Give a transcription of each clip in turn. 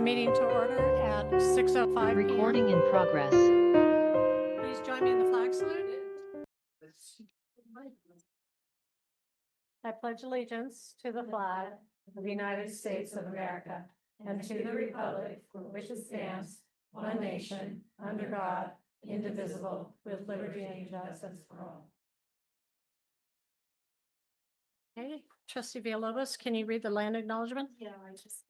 the meeting to order at 6:05 p.m. Recording in progress. Please join me in the flag salute. I pledge allegiance to the flag of the United States of America and to the republic for which it stands, one nation, under God, indivisible, with liberty and justice for all. Okay, Trustee Villalobos, can you read the land acknowledgement? Yeah, I just,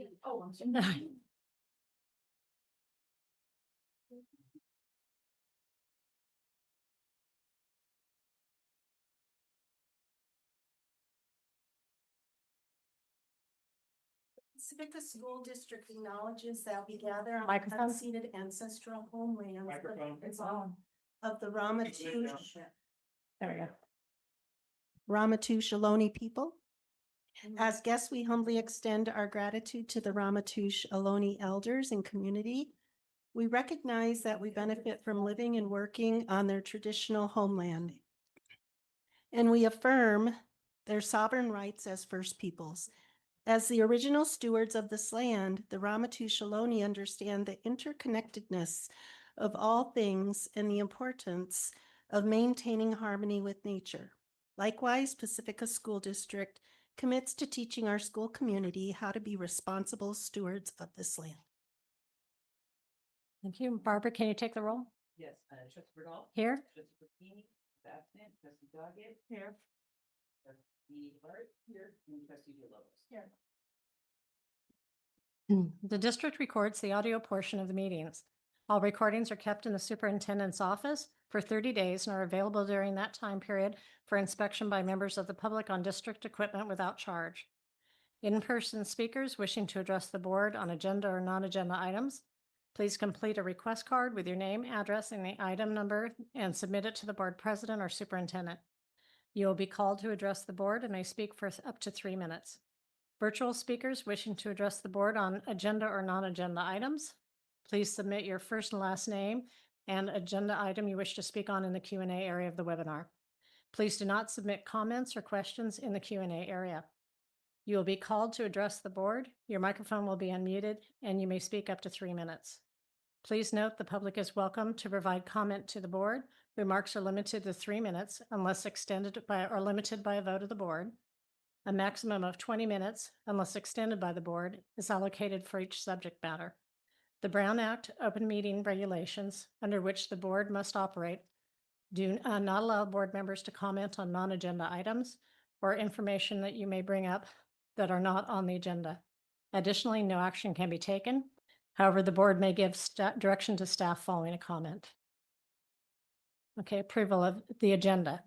Pacifica School District acknowledges that we gather on Microphone. unceded ancestral homelands Microphone. of the Ramatouche There we go. Ohlone people. As guests, we humbly extend our gratitude to the Ramatouche Ohlone elders and community. We recognize that we benefit from living and working on their traditional homeland. And we affirm their sovereign rights as First Peoples. As the original stewards of this land, the Ramatouche Ohlone understand the interconnectedness of all things and the importance of maintaining harmony with nature. Likewise, Pacifica School District commits to teaching our school community how to be responsible stewards of this land. Thank you. Barbara, can you take the roll? Yes, Trustee Berdahl. Here. Trustee Burkini, absent. Trustee Doggett. Here. Trustee Hart. Here. And Trustee Villalobos. Here. The district records the audio portion of the meetings. All recordings are kept in the superintendent's office for 30 days and are available during that time period for inspection by members of the public on district equipment without charge. In-person speakers wishing to address the board on agenda or non-agenda items, please complete a request card with your name, address, and the item number and submit it to the board president or superintendent. You will be called to address the board and may speak for up to 3 minutes. Virtual speakers wishing to address the board on agenda or non-agenda items, please submit your first and last name and agenda item you wish to speak on in the Q&A area of the webinar. Please do not submit comments or questions in the Q&A area. You will be called to address the board. Your microphone will be unmuted and you may speak up to 3 minutes. Please note the public is welcome to provide comment to the board. Remarks are limited to 3 minutes unless extended by or limited by a vote of the board. A maximum of 20 minutes, unless extended by the board, is allocated for each subject matter. The Brown Act open meeting regulations under which the board must operate do not allow board members to comment on non-agenda items or information that you may bring up that are not on the agenda. Additionally, no action can be taken. However, the board may give direction to staff following a comment. Okay, approval of the agenda.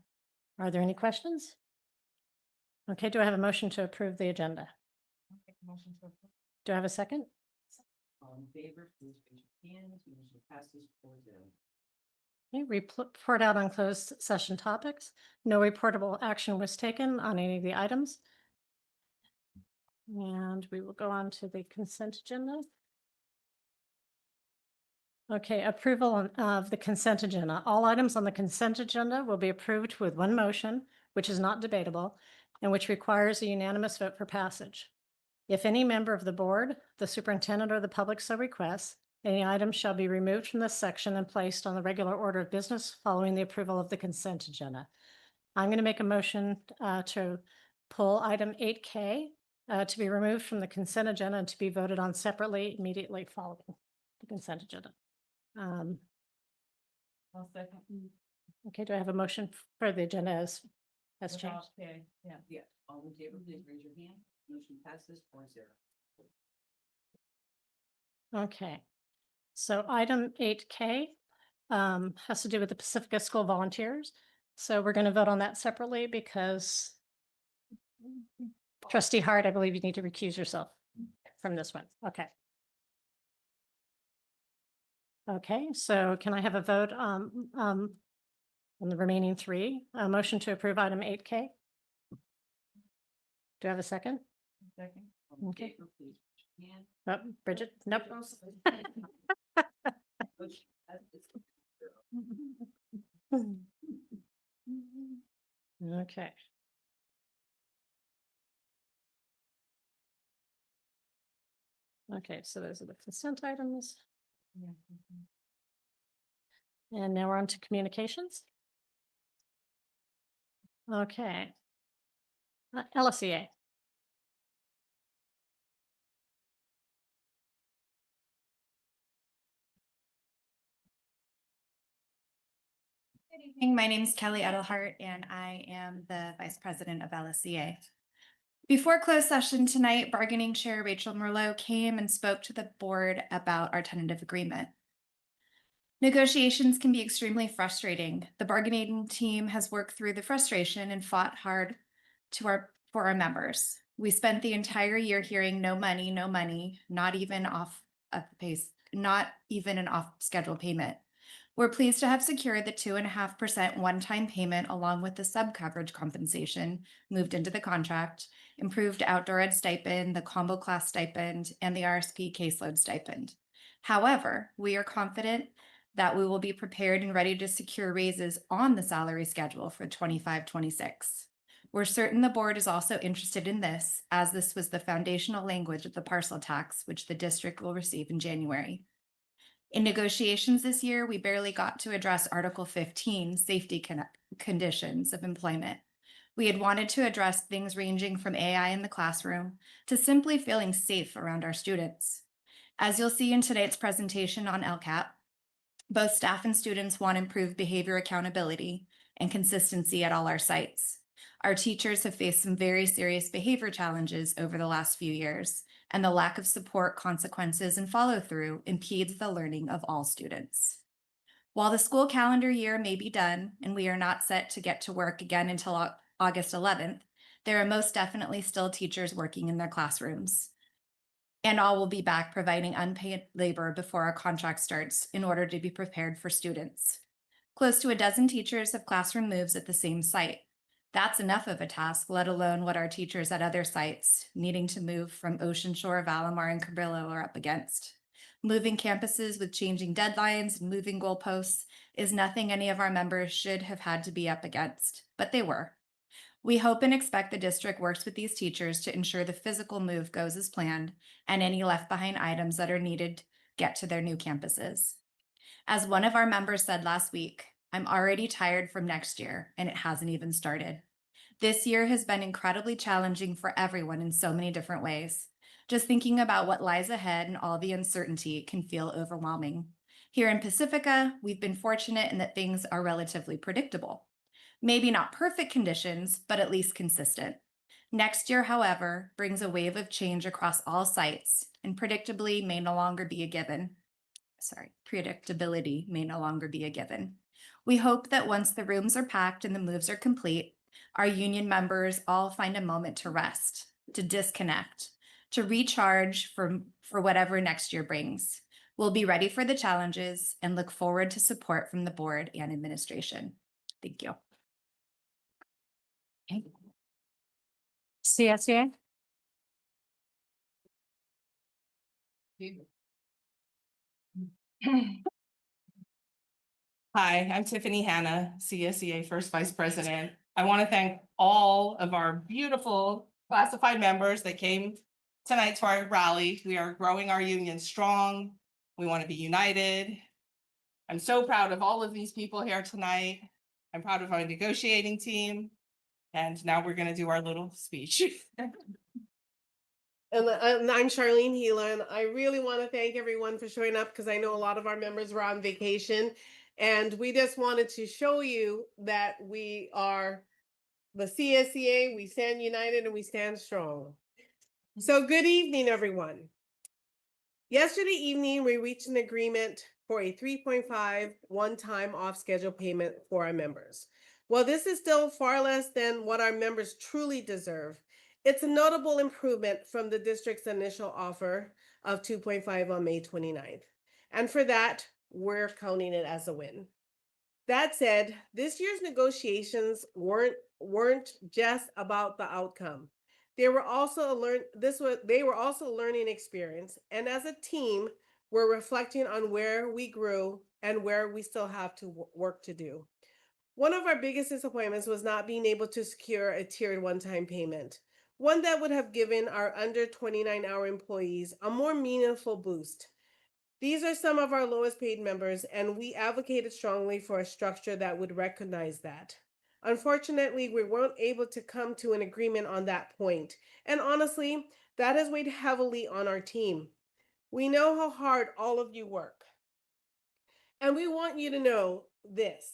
Are there any questions? Okay, do I have a motion to approve the agenda? I'll make a motion to approve. Do I have a second? All in favor, please raise your hand. Motion passes 4-0. Okay, report out on closed session topics. No reportable action was taken on any of the items. And we will go on to the consent agenda. Okay, approval of the consent agenda. All items on the consent agenda will be approved with one motion, which is not debatable, and which requires a unanimous vote for passage. If any member of the board, the superintendent, or the public so requests, any item shall be removed from this section and placed on the regular order of business following the approval of the consent agenda. I'm going to make a motion to pull item 8K to be removed from the consent agenda and to be voted on separately immediately following the consent agenda. I'll second. Okay, do I have a motion for the agenda as changed? Okay, yeah. All in favor, please raise your hand. Motion passes 4-0. Okay, so item 8K has to do with the Pacifica School volunteers. So we're going to vote on that separately because Trustee Hart, I believe you need to recuse yourself from this one. Okay. Okay, so can I have a vote on the remaining 3? A motion to approve item 8K? Do I have a second? Second. All in Okay. favor, please raise your hand. Oh, Bridget? Nope. Motion passes 4-0. Okay. Okay, so those are the consent items. And now we're on to communications. Okay. LSEA. Good evening. My name is Kelly Edelhart, and I am the Vice President of LSEA. Before closed session tonight, Bargaining Chair Rachel Merlot came and spoke to the board about our tentative agreement. Negotiations can be extremely frustrating. The bargaining team has worked through the frustration and fought hard for our members. We spent the entire year hearing no money, not even off of the pace, not even an off schedule payment. We're pleased to have secured the 2.5% one-time payment along with the sub-coverage compensation moved into the contract, improved outdoor ed stipend, the combo class stipend, and the RSP caseload stipend. However, we are confident that we will be prepared and ready to secure raises on the salary schedule for 25-26. We're certain the board is also interested in this, as this was the foundational language of the parcel tax, which the district will receive in January. In negotiations this year, we barely got to address Article 15, safety conditions of employment. We had wanted to address things ranging from AI in the classroom to simply feeling safe around our students. As you'll see in today's presentation on LCAP, both staff and students want improved behavior accountability and consistency at all our sites. Our teachers have faced some very serious behavior challenges over the last few years, and the lack of support, consequences, and follow-through impedes the learning of all students. While the school calendar year may be done, and we are not set to get to work again until August 11th, there are most definitely still teachers working in their classrooms. And all will be back providing unpaid labor before our contract starts in order to be prepared for students. Close to a dozen teachers have classroom moves at the same site. That's enough of a task, let alone what our teachers at other sites needing to move from Ocean Shore, Valamar, and Cabrillo are up against. Moving campuses with changing deadlines and moving goalposts is nothing any of our members should have had to be up against, but they were. We hope and expect the district works with these teachers to ensure the physical move goes as planned and any left behind items that are needed get to their new campuses. As one of our members said last week, I'm already tired from next year, and it hasn't even started. This year has been incredibly challenging for everyone in so many different ways. Just thinking about what lies ahead and all the uncertainty can feel overwhelming. Here in Pacifica, we've been fortunate in that things are relatively predictable. Maybe not perfect conditions, but at least consistent. Next year, however, brings a wave of change across all sites, and predictability may no longer be a given. We hope that once the rooms are packed and the moves are complete, our union members all find a moment to rest, to disconnect, to recharge for whatever next year brings. We'll be ready for the challenges and look forward to support from the board and administration. Thank you. CSEA. Hi, I'm Tiffany Hanna, CSEA First Vice President. I want to thank all of our beautiful classified members that came tonight to our rally. We are growing our union strong. We want to be united. I'm so proud of all of these people here tonight. I'm proud of our negotiating team. And now we're going to do our little speech. And I'm Charlene Heelan, and I really want to thank everyone for showing up because I know a lot of our members were on vacation. And we just wanted to show you that we are the CSEA, we stand united and we stand strong. So good evening, everyone. Yesterday evening, we reached an agreement for a 3.5 one-time off-schedule payment for our members. While this is still far less than what our members truly deserve, it's a notable improvement from the district's initial offer of 2.5 on May 29th. And for that, we're counting it as a win. That said, this year's negotiations weren't just about the outcome. They were also a learning experience. And as a team, we're reflecting on where we grew and where we still have to work to do. One of our biggest disappointments was not being able to secure a tiered one-time payment. one that would have given our under 29-hour employees a more meaningful boost. These are some of our lowest paid members, and we advocated strongly for a structure that would recognize that. Unfortunately, we weren't able to come to an agreement on that point, and honestly, that has weighed heavily on our team. We know how hard all of you work, and we want you to know this.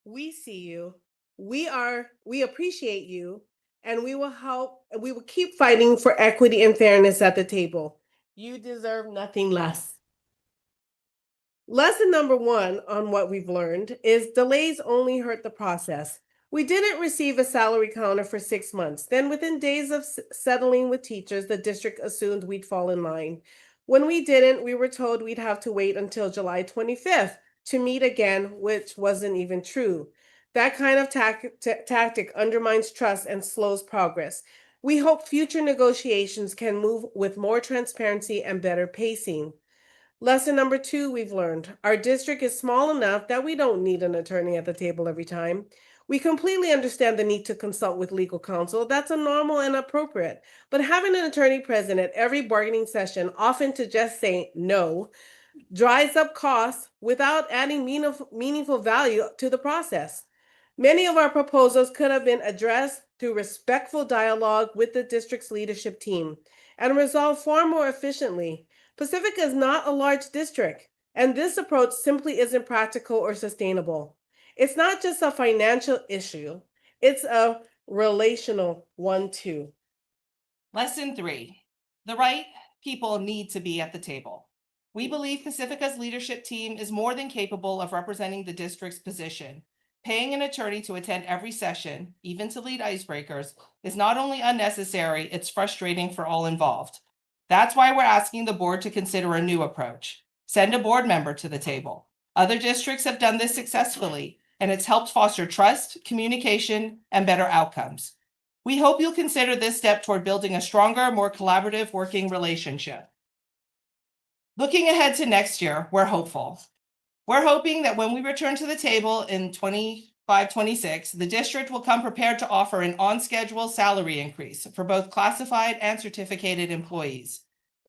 We see you, we appreciate you, and we will keep fighting for equity and fairness at the table. You deserve nothing less. Lesson number one on what we've learned is delays only hurt the process. We didn't receive a salary counter for 6 months. Then within days of settling with teachers, the district assumed we'd fall in line. When we didn't, we were told we'd have to wait until July 25th to meet again, which wasn't even true. That kind of tactic undermines trust and slows progress. We hope future negotiations can move with more transparency and better pacing. Lesson number two we've learned. Our district is small enough that we don't need an attorney at the table every time. We completely understand the need to consult with legal counsel. That's a normal and appropriate. But having an attorney present at every bargaining session, often to just say no, dries up costs without adding meaningful value to the process. Many of our proposals could have been addressed through respectful dialogue with the district's leadership team and resolved far more efficiently. Pacifica is not a large district, and this approach simply isn't practical or sustainable. It's not just a financial issue, it's a relational one too. Lesson 3, the right people need to be at the table. We believe Pacifica's leadership team is more than capable of representing the district's position. Paying an attorney to attend every session, even to lead icebreakers, is not only unnecessary, it's frustrating for all involved. That's why we're asking the board to consider a new approach. Send a board member to the table. Other districts have done this successfully, and it's helped foster trust, communication, and better outcomes. We hope you'll consider this step toward building a stronger, more collaborative working relationship. Looking ahead to next year, we're hopeful. We're hoping that when we return to the table in 25-26, the district will come prepared to offer an on-schedule salary increase for both classified and certificated employees.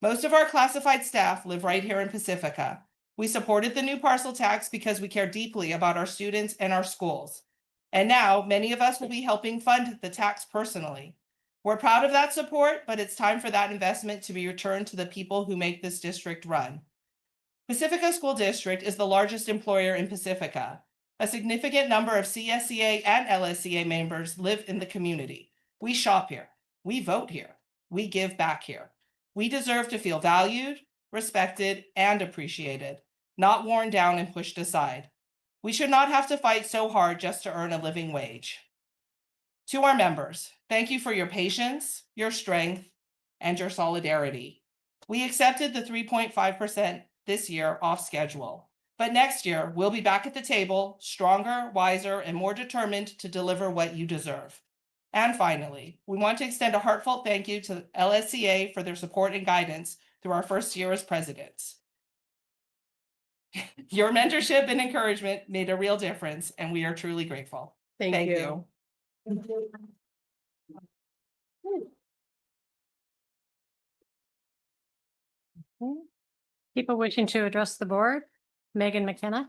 Most of our classified staff live right here in Pacifica. We supported the new parcel tax because we care deeply about our students and our schools. And now many of us will be helping fund the tax personally. We're proud of that support, but it's time for that investment to be returned to the people who make this district run. Pacifica School District is the largest employer in Pacifica. A significant number of CSEA and LSCA members live in the community. We shop here. We vote here. We give back here. We deserve to feel valued, respected, and appreciated, not worn down and pushed aside. We should not have to fight so hard just to earn a living wage. To our members, thank you for your patience, your strength, and your solidarity. We accepted the 3.5% this year off schedule, but next year we'll be back at the table, stronger, wiser, and more determined to deliver what you deserve. And finally, we want to extend a heartfelt thank you to LSCA for their support and guidance through our first year as presidents. Your mentorship and encouragement made a real difference, and we are truly grateful. Thank you. People wishing to address the board, Megan McKenna.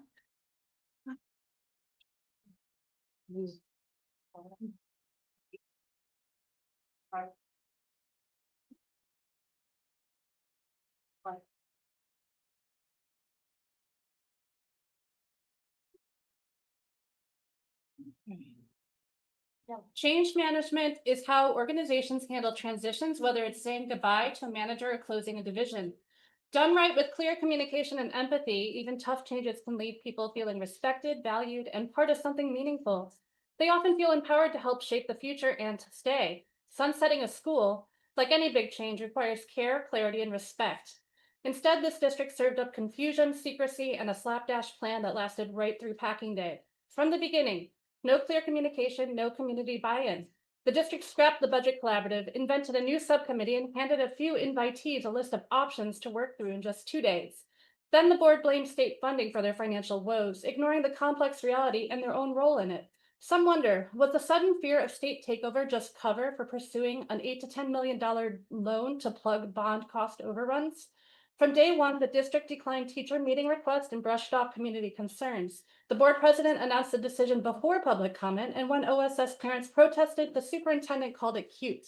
Change management is how organizations handle transitions, whether it's saying goodbye to a manager or closing a division. Done right with clear communication and empathy, even tough changes can leave people feeling respected, valued, and part of something meaningful. They often feel empowered to help shape the future and to stay. Sunsetting a school, like any big change, requires care, clarity, and respect. Instead, this district served up confusion, secrecy, and a slapdash plan that lasted right through packing day. From the beginning, no clear communication, no community buy-in. The district scrapped the budget collaborative, invented a new subcommittee, and handed a few invitees a list of options to work through in just 2 days. Then the board blamed state funding for their financial woes, ignoring the complex reality and their own role in it. Some wonder, was the sudden fear of state takeover just cover for pursuing an $8 to $10 million loan to plug bond cost overruns? From day one, the district declined teacher meeting requests and brushed off community concerns. The board president announced the decision before public comment, and when OSS parents protested, the superintendent called it cute.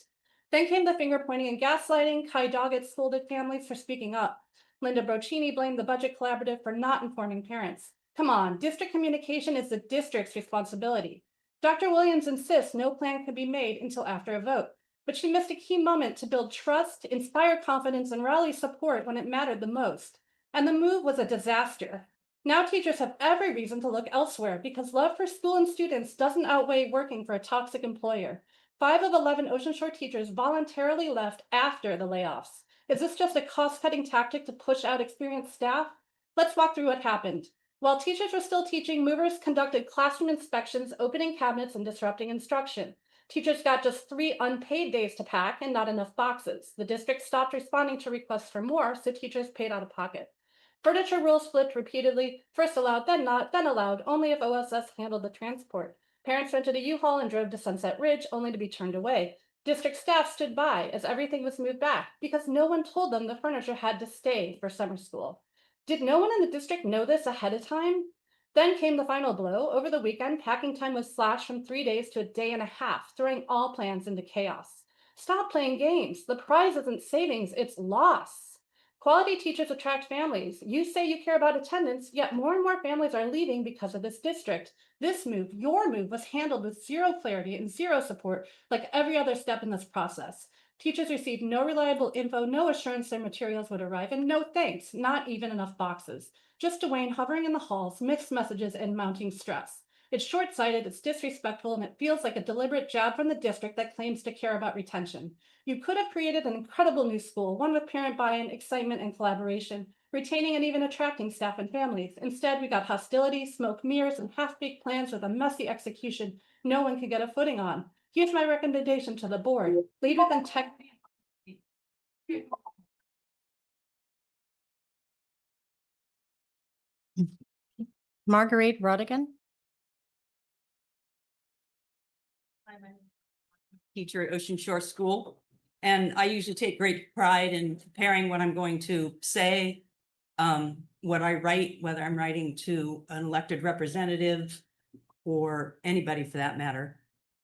Then came the finger pointing and gaslighting. Kai Doggett scolded families for speaking up. Linda Brocini blamed the budget collaborative for not informing parents. Come on, district communication is the district's responsibility. Dr. Williams insists no plan could be made until after a vote, but she missed a key moment to build trust, inspire confidence, and rally support when it mattered the most. And the move was a disaster. Now teachers have every reason to look elsewhere because love for school and students doesn't outweigh working for a toxic employer. 5 of 11 Ocean Shore teachers voluntarily left after the layoffs. Is this just a cost-cutting tactic to push out experienced staff? Let's walk through what happened. While teachers were still teaching, movers conducted classroom inspections, opening cabinets, and disrupting instruction. Teachers got just 3 unpaid days to pack and not enough boxes. The district stopped responding to requests for more, so teachers paid out of pocket. Furniture rules flipped repeatedly, first allowed, then not, then allowed, only if OSS handled the transport. Parents rented a U-Haul and drove to Sunset Ridge, only to be turned away. District staff stood by as everything was moved back because no one told them the furniture had to stay for summer school. Did no one in the district know this ahead of time? Then came the final blow. Over the weekend, packing time was slashed from 3 days to a day and a half, throwing all plans into chaos. Stop playing games. The prize isn't savings, it's loss. Quality teachers attract families. You say you care about attendance, yet more and more families are leaving because of this district. This move, your move, was handled with zero clarity and zero support, like every other step in this process. Teachers received no reliable info, no assurance their materials would arrive, and no thanks, not even enough boxes. Just Dwayne hovering in the halls, mixed messages, and mounting stress. It's short-sighted, it's disrespectful, and it feels like a deliberate jab from the district that claims to care about retention. You could have created an incredible new school, one with parent buy-in, excitement, and collaboration, retaining and even attracting staff and families. Instead, we got hostility, smoke mirrors, and half-baked plans with a messy execution no one could get a footing on. Here's my recommendation to the board. Lead with integrity. Marguerite Rodigan. Teacher at Ocean Shore School. And I usually take great pride in preparing what I'm going to say, what I write, whether I'm writing to an elected representative or anybody for that matter.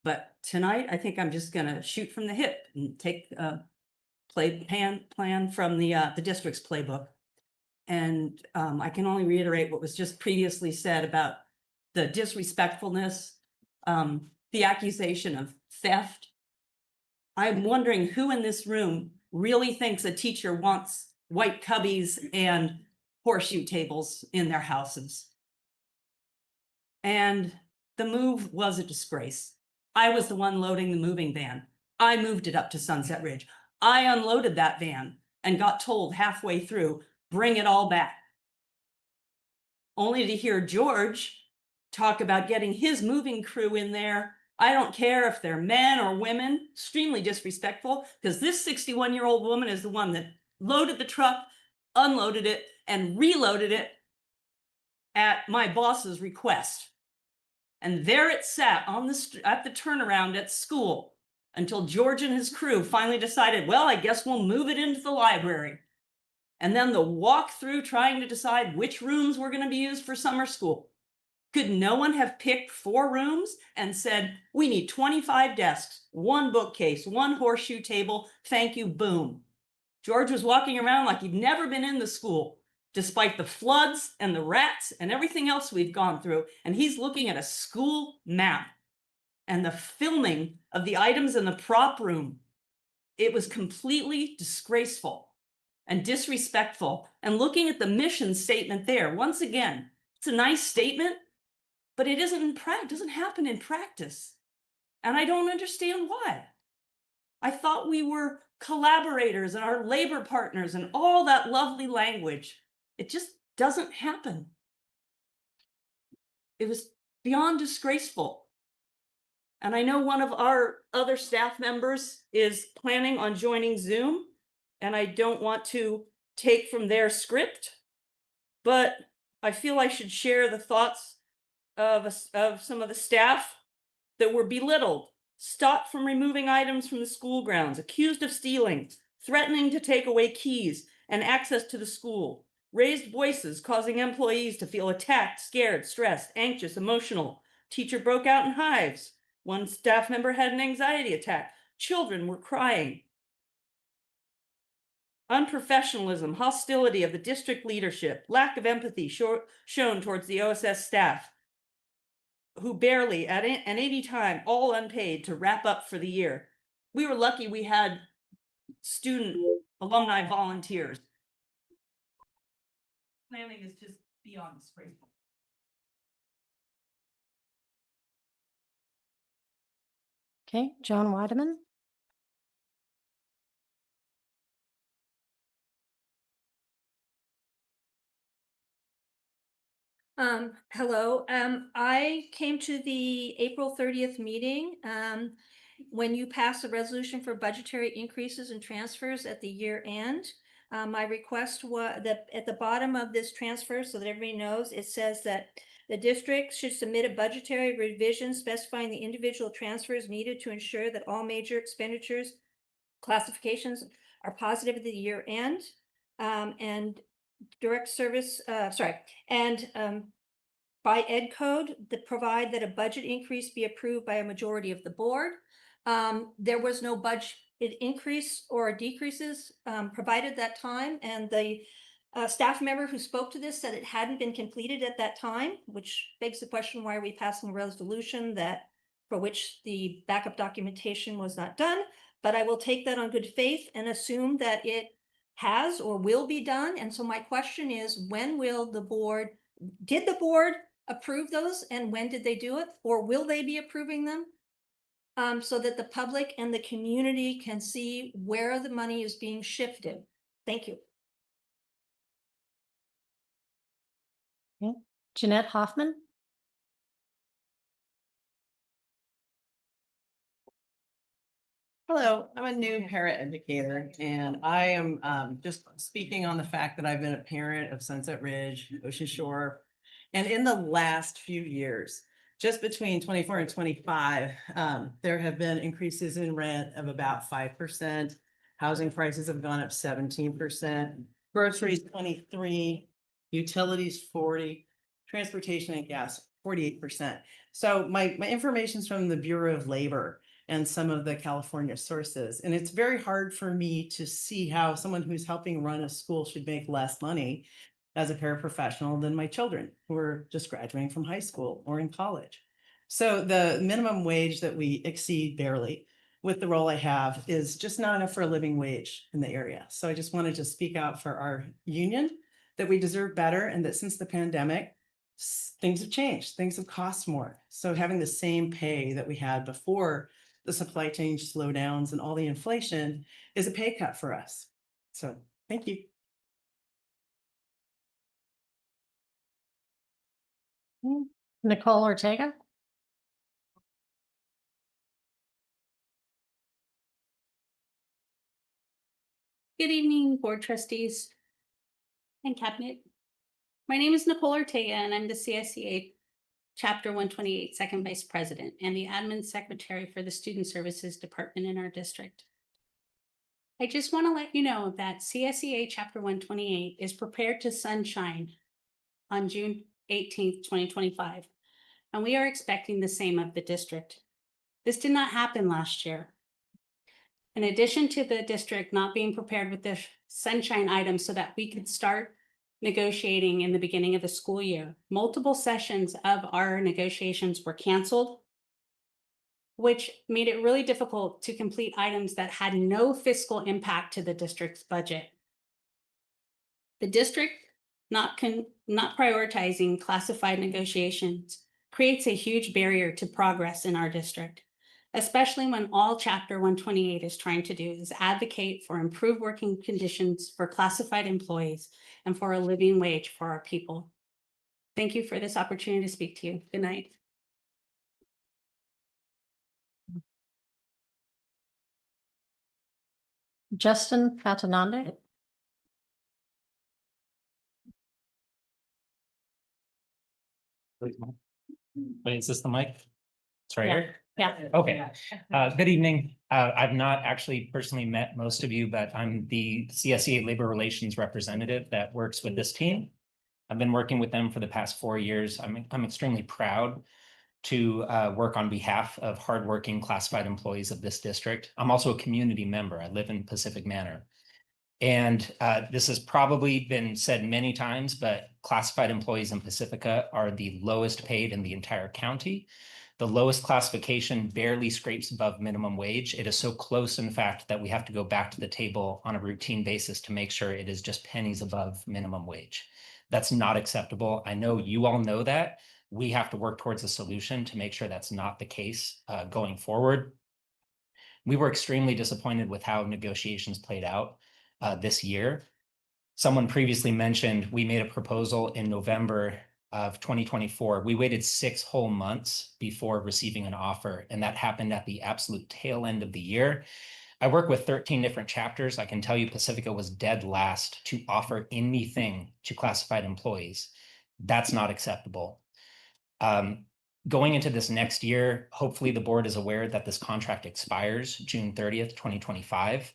But tonight, I think I'm just gonna shoot from the hip and take a plan from the district's playbook. And I can only reiterate what was just previously said about the disrespectfulness, the accusation of theft. I'm wondering who in this room really thinks a teacher wants white cubbies and horseshoe tables in their houses. And the move was a disgrace. I was the one loading the moving van. I moved it up to Sunset Ridge. I unloaded that van and got told halfway through, bring it all back. Only to hear George talk about getting his moving crew in there. I don't care if they're men or women, extremely disrespectful, because this 61-year-old woman is the one that loaded the truck, unloaded it, and reloaded it at my boss's request. And there it sat on at the turnaround at school until George and his crew finally decided, well, I guess we'll move it into the library. And then the walk through trying to decide which rooms were going to be used for summer school. Could no one have picked 4 rooms and said, we need 25 desks, 1 bookcase, 1 horseshoe table, thank you, boom. George was walking around like he'd never been in the school, despite the floods and the rats and everything else we've gone through. And he's looking at a school map and the filming of the items in the prop room. It was completely disgraceful and disrespectful. And looking at the mission statement there, once again, it's a nice statement, but it doesn't happen in practice. And I don't understand why. I thought we were collaborators and our labor partners and all that lovely language. It just doesn't happen. It was beyond disgraceful. And I know one of our other staff members is planning on joining Zoom, and I don't want to take from their script, but I feel I should share the thoughts of some of the staff that were belittled, stopped from removing items from the school grounds, accused of stealing, threatening to take away keys and access to the school, raised voices causing employees to feel attacked, scared, stressed, anxious, emotional. Teacher broke out in hives. One staff member had an anxiety attack. Children were crying. Unprofessionalism, hostility of the district leadership, lack of empathy shown towards the OSS staff, who barely at any time, all unpaid, to wrap up for the year. We were lucky we had student alumni volunteers. Planning is just beyond disgraceful. Okay, Joan Weideman. Hello, I came to the April 30th meeting, when you passed a resolution for budgetary increases and transfers at the year end. My request was that at the bottom of this transfer, so that everybody knows, it says that the district should submit a budgetary revision specifying the individual transfers needed to ensure that all major expenditures classifications are positive at the year end. And direct service, by ed code that provide that a budget increase be approved by a majority of the board. There was no budget increase or decreases provided that time, and the staff member who spoke to this said it hadn't been completed at that time, which begs the question, why are we passing a resolution that for which the backup documentation was not done? But I will take that on good faith and assume that it has or will be done. And so my question is, when will the board, did the board approve those, and when did they do it, or will they be approving them? So that the public and the community can see where the money is being shifted. Thank you. Okay. Jeanette Hoffman. Hello, I'm a new parent educator, and I am just speaking on the fact that I've been a parent of Sunset Ridge, Ocean Shore. And in the last few years, just between 24 and 25, there have been increases in rent of about 5%. Housing prices have gone up 17%, groceries 23, utilities 40, transportation and gas 48%. So my information's from the Bureau of Labor and some of the California sources. And it's very hard for me to see how someone who's helping run a school should make less money as a paraprofessional than my children who are just graduating from high school or in college. So the minimum wage that we exceed barely with the role I have is just not enough for a living wage in the area. So I just wanted to speak out for our union that we deserve better, and that since the pandemic, things have changed, things have cost more. So having the same pay that we had before the supply chain slowdowns and all the inflation is a pay cut for us. So thank you. Nicole Ortega. Good evening, board trustees and cabinet. My name is Nicole Ortega, and I'm the CSEA Chapter 128 Second Vice President and the Admin Secretary for the Student Services Department in our district. I just want to let you know that CSEA Chapter 128 is prepared to sunshine on June 18th, 2025, and we are expecting the same of the district. This did not happen last year. In addition to the district not being prepared with the sunshine items so that we could start negotiating in the beginning of the school year, multiple sessions of our negotiations were canceled, which made it really difficult to complete items that had no fiscal impact to the district's budget. The district not prioritizing classified negotiations creates a huge barrier to progress in our district, especially when all Chapter 128 is trying to do is advocate for improved working conditions for classified employees and for a living wage for our people. Thank you for this opportunity to speak to you. Good night. Justin Patanande. Wait, is this the mic? It's right Yeah. here. Yeah. Okay, good evening. I've not actually personally met most of you, but I'm the CSEA Labor Relations representative that works with this team. I've been working with them for the past 4 years. I'm extremely proud to work on behalf of hardworking classified employees of this district. I'm also a community member. I live in Pacific Manor. And this has probably been said many times, but classified employees in Pacifica are the lowest paid in the entire county. The lowest classification barely scrapes above minimum wage. It is so close, in fact, that we have to go back to the table on a routine basis to make sure it is just pennies above minimum wage. That's not acceptable. I know you all know that. We have to work towards a solution to make sure that's not the case going forward. We were extremely disappointed with how negotiations played out this year. Someone previously mentioned we made a proposal in November of 2024. We waited 6 whole months before receiving an offer, and that happened at the absolute tail end of the year. I work with 13 different chapters. I can tell you Pacifica was dead last to offer anything to classified employees. That's not acceptable. Going into this next year, hopefully the board is aware that this contract expires June 30th, 2025.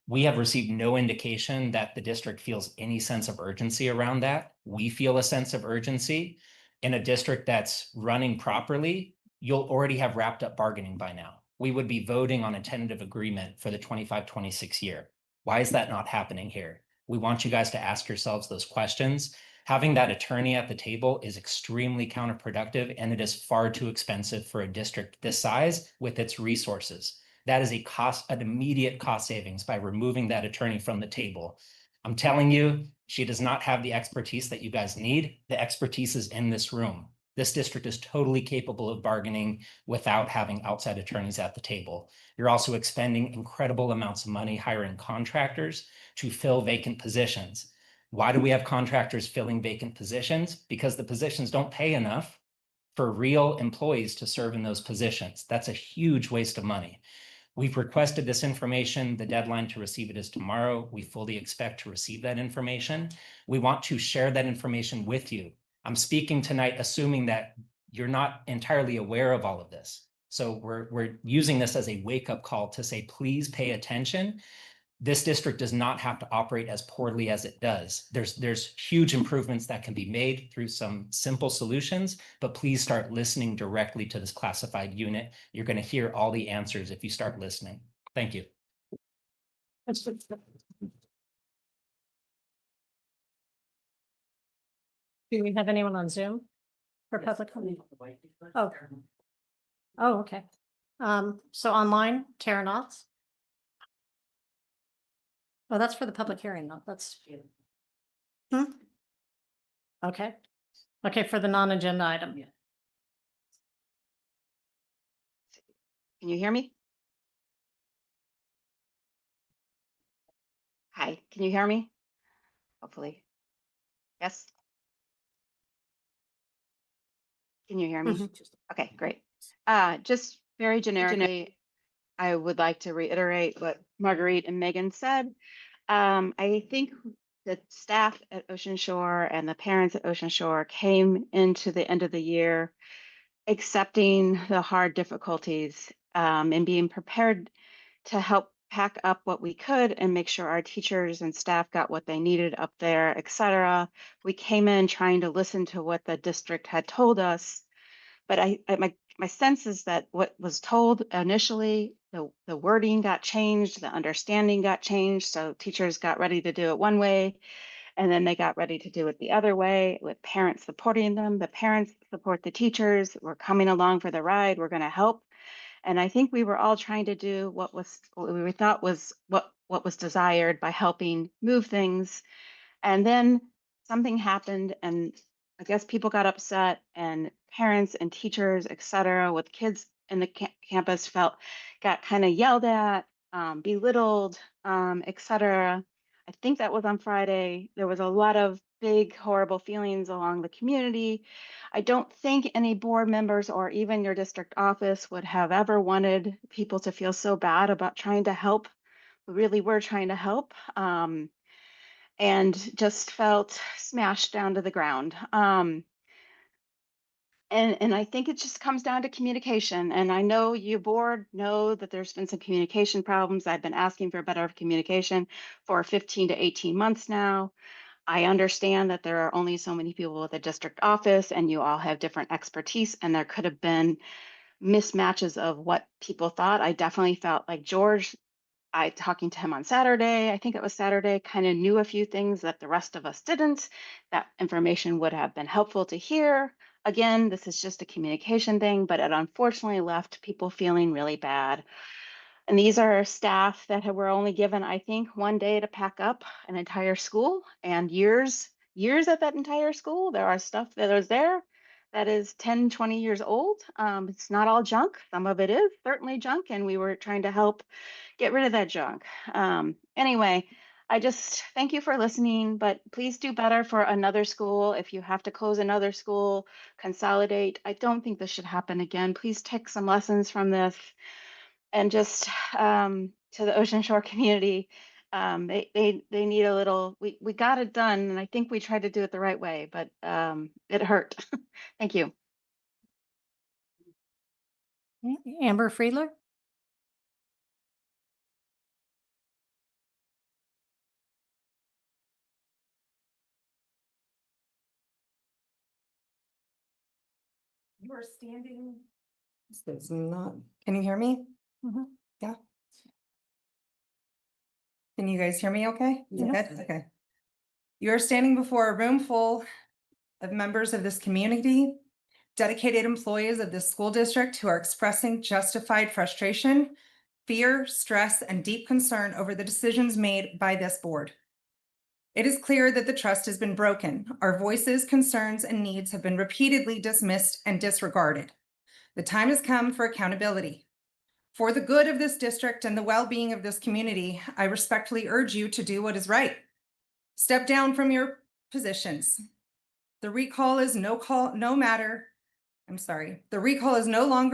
We have received no indication that the district feels any sense of urgency around that. We feel a sense of urgency. In a district that's running properly, you'll already have wrapped up bargaining by now. We would be voting on a tentative agreement for the 25-26 year. Why is that not happening here? We want you guys to ask yourselves those questions. Having that attorney at the table is extremely counterproductive, and it is far too expensive for a district this size with its resources. That is an immediate cost savings by removing that attorney from the table. I'm telling you, she does not have the expertise that you guys need. The expertise is in this room. This district is totally capable of bargaining without having outside attorneys at the table. You're also expending incredible amounts of money hiring contractors to fill vacant positions. Why do we have contractors filling vacant positions? Because the positions don't pay enough for real employees to serve in those positions. That's a huge waste of money. We've requested this information. The deadline to receive it is tomorrow. We fully expect to receive that information. We want to share that information with you. I'm speaking tonight assuming that you're not entirely aware of all of this. So we're using this as a wake-up call to say, please pay attention. This district does not have to operate as poorly as it does. There's huge improvements that can be made through some simple solutions, but please start listening directly to this classified unit. You're going to hear all the answers if you start listening. Thank you. Do we have anyone on Zoom for public comment? Oh. Oh, okay. So online, Tara Knotts. Oh, that's for the public hearing, though. That's. Okay. Okay, for the non-agenda item. Can you hear me? Hi, can you hear me? Hopefully. Yes? Can you hear me? Okay, great. Just very generically, I would like to reiterate what Marguerite and Megan said. I think the staff at Ocean Shore and the parents at Ocean Shore came into the end of the year accepting the hard difficulties and being prepared to help pack up what we could and make sure our teachers and staff got what they needed up there, et cetera. We came in trying to listen to what the district had told us. But my sense is that what was told initially, the wording got changed, the understanding got changed. So teachers got ready to do it one way, and then they got ready to do it the other way with parents supporting them. The parents support the teachers. We're coming along for the ride. We're going to help. And I think we were all trying to do what we thought was what was desired by helping move things. And then something happened, and I guess people got upset, and parents and teachers, et cetera, with kids in the campus got kind of yelled at, belittled, et cetera. I think that was on Friday. There was a lot of big, horrible feelings along the community. I don't think any board members or even your district office would have ever wanted people to feel so bad about trying to help. We really were trying to help. And just felt smashed down to the ground. And I think it just comes down to communication. And I know you board know that there's been some communication problems. I've been asking for better communication for 15 to 18 months now. I understand that there are only so many people at the district office and you all have different expertise, and there could have been mismatches of what people thought. I definitely felt like George, I talking to him on Saturday, I think it was Saturday, kind of knew a few things that the rest of us didn't. That information would have been helpful to hear. Again, this is just a communication thing, but it unfortunately left people feeling really bad. And these are staff that were only given, I think, one day to pack up an entire school, and years at that entire school. There are stuff that is there that is 10, 20 years old. It's not all junk. Some of it is certainly junk, and we were trying to help get rid of that junk. Anyway, I just thank you for listening, but please do better for another school. If you have to close another school, consolidate. I don't think this should happen again. Please take some lessons from this, and just to the Ocean Shore community, they need a little. We got it done, and I think we tried to do it the right way, but it hurt. Thank you. Amber Friedler? You are standing. This is not, can you hear me? Mhm. Yeah. Can you guys hear me okay? Is it Yes. good? Okay. You are standing before a room full of members of this community, dedicated employees of this school district who are expressing justified frustration, fear, stress, and deep concern over the decisions made by this board. It is clear that the trust has been broken. Our voices, concerns, and needs have been repeatedly dismissed and disregarded. The time has come for accountability. For the good of this district and the well-being of this community, I respectfully urge you to do what is right. Step down from your positions. The recall is no longer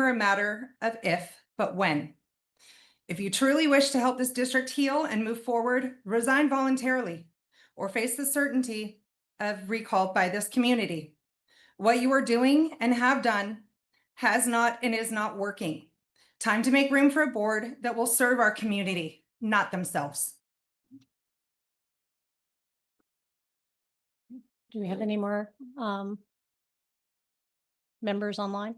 a matter of if, but when. If you truly wish to help this district heal and move forward, resign voluntarily or face the certainty of recall by this community. What you are doing and have done has not and is not working. Time to make room for a board that will serve our community, not themselves. Do we have any more members online?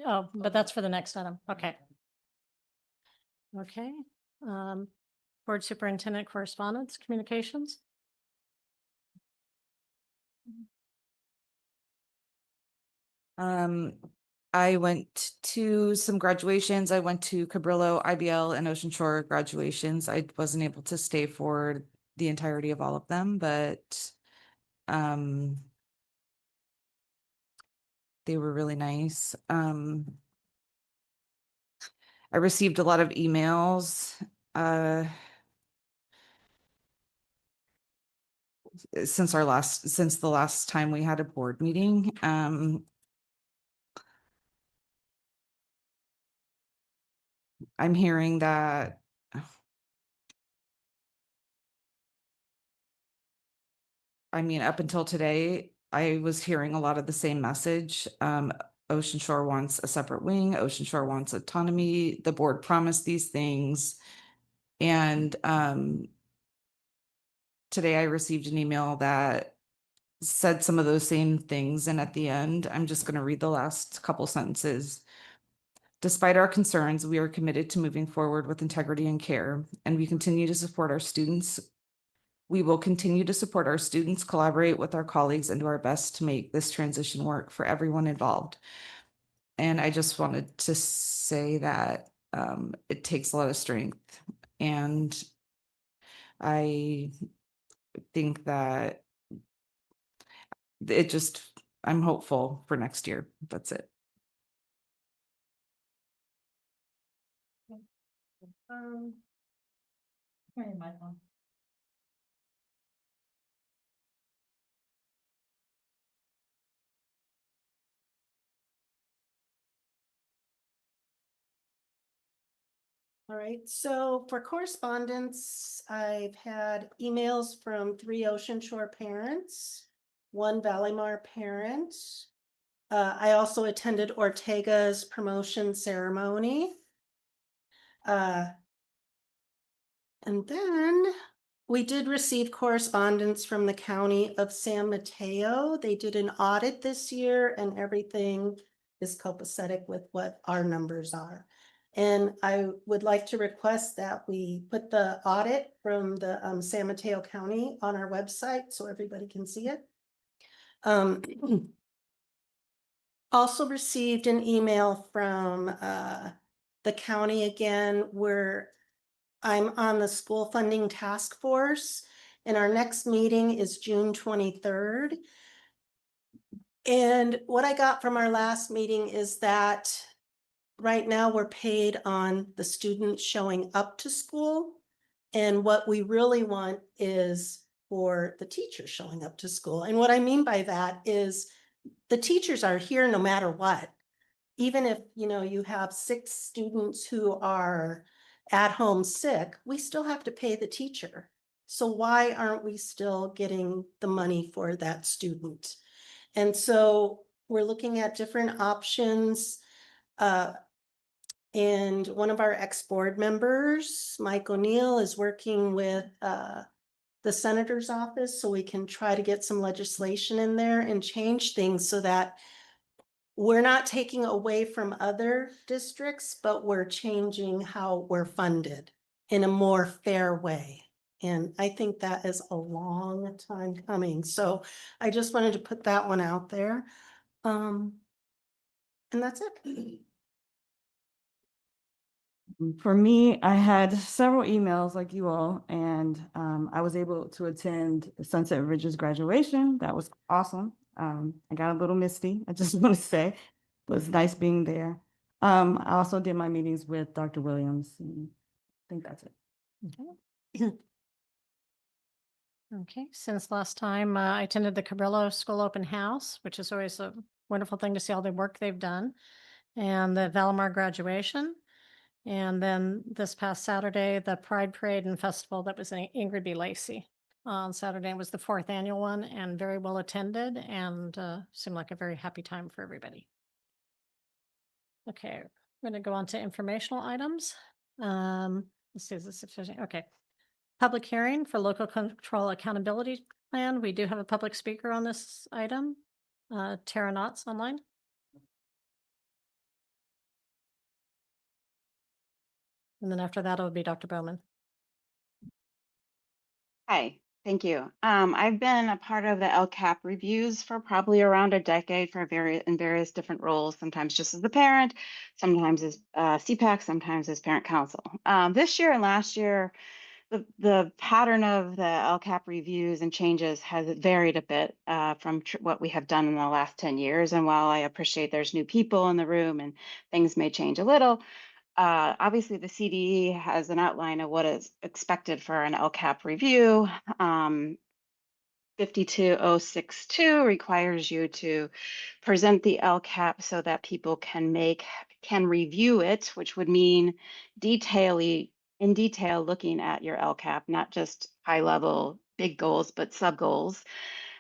Oh, but that's for the next item. Okay. Okay. Board Superintendent Correspondence, Communications. I went to some graduations. I went to Cabrillo, IBL, and Ocean Shore graduations. I wasn't able to stay for the entirety of all of them, but they were really nice. I received a lot of emails since the last time we had a board meeting. I'm hearing that up until today, I was hearing a lot of the same message. Ocean Shore wants a separate wing. Ocean Shore wants autonomy. The board promised these things. And today I received an email that said some of those same things. And at the end, I'm just going to read the last couple sentences. Despite our concerns, we are committed to moving forward with integrity and care, and we continue to support our students. We will continue to support our students, collaborate with our colleagues, and do our best to make this transition work for everyone involved. And I just wanted to say that it takes a lot of strength. And I think that I'm hopeful for next year. That's it. All right, so for correspondence, I've had emails from 3 Ocean Shore parents one Valimar parent. I also attended Ortega's promotion ceremony. And then we did receive correspondence from the county of San Mateo. They did an audit this year and everything is copacetic with what our numbers are. And I would like to request that we put the audit from the San Mateo County on our website so everybody can see it. Also received an email from the county again, where I'm on the school funding task force, and our next meeting is June 23rd. And what I got from our last meeting is that right now we're paid on the students showing up to school. And what we really want is for the teachers showing up to school. And what I mean by that is the teachers are here no matter what. Even if, you have 6 students who are at home sick, we still have to pay the teacher. So why aren't we still getting the money for that student? And so we're looking at different options. And one of our ex-board members, Mike O'Neill, is working with the senator's office so we can try to get some legislation in there and change things so that we're not taking away from other districts, but we're changing how we're funded in a more fair way. And I think that is a long time coming. So I just wanted to put that one out there. And that's it. For me, I had several emails like you all, and I was able to attend Sunset Ridge's graduation. That was awesome. I got a little misty, I just want to say. It was nice being there. I also did my meetings with Dr. Williams. And I think that's it. Okay. Okay, since last time I attended the Cabrillo School Open House, which is always a wonderful thing to see all the work they've done, and the Valimar graduation. And then this past Saturday, the Pride Parade and Festival that was in Ingrid B. Lacey. On Saturday was the 4th annual one and very well attended and seemed like a very happy time for everybody. Okay, we're going to go on to informational items. Let's see, is this sufficient? Okay. Public hearing for local control accountability plan. We do have a public speaker on this item. Tara Knotts online. And then after that, it'll be Dr. Bowman. Hi, thank you. I've been a part of the LCAP reviews for probably around a decade for various different roles, sometimes just as a parent, sometimes as CPAC, sometimes as parent council. This year and last year, the pattern of the LCAP reviews and changes has varied a bit from what we have done in the last 10 years. And while I appreciate there's new people in the room and things may change a little, obviously the CDE has an outline of what is expected for an LCAP review. 52062 requires you to present the LCAP so that people can review it, which would mean in detail looking at your LCAP, not just high level big goals, but sub goals,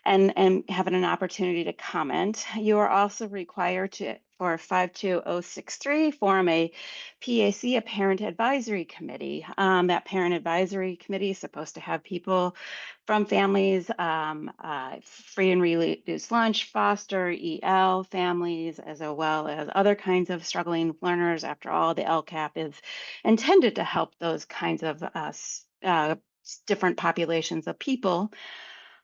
and having an opportunity to comment. You are also required to, for 52063, form a PAC, a Parent Advisory Committee. That Parent Advisory Committee is supposed to have people from families, free and reduced lunch, foster, EL families, as well as other kinds of struggling learners. After all, the LCAP is intended to help those kinds of different populations of people.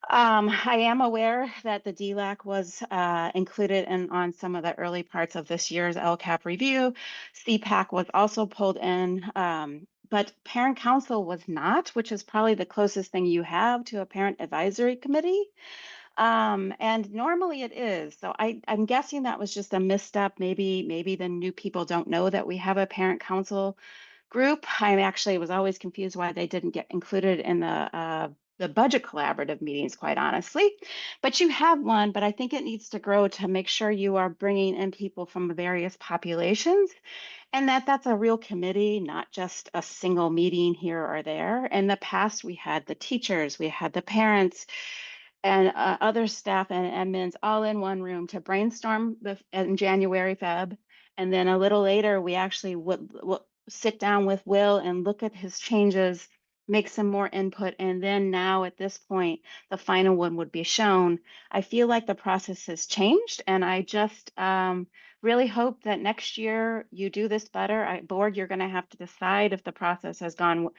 I am aware that the DLAC was included on some of the early parts of this year's LCAP review. CPAC was also pulled in, but Parent Council was not, which is probably the closest thing you have to a Parent Advisory Committee. And normally it is. So I'm guessing that was just a misstep. Maybe the new people don't know that we have a Parent Council group. I actually was always confused why they didn't get included in the budget collaborative meetings, quite honestly. But you have one, but I think it needs to grow to make sure you are bringing in people from various populations and that's a real committee, not just a single meeting here or there. In the past, we had the teachers, we had the parents, and other staff and admins all in one room to brainstorm in January, Feb. And then a little later, we actually would sit down with Will and look at his changes, make some more input. And then now at this point, the final one would be shown. I feel like the process has changed, and I just really hope that next year you do this better. Board, you're going to have to decide if the process has gone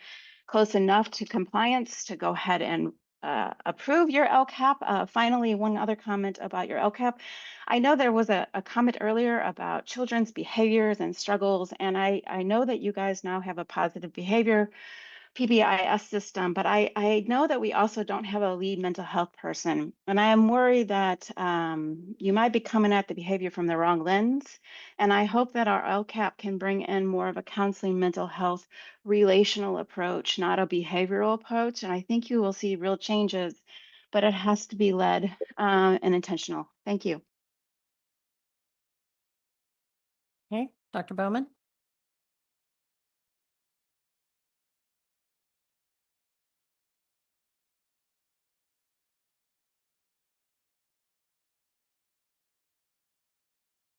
close enough to compliance to go ahead and approve your LCAP. Finally, one other comment about your LCAP. I know there was a comment earlier about children's behaviors and struggles, and I know that you guys now have a positive behavior PBIS system, but I know that we also don't have a lead mental health person. And I am worried that you might be coming at the behavior from the wrong lens. And I hope that our LCAP can bring in more of a counseling mental health relational approach, not a behavioral approach. And I think you will see real changes, but it has to be led and intentional. Thank you. Okay, Dr. Bowman?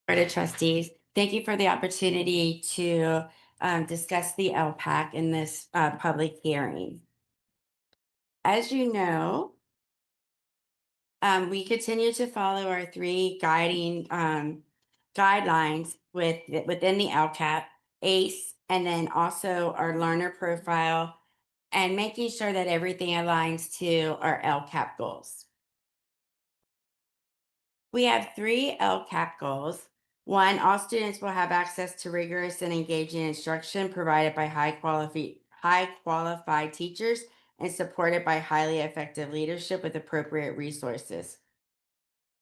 Board of Trustees, thank you for the opportunity to discuss the LPAC in this public hearing. As you know, we continue to follow our three guiding guidelines within the LCAP, ACE, and then also our learner profile, and making sure that everything aligns to our LCAP goals. We have three LCAP goals. One, all students will have access to rigorous and engaging instruction provided by high qualified teachers and supported by highly effective leadership with appropriate resources.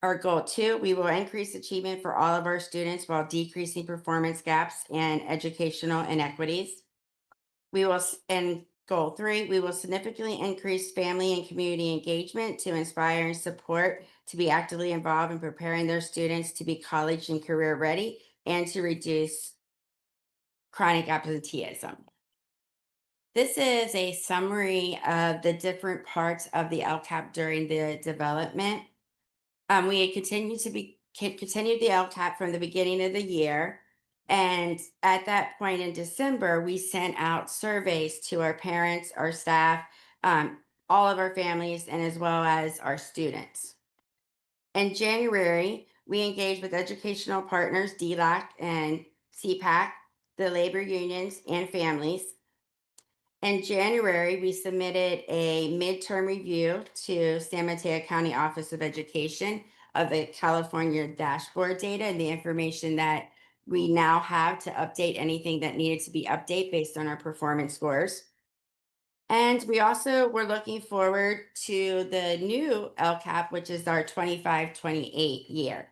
Our goal 2, we will increase achievement for all of our students while decreasing performance gaps and educational inequities. And goal 3, we will significantly increase family and community engagement to inspire and support to be actively involved in preparing their students to be college and career ready and to reduce chronic absenteeism. This is a summary of the different parts of the LCAP during the development. We had continued the LCAP from the beginning of the year. And at that point in December, we sent out surveys to our parents, our staff, all of our families, and as well as our students. In January, we engaged with educational partners, DLAC and CPAC, the labor unions, and families. In January, we submitted a midterm review to San Mateo County Office of Education of the California dashboard data and the information that we now have to update anything that needed to be updated based on our performance scores. And we also were looking forward to the new LCAP, which is our 25-28 year.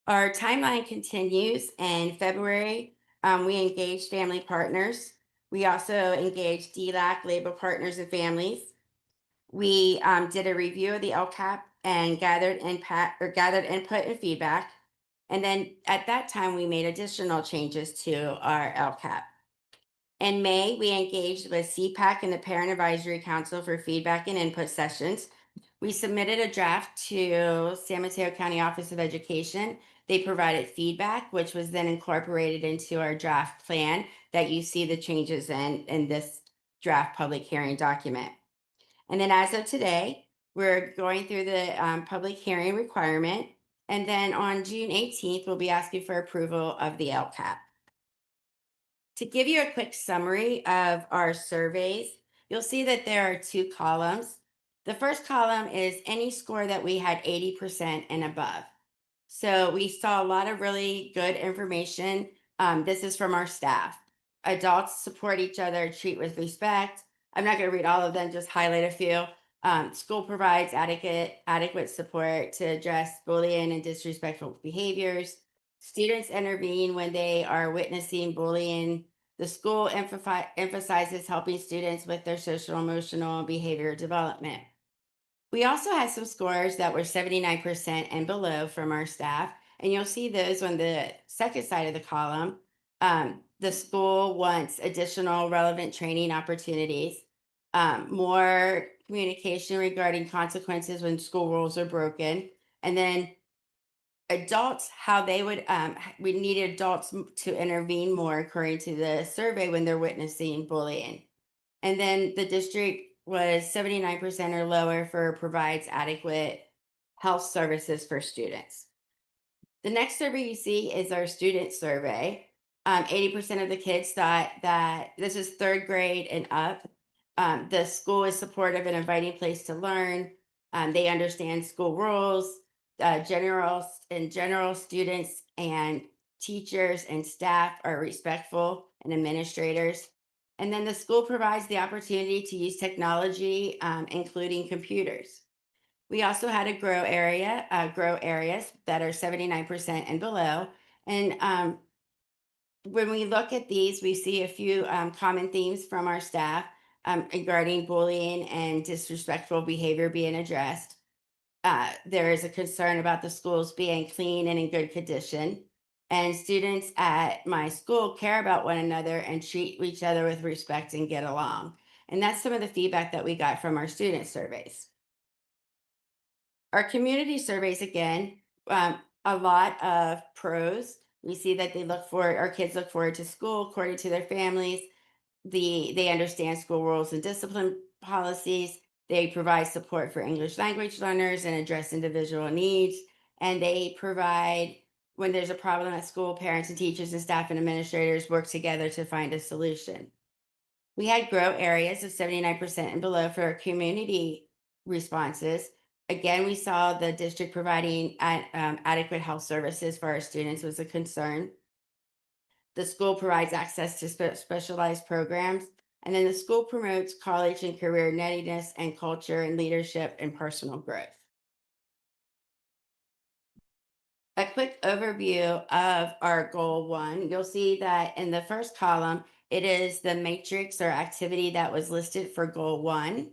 Our timeline continues. In February, we engaged family partners. We also engaged DLAC, labor partners and families. We did a review of the LCAP and gathered input and feedback. And then at that time, we made additional changes to our LCAP. In May, we engaged with CPAC and the Parent Advisory Council for feedback and input sessions. We submitted a draft to San Mateo County Office of Education. They provided feedback, which was then incorporated into our draft plan that you see the changes in this draft public hearing document. And then as of today, we're going through the public hearing requirement. And then on June 18th, we'll be asking for approval of the LCAP. To give you a quick summary of our surveys, you'll see that there are 2 columns. The first column is any score that we had 80% and above. So we saw a lot of really good information. This is from our staff. Adults support each other, treat with respect. I'm not going to read all of them, just highlight a few. School provides adequate support to address bullying and disrespectful behaviors. Students intervene when they are witnessing bullying. The school emphasizes helping students with their social, emotional, and behavioral development. We also had some scores that were 79% and below from our staff, and you'll see those on the second side of the column. The school wants additional relevant training opportunities, more communication regarding consequences when school rules are broken. And then adults, how they would, we need adults to intervene more according to the survey when they're witnessing bullying. And then the district was 79% or lower for provides adequate health services for students. The next survey you see is our student survey. 80% of the kids thought that this is third grade and up. The school is supportive and inviting place to learn. They understand school rules. General students and teachers and staff are respectful, and administrators. And then the school provides the opportunity to use technology, including computers. We also had a grow areas that are 79% and below. And when we look at these, we see a few common themes from our staff regarding bullying and disrespectful behavior being addressed. There is a concern about the schools being clean and in good condition. And students at my school care about one another and treat each other with respect and get along. And that's some of the feedback that we got from our student surveys. Our community surveys, again, a lot of pros. We see that our kids look forward to school according to their families. They understand school rules and discipline policies. They provide support for English language learners and address individual needs. And they provide, when there's a problem at school, parents and teachers and staff and administrators work together to find a solution. We had grow areas of 79% and below for our community responses. Again, we saw the district providing adequate health services for our students was a concern. The school provides access to specialized programs. And then the school promotes college and career readiness and culture and leadership and personal growth. A quick overview of our goal 1. You'll see that in the first column, it is the matrix or activity that was listed for goal 1.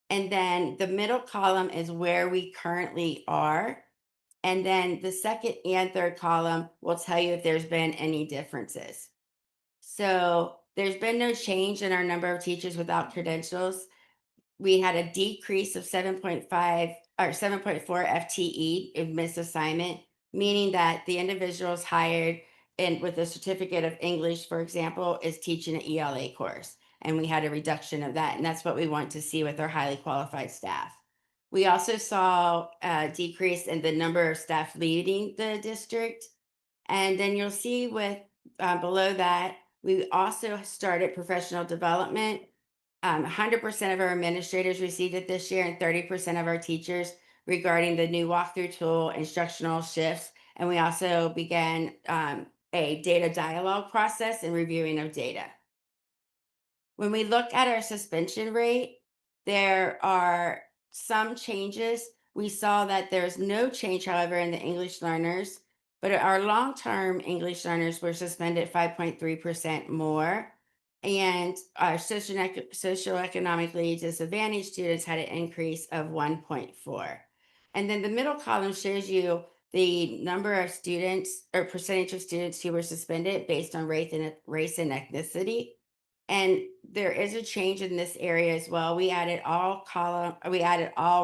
And then the middle column is where we currently are. And then the second and third column will tell you if there's been any differences. So there's been no change in our number of teachers without credentials. We had a decrease of 7.5 or 7.4 FTE in missed assignment, meaning that the individuals hired and with a certificate of English, for example, is teaching an ELA course. And we had a reduction of that. And that's what we want to see with our highly qualified staff. We also saw a decrease in the number of staff leading the district. And then you'll see with below that, we also started professional development. 100% of our administrators received it this year and 30% of our teachers regarding the new walkthrough tool, instructional shifts. And we also began a data dialogue process and reviewing of data. When we look at our suspension rate, there are some changes. We saw that there's no change, however, in the English learners, but our long-term English learners were suspended 5.3% more. And our socioeconomically disadvantaged students had an increase of 1.4. And then the middle column shows you the number of students or percentage of students who were suspended based on race and ethnicity. And there is a change in this area as well. We added all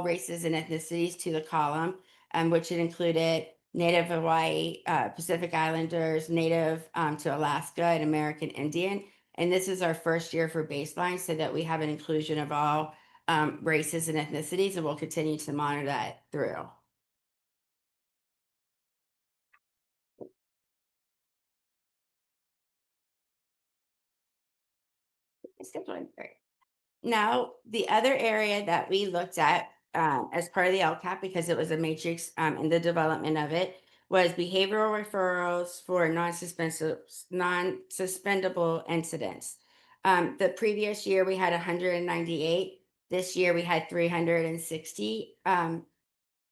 races and ethnicities to the column, which it included Native Hawaii, Pacific Islanders, Native to Alaska, and American Indian. And this is our first year for baseline so that we have an inclusion of all races and ethnicities, and we'll continue to monitor that through. Now, the other area that we looked at as part of the LCAP, because it was a matrix in the development of it, was behavioral referrals for non-suspendable incidents. The previous year, we had 198. This year, we had 360. An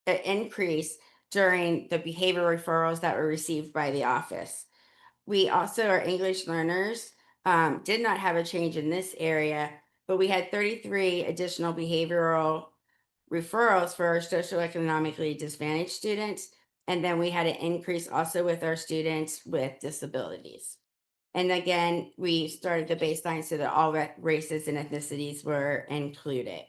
increase during the behavioral referrals that were received by the office. We also, our English learners, did not have a change in this area, but we had 33 additional behavioral referrals for our socioeconomically disadvantaged students. And then we had an increase also with our students with disabilities. And again, we started the baseline so that all races and ethnicities were included.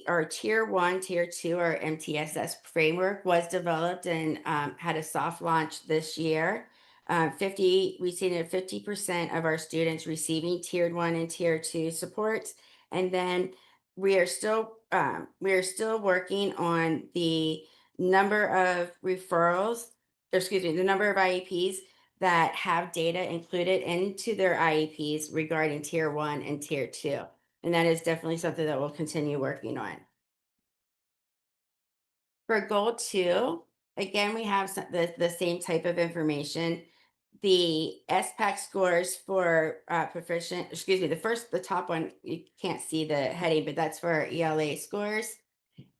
our tier 1, tier 2, our MTSS framework was developed and had a soft launch this year. We've seen a 50% of our students receiving tier 1 and tier 2 supports. And then we are still working on the number of referrals, the number of IEPs that have data included into their IEPs regarding tier 1 and tier 2. And that is definitely something that we'll continue working on. For goal 2, again, we have the same type of information. The SPAC scores for proficient, the top one, you can't see the heading, but that's for our ELA scores.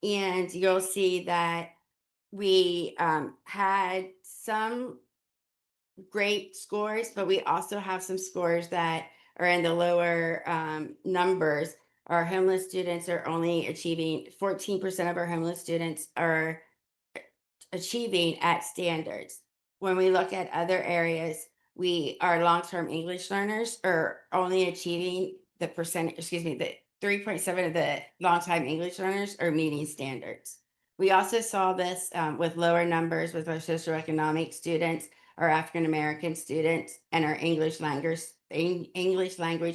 And you'll see that we had some great scores, but we also have some scores that are in the lower numbers. Our homeless students are only achieving 14% of our homeless students are achieving at standards. When we look at other areas, our long-term English learners are only achieving the 3.7 of the long-time English learners are meeting standards. We also saw this with lower numbers with our socioeconomic students, our African American students, and our English language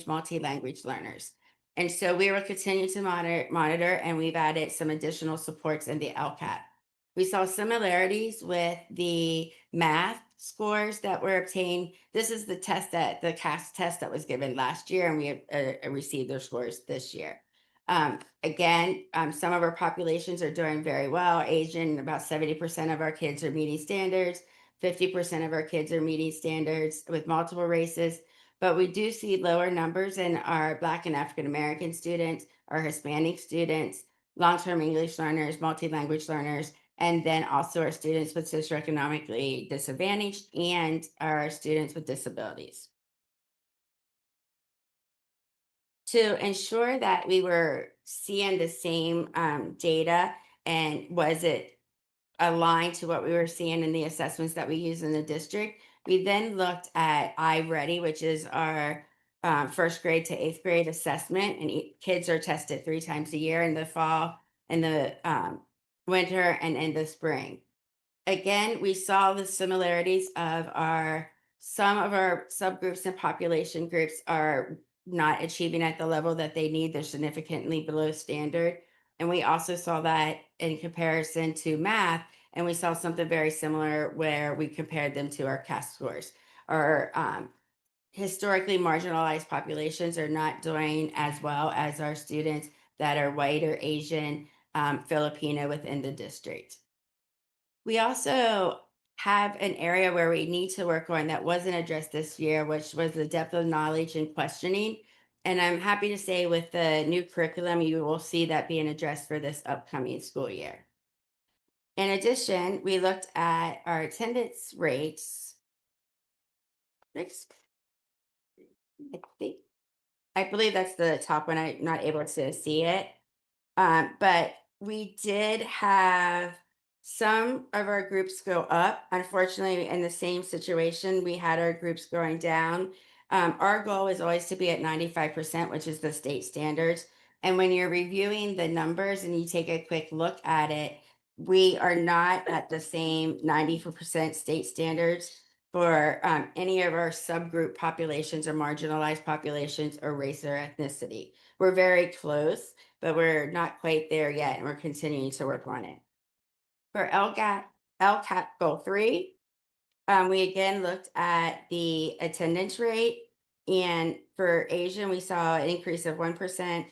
multi-language learners. And so we will continue to monitor, and we've added some additional supports in the LCAP. We saw similarities with the math scores that were obtained. This is the CAS test that was given last year, and we have received their scores this year. Again, some of our populations are doing very well. Asian, about 70% of our kids are meeting standards. 50% of our kids are meeting standards with multiple races. But we do see lower numbers in our Black and African American students, our Hispanic students, long-term English learners, multi-language learners, and then also our students with socioeconomically disadvantaged and our students with disabilities. To ensure that we were seeing the same data and was it aligned to what we were seeing in the assessments that we use in the district, we then looked at iReady, which is our first grade to 8th grade assessment, and kids are tested 3 times a year in the fall, in the winter, and in the spring. Again, we saw the similarities of some of our subgroups and population groups are not achieving at the level that they need. They're significantly below standard. And we also saw that in comparison to math, and we saw something very similar where we compared them to our CAS scores. Our historically marginalized populations are not doing as well as our students that are white or Asian, Filipino within the district. We also have an area where we need to work on that wasn't addressed this year, which was the depth of knowledge and questioning. And I'm happy to say with the new curriculum, you will see that being addressed for this upcoming school year. In addition, we looked at our attendance rates. I believe that's the top one. I'm not able to see it. But we did have some of our groups go up. Unfortunately, in the same situation, we had our groups going down. Our goal is always to be at 95%, which is the state standards. And when you're reviewing the numbers and you take a quick look at it, we are not at the same 94% state standards for any of our subgroup populations or marginalized populations or race or ethnicity. We're very close, but we're not quite there yet, and we're continuing to work on it. For LCAP goal 3, we again looked at the attendance rate, and for Asian, we saw an increase of 1%.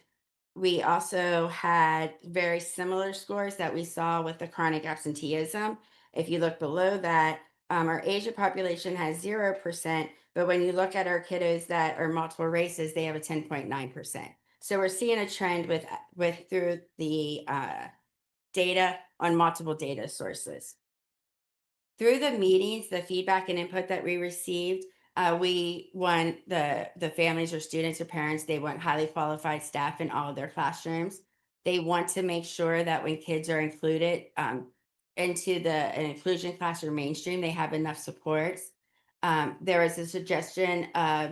We also had very similar scores that we saw with the chronic absenteeism. If you look below that, our Asian population has 0%, but when you look at our kiddos that are multiple races, they have a 10.9%. So we're seeing a trend through the data on multiple data sources. Through the meetings, the feedback and input that we received, we want the families or students or parents, they want highly qualified staff in all of their classrooms. They want to make sure that when kids are included into an inclusion class or mainstream, they have enough supports. There was a suggestion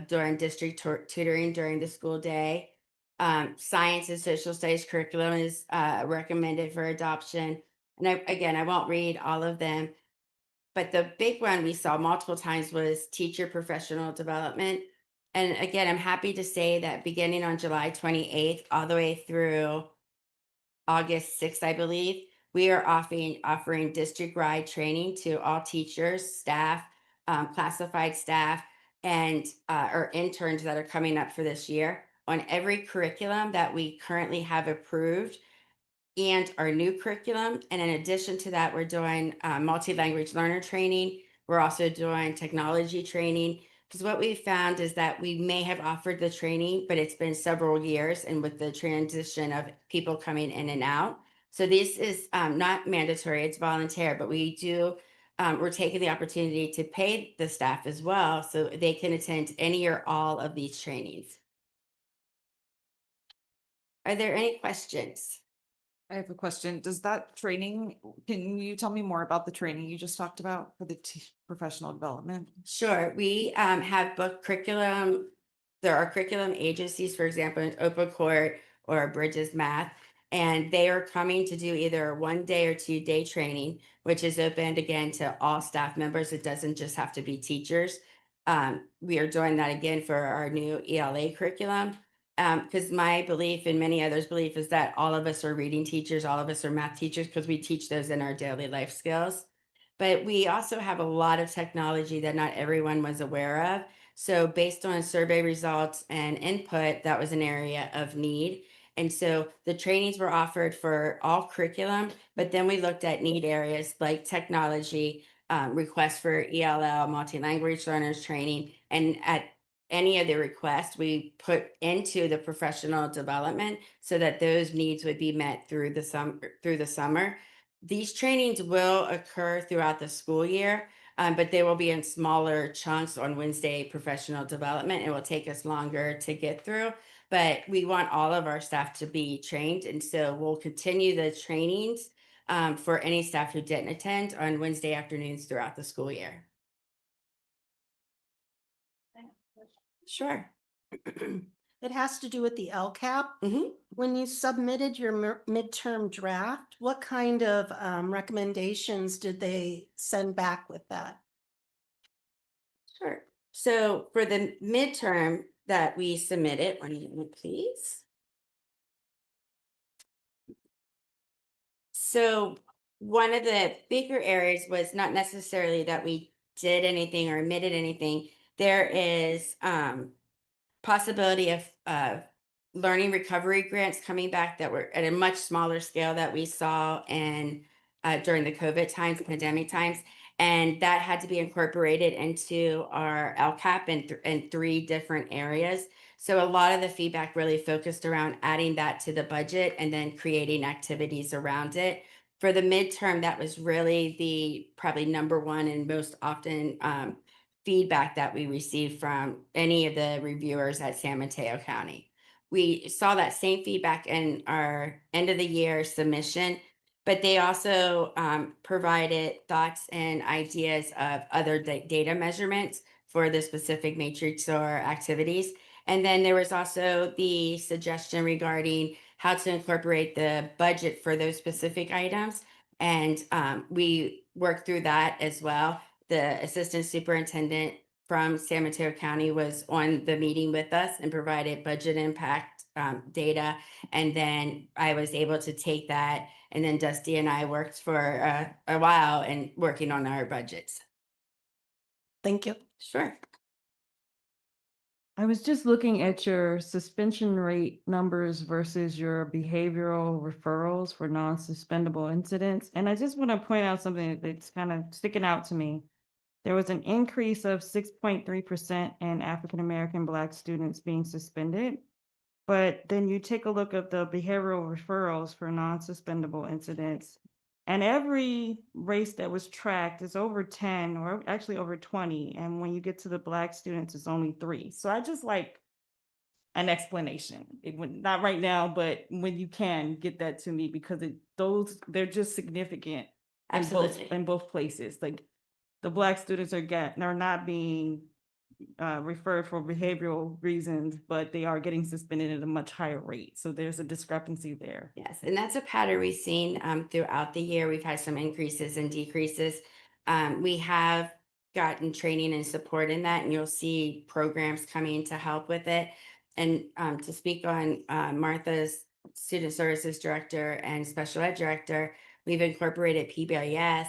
during district tutoring during the school day. Science and social studies curriculum is recommended for adoption. And again, I won't read all of them, but the big one we saw multiple times was teacher professional development. And again, I'm happy to say that beginning on July 28th, all the way through August 6th, I believe, we are offering district-wide training to all teachers, staff, classified staff, and or interns that are coming up for this year on every curriculum that we currently have approved and our new curriculum. And in addition to that, we're doing multi-language learner training. We're also doing technology training. Because what we found is that we may have offered the training, but it's been several years, and with the transition of people coming in and out. So this is not mandatory, it's volunteer, but we do, we're taking the opportunity to pay the staff as well so they can attend any or all of these trainings. Are there any questions? I have a question. Does that training, can you tell me more about the training you just talked about for the professional development? Sure. We have book curriculum. There are curriculum agencies, for example, Open Court or Bridges Math, and they are coming to do either a 1 day or 2 day training, which is opened again to all staff members. It doesn't just have to be teachers. We are doing that again for our new ELA curriculum. Because my belief and many others' belief is that all of us are reading teachers, all of us are math teachers, because we teach those in our daily life skills. But we also have a lot of technology that not everyone was aware of. So based on survey results and input, that was an area of need. And so the trainings were offered for all curriculum, but then we looked at need areas like technology, requests for ELL, multi-language learners training, and at any of the requests we put into the professional development so that those needs would be met through the summer. These trainings will occur throughout the school year, but they will be in smaller chunks on Wednesday professional development. It will take us longer to get through, but we want all of our staff to be trained. And so we'll continue the trainings for any staff who didn't attend on Wednesday afternoons throughout the school year. Sure. It has to do with the LCAP. Mhm. When you submitted your midterm draft, what kind of recommendations did they send back with that? Sure. So for the midterm that we submitted, 1 minute, please. So one of the bigger areas was not necessarily that we did anything or omitted anything. There is possibility of learning recovery grants coming back that were at a much smaller scale that we saw in during the COVID times, pandemic times, and that had to be incorporated into our LCAP in 3 different areas. So a lot of the feedback really focused around adding that to the budget and then creating activities around it. For the midterm, that was really the probably number one and most often feedback that we received from any of the reviewers at San Mateo County. We saw that same feedback in our end of the year submission, but they also provided thoughts and ideas of other data measurements for the specific matrix or activities. And then there was also the suggestion regarding how to incorporate the budget for those specific items. And we worked through that as well. The assistant superintendent from San Mateo County was on the meeting with us and provided budget impact data. And then I was able to take that. And then Dusty and I worked for a while and working on our budgets. Thank you. Sure. I was just looking at your suspension rate numbers versus your behavioral referrals for non-suspendable incidents. And I just want to point out something that's kind of sticking out to me. There was an increase of 6.3% in African-American Black students being suspended. But then you take a look at the behavioral referrals for non-suspendable incidents, and every race that was tracked is over 10 or actually over 20. And when you get to the Black students, it's only 3. So I just like an explanation. It would not right now, but when you can get that to me, because they're just significant Absolutely. in both places. Like the Black students are not being referred for behavioral reasons, but they are getting suspended at a much higher rate. So there's a discrepancy there. Yes, and that's a pattern we've seen throughout the year. We've had some increases and decreases. We have gotten training and support in that, and you'll see programs coming to help with it. And to speak on Martha's Student Services Director and Special Ed Director, we've incorporated PBIS.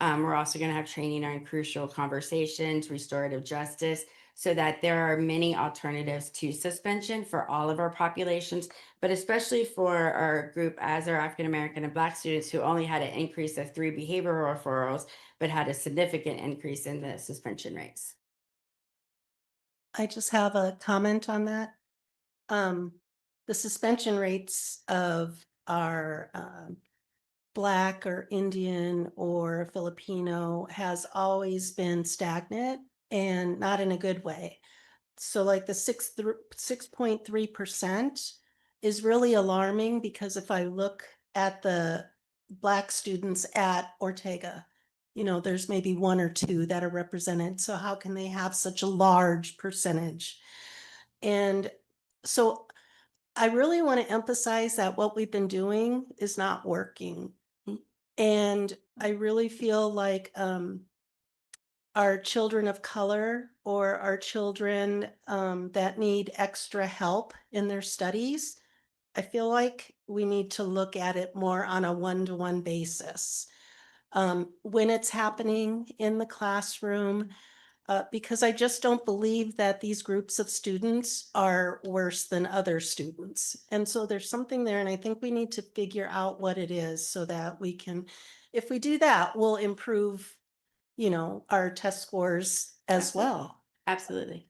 We're also going to have training on crucial conversations, restorative justice, so that there are many alternatives to suspension for all of our populations, but especially for our group as our African American and Black students who only had an increase of 3 behavioral referrals, but had a significant increase in the suspension rates. I just have a comment on that. The suspension rates of our Black or Indian or Filipino has always been stagnant and not in a good way. So like the 6.3% is really alarming, because if I look at the Black students at Ortega, there's maybe 1 or 2 that are represented. So how can they have such a large percentage? And so I really want to emphasize that what we've been doing is not working. And I really feel like our children of color or our children that need extra help in their studies, I feel like we need to look at it more on a one-to-one basis. When it's happening in the classroom, because I just don't believe that these groups of students are worse than other students. And so there's something there, and I think we need to figure out what it is so that we can, if we do that, we'll improve, our test scores as well. Absolutely.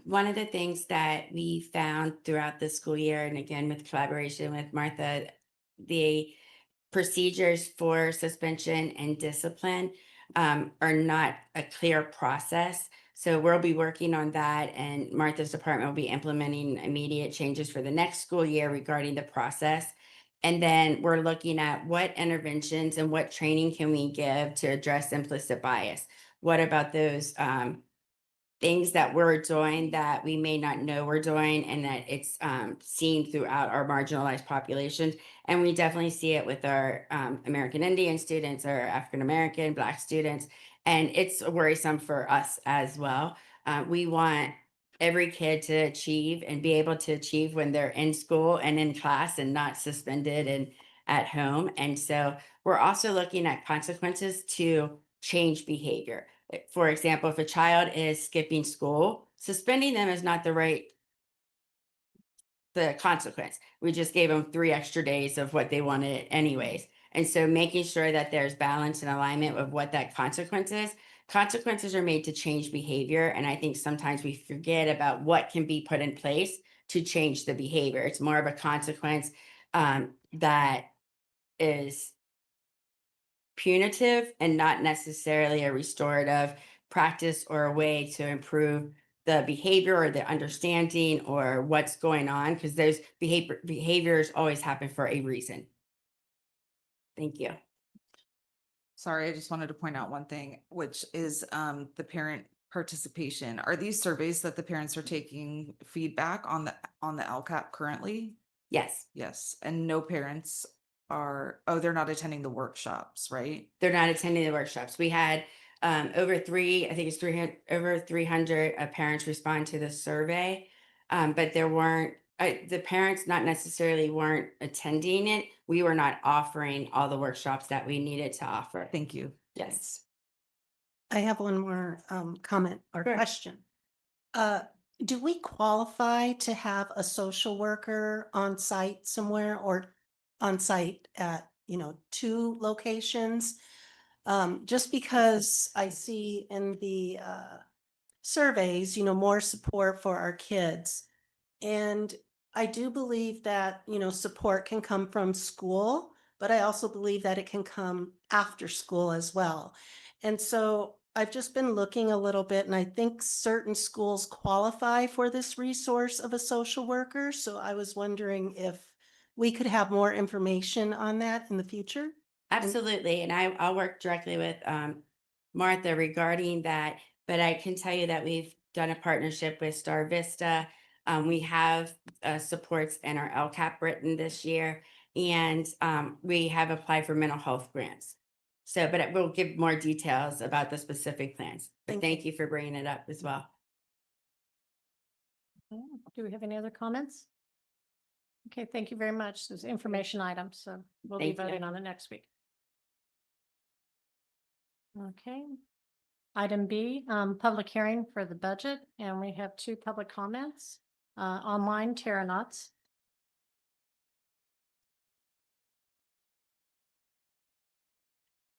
One of the things that we found throughout the school year, and again with collaboration with Martha, the procedures for suspension and discipline are not a clear process. So we'll be working on that, and Martha's department will be implementing immediate changes for the next school year regarding the process. And then we're looking at what interventions and what training can we give to address implicit bias. What about those things that we're doing that we may not know we're doing, and that it's seen throughout our marginalized populations. And we definitely see it with our American Indian students, our African American, Black students, and it's worrisome for us as well. We want every kid to achieve and be able to achieve when they're in school and in class and not suspended and at home. And so we're also looking at consequences to change behavior. For example, if a child is skipping school, suspending them is not the consequence. We just gave them 3 extra days of what they wanted anyways. And so making sure that there's balance and alignment with what that consequence is. Consequences are made to change behavior. And I think sometimes we forget about what can be put in place to change the behavior. It's more of a consequence that is punitive and not necessarily a restorative practice or a way to improve the behavior or the understanding or what's going on, because those behaviors always happen for a reason. Thank you. Sorry, I just wanted to point out one thing, which is the parent participation. Are these surveys that the parents are taking feedback on the LCAP currently? Yes, Yes, and no parents they're not attending the workshops, right? they're not attending the workshops. We had over 300 parents respond to the survey, but there weren't the parents not necessarily weren't attending it. We were not offering all the workshops that we needed to offer. Thank you. Yes. I have one more comment or Sure. question. Do we qualify to have a social worker on site somewhere, or on site at, 2 locations? Just because I see in the surveys, more support for our kids. And I do believe that, support can come from school, but I also believe that it can come after school as well. And so I've just been looking a little bit, and I think certain schools qualify for this resource of a social worker. So I was wondering if we could have more information on that in the future. Absolutely. And I'll work directly with Martha regarding that. but I can tell you that we've done a partnership with Star Vista. We have supports in our LCAP written this year, and we have applied for mental health grants. So, but we'll give more details about the specific plans. But thank you for bringing it up as well. Okay, do we have any other comments? Okay, thank you very much. There's information items, so we'll be Thank you. voting on it next week. Okay. Item B, public hearing for the budget, and we have 2 public comments. Online, Tara Knotts.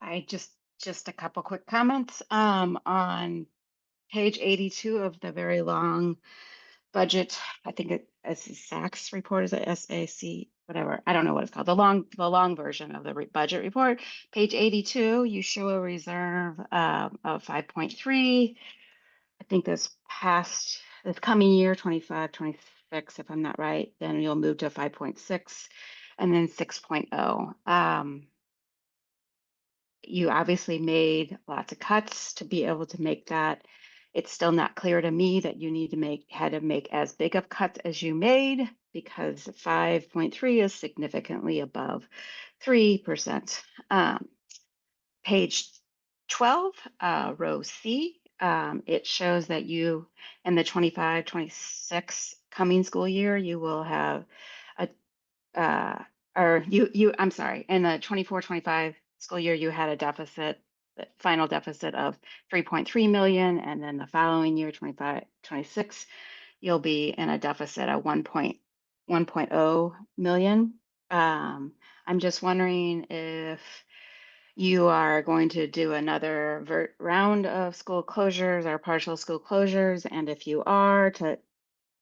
I just a couple quick comments. On page 82 of the very long budget, I think it's the SACS report, is it SAC, whatever, I don't know what it's called, the long version of the budget report. Page 82, you show a reserve of 5.3. I think this coming year, 25, 26, if I'm not right, then you'll move to 5.6 and then 6.0. You obviously made lots of cuts to be able to make that. It's still not clear to me that you had to make as big of cuts as you made, because 5.3 is significantly above 3%. Page 12, row C, it shows that you, in the 25-26 coming school year, you will have I'm sorry, in the 24-25 school year, you had a deficit, the final deficit of 3.3 million, and then the following year, 25-26, you'll be in a deficit of 1.0 million. I'm just wondering if you are going to do another round of school closures or partial school closures, and if you are, to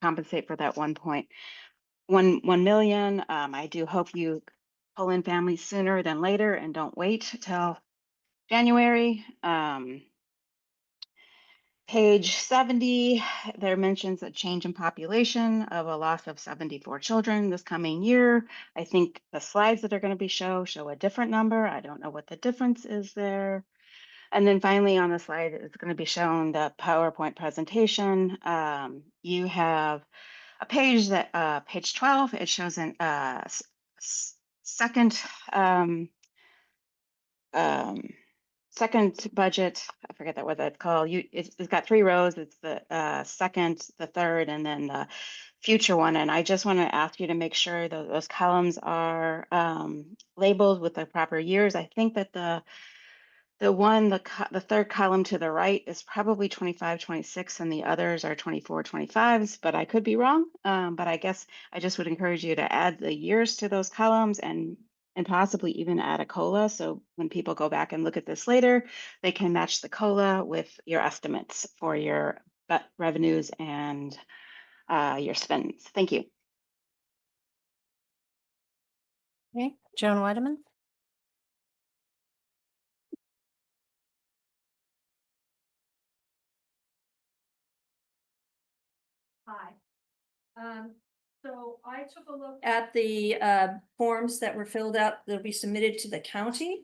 compensate for that 1 million. I do hope you pull in families sooner than later and don't wait till January. Page 70, there mentions a change in population of a loss of 74 children this coming year. I think the slides that are going to be show a different number. I don't know what the difference is there. And then finally on the slide, it's going to be shown the PowerPoint presentation. You have a page that page 12, it shows an second second budget. I forget what that's called. It's got 3 rows. It's the second, the third, and then the future one. And I just want to ask you to make sure that those columns are labeled with the proper years. I think that the third column to the right is probably 25-26, and the others are 24-25s, but I could be wrong. But I guess I just would encourage you to add the years to those columns, and possibly even add a COLA. So when people go back and look at this later, they can match the COLA with your estimates for your revenues and your spends. Thank you. Okay, Joan Weideman. Hi. So I took a look at the forms that were filled out that'll be submitted to the county.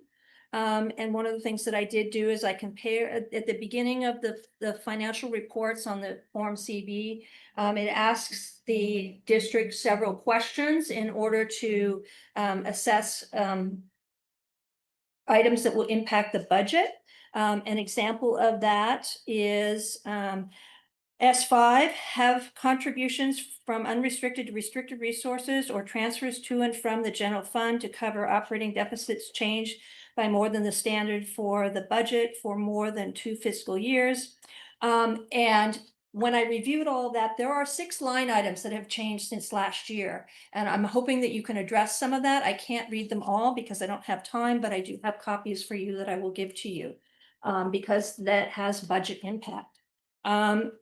And one of the things that I did do is I compare at the beginning of the financial reports on the Form CB. It asks the district several questions in order to assess items that will impact the budget. An example of that is S5, have contributions from unrestricted to restricted resources or transfers to and from the general fund to cover operating deficits changed by more than the standard for the budget for more than 2 fiscal years. And when I reviewed all of that, there are 6 line items that have changed since last year. And I'm hoping that you can address some of that. I can't read them all because I don't have time, but I do have copies for you that I will give to you because that has budget impact.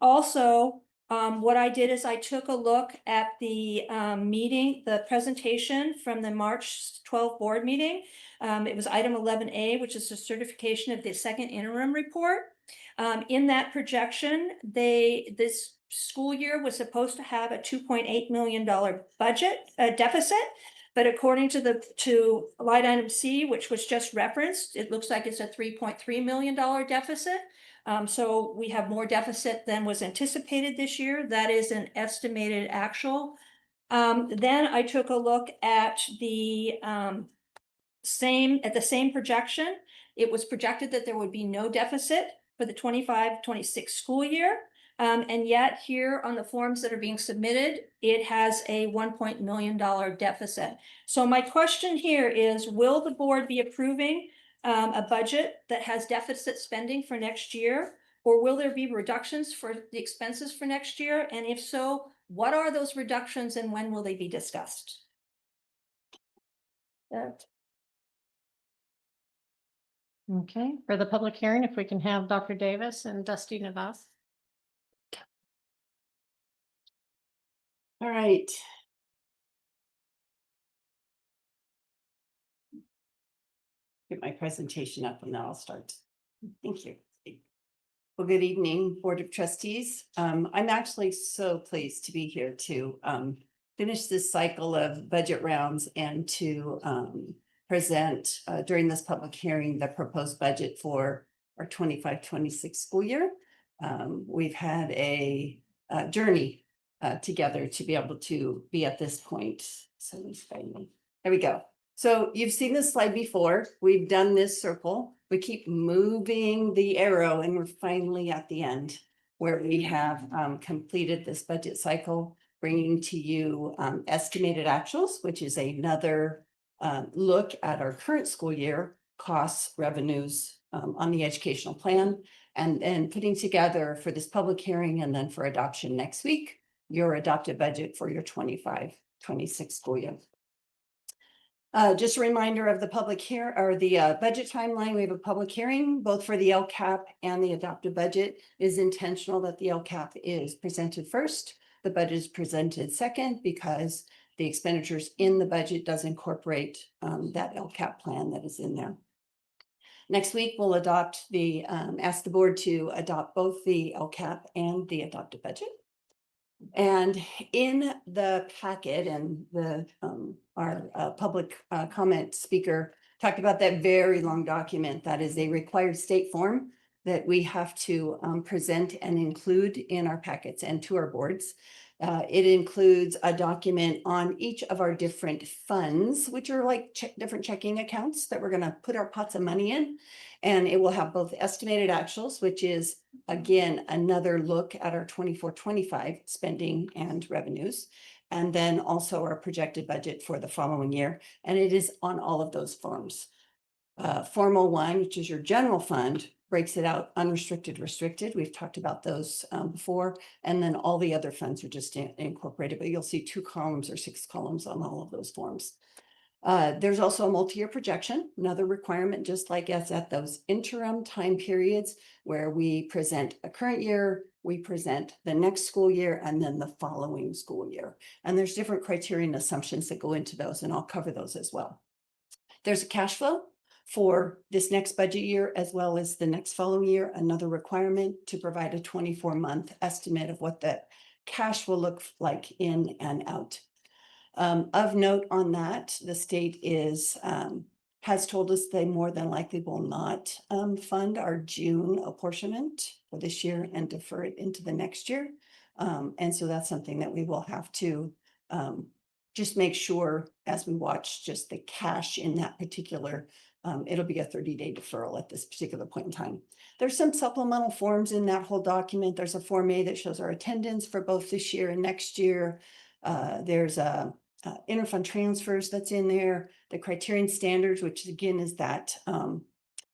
Also, what I did is I took a look at the the presentation from the March 12 board meeting. It was item 11A, which is the certification of the second interim report. In that projection, this school year was supposed to have a $2.8 million budget deficit. But according to line item C, which was just referenced, it looks like it's a $3.3 million deficit. So we have more deficit than was anticipated this year. That is an estimated actual. Then I took a look at the same projection. It was projected that there would be no deficit for the 25-26 school year. And yet here on the forms that are being submitted, it has a $1 million deficit. So my question here is, will the board be approving a budget that has deficit spending for next year? Or will there be reductions for the expenses for next year? And if so, what are those reductions and when will they be discussed? Okay, for the public hearing, if we can have Dr. Davis and Dusty Navas. All right. Get my presentation up and then I'll start. Thank you. Well, good evening, Board of Trustees. I'm actually so pleased to be here to finish this cycle of budget rounds and to present during this public hearing the proposed budget for our 25-26 school year. We've had a journey together to be able to be at this point. So there we go. So you've seen this slide before. We've done this circle. We keep moving the arrow and we're finally at the end where we have completed this budget cycle, bringing to you estimated actuals, which is another look at our current school year costs, revenues on the educational plan, and putting together for this public hearing and then for adoption next week, your adopted budget for your 25-26 school year. Just a reminder of the public here or the budget timeline. We have a public hearing both for the LCAP and the adopted budget. It is intentional that the LCAP is presented first. The budget is presented second because the expenditures in the budget does incorporate that LCAP plan that is in there. Next week, we'll adopt ask the board to adopt both the LCAP and the adopted budget. And in the packet and our public comment speaker talked about that very long document that is a required state form that we have to present and include in our packets and to our boards. It includes a document on each of our different funds, which are like different checking accounts that we're going to put our pots of money in. And it will have both estimated actuals, which is, again, another look at our 24-25 spending and revenues, and then also our projected budget for the following year. And it is on all of those forms. Formal one, which is your general fund, breaks it out unrestricted, restricted. We've talked about those before. And then all the other funds are just incorporated, but you'll see 2 columns or 6 columns on all of those forms. There's also a multi-year projection, another requirement, just like us at those interim time periods where we present a current year, we present the next school year, and then the following school year. And there's different criteria and assumptions that go into those, and I'll cover those as well. There's a cash flow for this next budget year, as well as the next following year, another requirement to provide a 24-month estimate of what the cash will look like in and out. Of note on that, the state has told us they more than likely will not fund our June apportionment for this year and defer it into the next year. And so that's something that we will have to just make sure as we watch just the cash in that particular, it'll be a 30-day deferral at this particular point in time. There's some supplemental forms in that whole document. There's a Form A that shows our attendance for both this year and next year. There's a interfund transfers that's in there, the criterion standards, which again is that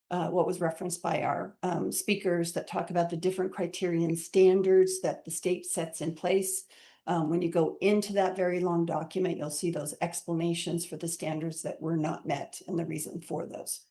what was referenced by our speakers that talk about the different criterion standards that the state sets in place. When you go into that very long document, you'll see those explanations for the standards that were not met and the reason for those.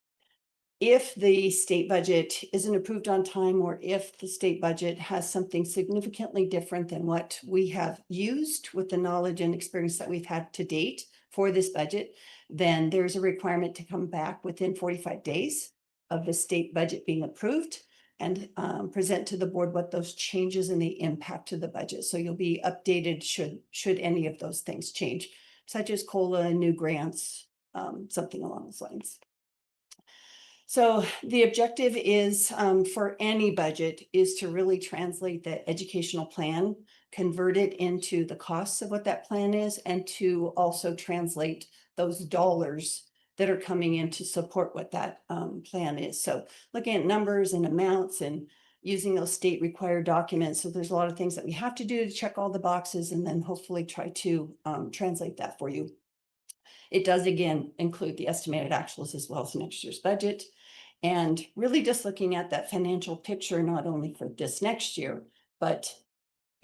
If the state budget isn't approved on time, or if the state budget has something significantly different than what we have used with the knowledge and experience that we've had to date for this budget, then there's a requirement to come back within 45 days of the state budget being approved and present to the board what those changes and the impact to the budget. So you'll be updated should any of those things change. such as COLA, new grants, something along those lines. So the objective is for any budget is to really translate that educational plan, convert it into the costs of what that plan is, and to also translate those dollars that are coming in to support what that plan is. So looking at numbers and amounts and using those state required documents. So there's a lot of things that we have to do to check all the boxes and then hopefully try to translate that for you. It does again include the estimated actuals as well as next year's budget. And really just looking at that financial picture, not only for this next year, but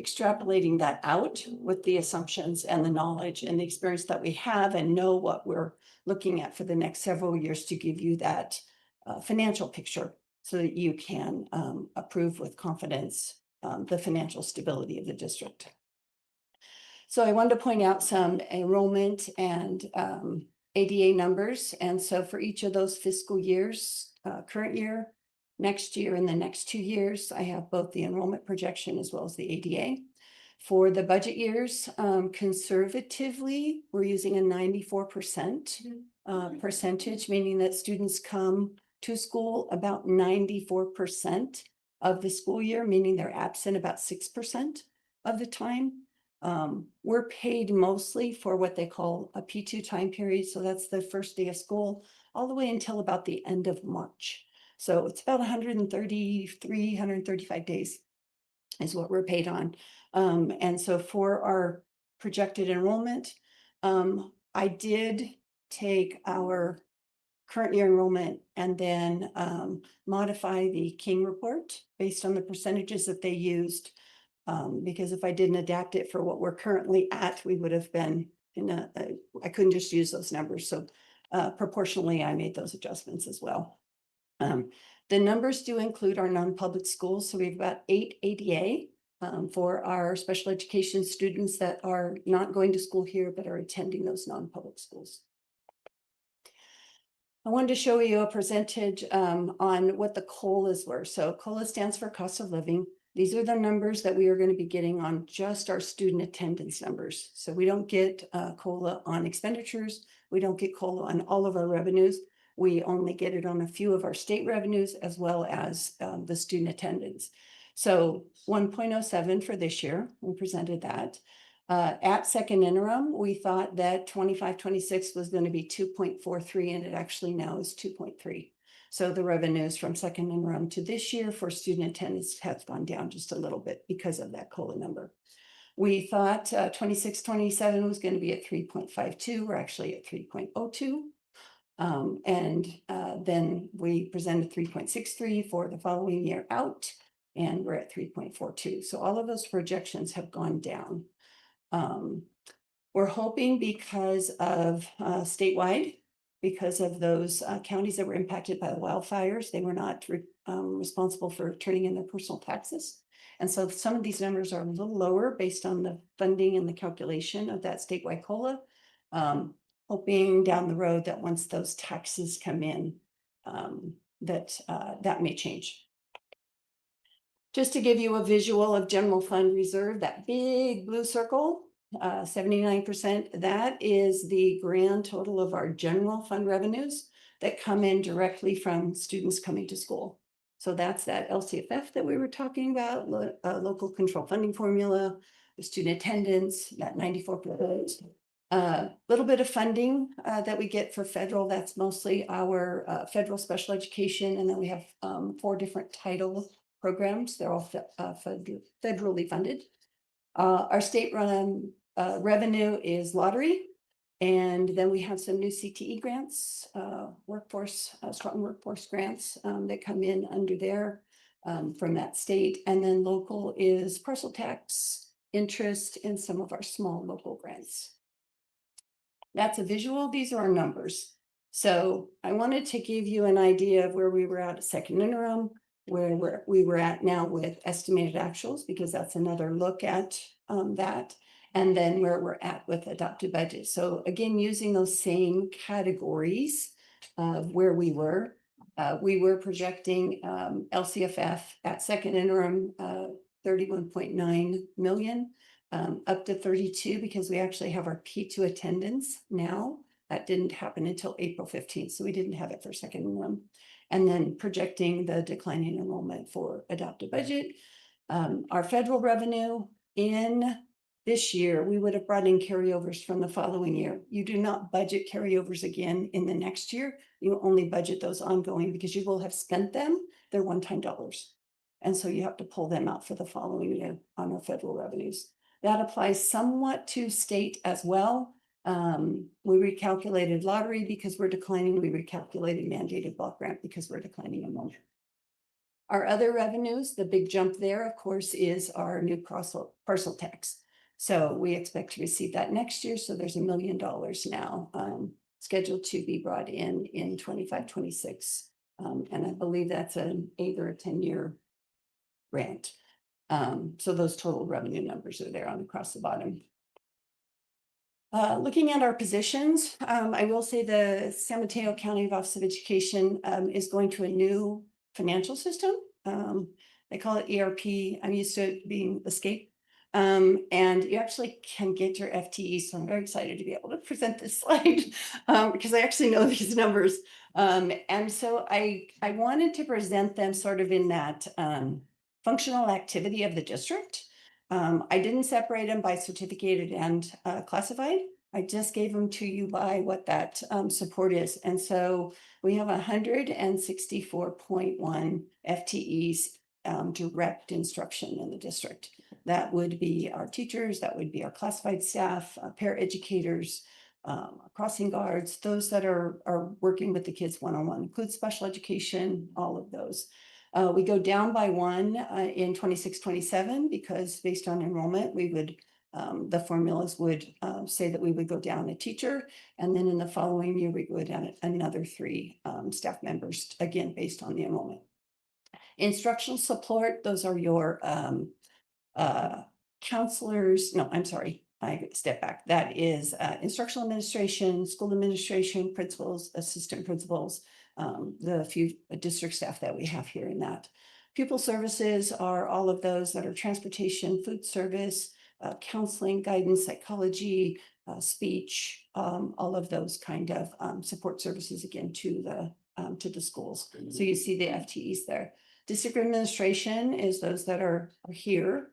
extrapolating that out with the assumptions and the knowledge and the experience that we have and know what we're looking at for the next several years to give you that financial picture so that you can approve with confidence the financial stability of the district. So I wanted to point out some enrollment and ADA numbers. And so for each of those fiscal years, current year, next year, and the next 2 years, I have both the enrollment projection as well as the ADA. For the budget years, conservatively, we're using a 94% percentage, meaning that students come to school about 94% of the school year, meaning they're absent about 6% of the time. We're paid mostly for what they call a P2 time period. So that's the first day of school all the way until about the end of March. So it's about 133, 135 days is what we're paid on. And so for our projected enrollment, I did take our current year enrollment and then modify the King report based on the percentages that they used. Because if I didn't adapt it for what we're currently at, we would have been in I couldn't just use those numbers. So proportionally, I made those adjustments as well. The numbers do include our non-public schools. So we have about 8 ADA for our special education students that are not going to school here, but are attending those non-public schools. I wanted to show you a percentage on what the COLAs were. So COLA stands for cost of living. These are the numbers that we are going to be getting on just our student attendance numbers. So we don't get COLA on expenditures. We don't get COLA on all of our revenues. We only get it on a few of our state revenues as well as the student attendance. So 1.07 for this year, we presented that. At second interim, we thought that 25-26 was going to be 2.43, and it actually now is 2.3. So the revenues from second interim to this year for student attendance has gone down just a little bit because of that COLA number. We thought 26-27 was going to be at 3.52. We're actually at 3.02. Then we presented 3.63 for the following year out, and we're at 3.42. So all of those projections have gone down. We're hoping because of statewide, because of those counties that were impacted by the wildfires, they were not responsible for turning in their personal taxes. And so some of these numbers are a little lower based on the funding and the calculation of that statewide COLA. Hoping down the road that once those taxes come in, that may change. Just to give you a visual of general fund reserve, that big blue circle, 79%, that is the grand total of our general fund revenues that come in directly from students coming to school. So that's that LCFF that we were talking about, local control funding formula, the student attendance, that 94%. Little bit of funding that we get for federal, that's mostly our federal special education. And then we have 4 different title programs. They're all federally funded. Our state run revenue is lottery. And then we have some new CTE grants, strong workforce grants that come in under there from that state. And then local is parcel tax, interest, and some of our small local grants. That's a visual. These are our numbers. So I wanted to give you an idea of where we were at second interim, where we were at now with estimated actuals, because that's another look at that, and then where we're at with adopted budget. So again, using those same categories of where we were projecting LCFF at second interim 31.9 million. up to 32 because we actually have our P2 attendance now. That didn't happen until April 15th, so we didn't have it for second room. And then projecting the declining enrollment for adopted budget. Our federal revenue in this year, we would have brought in carryovers from the following year. You do not budget carryovers again in the next year. You only budget those ongoing because you will have spent them. They're one-time dollars. And so you have to pull them out for the following year on our federal revenues. That applies somewhat to state as well. We recalculated lottery because we're declining. We recalculated mandated block grant because we're declining enrollment. Our other revenues, the big jump there, of course, is our new parcel tax. So we expect to receive that next year. So there's $1 million now scheduled to be brought in 25, 26. And I believe that's an 8 or a 10-year grant. So those total revenue numbers are there on across the bottom. Looking at our positions, I will say the San Mateo County Office of Education is going to a new financial system. They call it ERP. I'm used to it being Escape. And you actually can get your FTE. So I'm very excited to be able to present this slide because I actually know these numbers. And so I wanted to present them sort of in that functional activity of the district. I didn't separate them by certificated and classified. I just gave them to you by what that support is. And so we have 164.1 FTEs direct instruction in the district. That would be our teachers, that would be our classified staff, paraeducators, crossing guards, those that are working with the kids one-on-one, includes special education, all of those. We go down by one in 26-27 because based on enrollment, we would, the formulas would say that we would go down a teacher. And then in the following year, we go down another 3 staff members, again, based on the enrollment. Instructional support, those are your counselors. No, I'm sorry. I step back. That is instructional administration, school administration, principals, assistant principals, the few district staff that we have here in that. Pupil services are all of those that are transportation, food service, counseling, guidance, psychology, speech, all of those kind of support services again to the schools. So you see the FTEs there. District administration is those that are here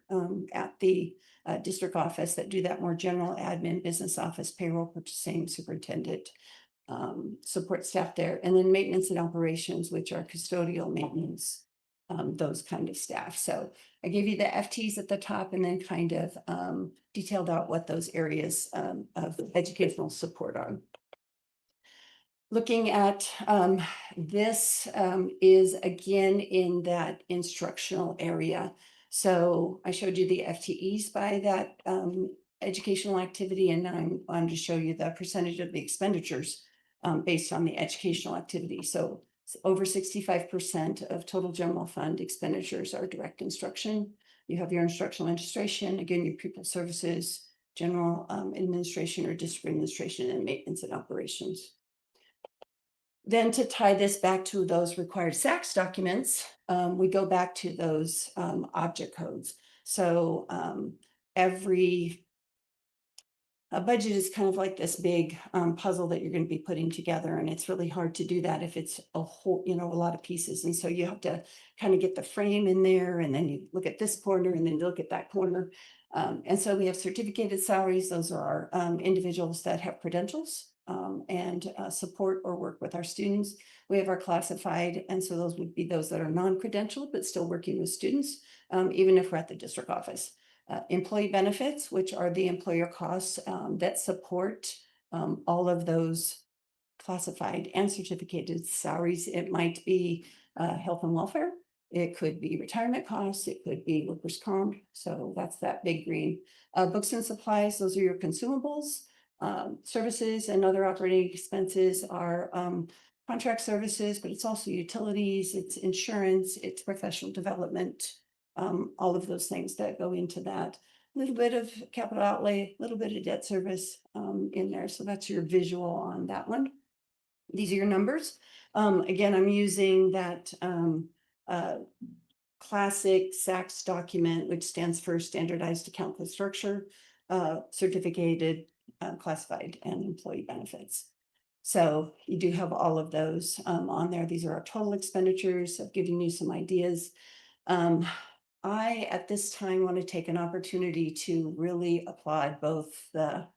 at the district office that do that more general admin, business office, payroll, purchasing, superintendent, support staff there. And then maintenance and operations, which are custodial maintenance, those kind of staff. So I gave you the FTs at the top and then kind of detailed out what those areas of educational support are. Looking at this is again in that instructional area. So I showed you the FTEs by that educational activity, and now I'm going to show you the percentage of the expenditures based on the educational activity. So over 65% of total general fund expenditures are direct instruction. You have your instructional administration, again, your pupil services, general administration or district administration, and maintenance and operations. Then to tie this back to those required SACS documents, we go back to those object codes. So every budget is kind of like this big puzzle that you're going to be putting together. And it's really hard to do that if it's a whole, a lot of pieces. And so you have to kind of get the frame in there, and then you look at this corner and then you look at that corner. And so we have certificated salaries. Those are our individuals that have credentials and support or work with our students. We have our classified, and so those would be those that are non-credentialed but still working with students, even if we're at the district office. Employee benefits, which are the employer costs that support all of those classified and certificated salaries. It might be health and welfare. It could be retirement costs. It could be workers' comp. So that's that big green. Books and supplies, those are your consumables. Services and other operating expenses are contract services, but it's also utilities, it's insurance, it's professional development, all of those things that go into that. A little bit of capital outlay, a little bit of debt service in there. So that's your visual on that one. These are your numbers. Again, I'm using that classic SACS document, which stands for Standardized Account for Structure, certificated, classified, and employee benefits. So you do have all of those on there. These are our total expenditures. I've given you some ideas. I, at this time, want to take an opportunity to really applaud both the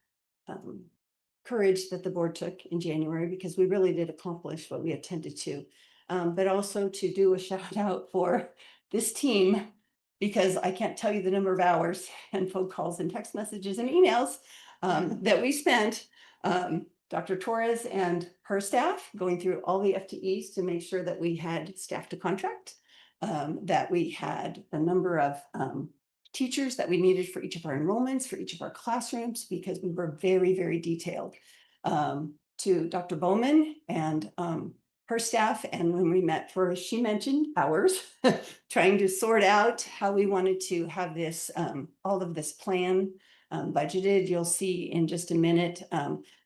courage that the board took in January, because we really did accomplish what we intended to. But also to do a shout out for this team, because I can't tell you the number of hours and phone calls and text messages and emails that we spent, Dr. Torres and her staff going through all the FTEs to make sure that we had staff to contract, that we had a number of teachers that we needed for each of our enrollments, for each of our classrooms, because we were very, very detailed. To Dr. Bowman and her staff, and when we met for, she mentioned hours, trying to sort out how we wanted to have this, all of this plan budgeted. You'll see in just a minute,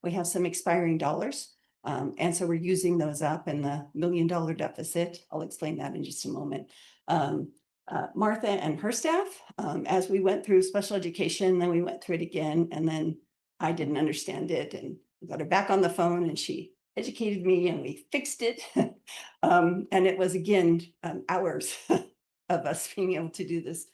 we have some expiring dollars. And so we're using those up in the $1 million deficit. I'll explain that in just a moment. Martha and her staff, as we went through special education, then we went through it again, and then I didn't understand it, and got her back on the phone, and she educated me, and we fixed it. And it was again hours of us being able to do this.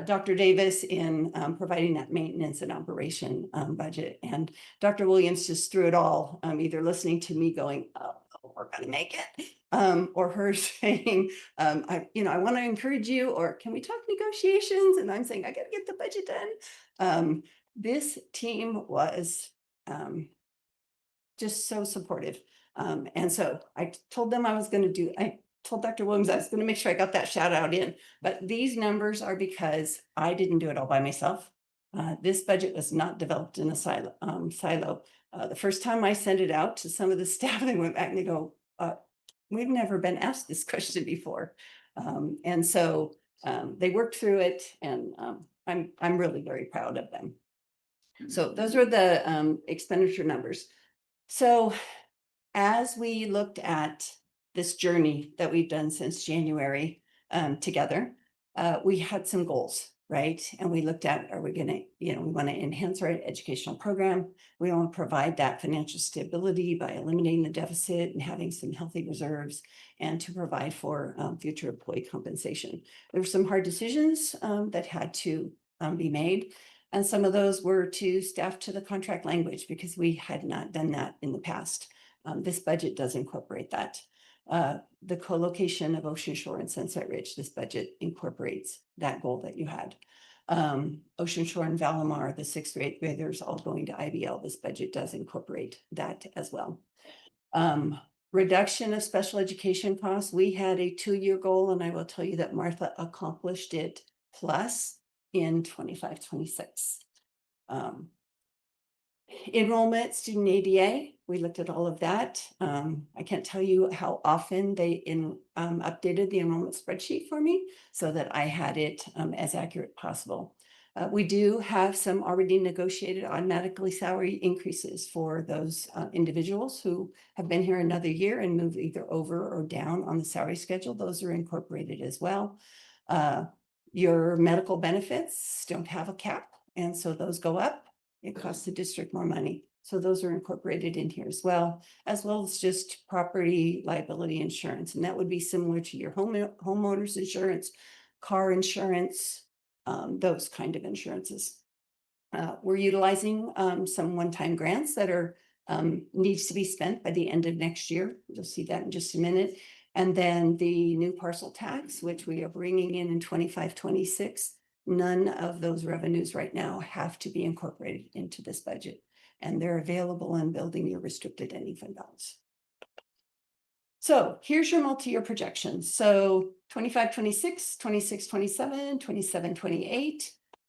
Dr. Davis in providing that maintenance and operation budget, and Dr. Williams just threw it all, either listening to me going, "Oh, we're gonna make it," or her saying, I want to encourage you, or can we talk negotiations? And I'm saying, I got to get the budget done. This team was just so supportive. And so I told them I told Dr. Williams I was going to make sure I got that shout out in, but these numbers are because I didn't do it all by myself. This budget was not developed in a silo. The first time I sent it out to some of the staff, they went back and they go, we've never been asked this question before. And so they worked through it, and I'm really very proud of them. So those are the expenditure numbers. So as we looked at this journey that we've done since January together, we had some goals, right? And we looked at, are we going to, we want to enhance our educational program. We want to provide that financial stability by eliminating the deficit and having some healthy reserves, and to provide for future employee compensation. There were some hard decisions that had to be made. And some of those were to staff to the contract language, because we had not done that in the past. This budget does incorporate that. The co-location of Ocean Shore and Sunset Ridge, this budget incorporates that goal that you had. Ocean Shore and Valimar, the 6th to 8th graders all going to IBL, this budget does incorporate that as well. Reduction of special education costs, we had a 2-year goal, and I will tell you that Martha accomplished it plus in 25-26. Enrollment, student ADA, we looked at all of that. I can't tell you how often they updated the enrollment spreadsheet for me so that I had it as accurate possible. We do have some already negotiated automatically salary increases for those individuals who have been here another year and moved either over or down on the salary schedule. Those are incorporated as well. Your medical benefits don't have a cap, and so those go up. It costs the district more money. So those are incorporated in here as well as just property liability insurance. And that would be similar to your homeowners insurance, car insurance, those kind of insurances. We're utilizing some one-time grants that are needs to be spent by the end of next year. You'll see that in just a minute. And then the new parcel tax, which we are bringing in 25-26. None of those revenues right now have to be incorporated into this budget, and they're available in building your restricted ending fund balance. So here's your multi-year projections. So 25-26, 26-27,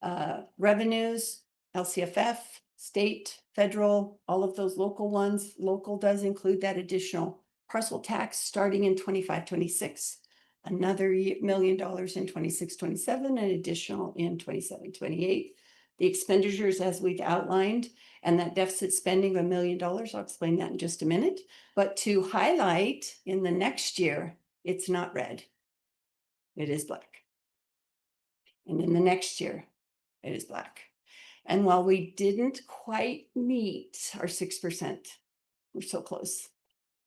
27-28, revenues, LCFF, state, federal, all of those local ones. Local does include that additional parcel tax starting in 25-26. Another $1 million in 26-27, and additional in 27-28. The expenditures, as we've outlined, and that deficit spending of $1 million, I'll explain that in just a minute. But to highlight, in the next year, it's not red. It is black. And in the next year, it is black. And while we didn't quite meet our 6%, we're so close.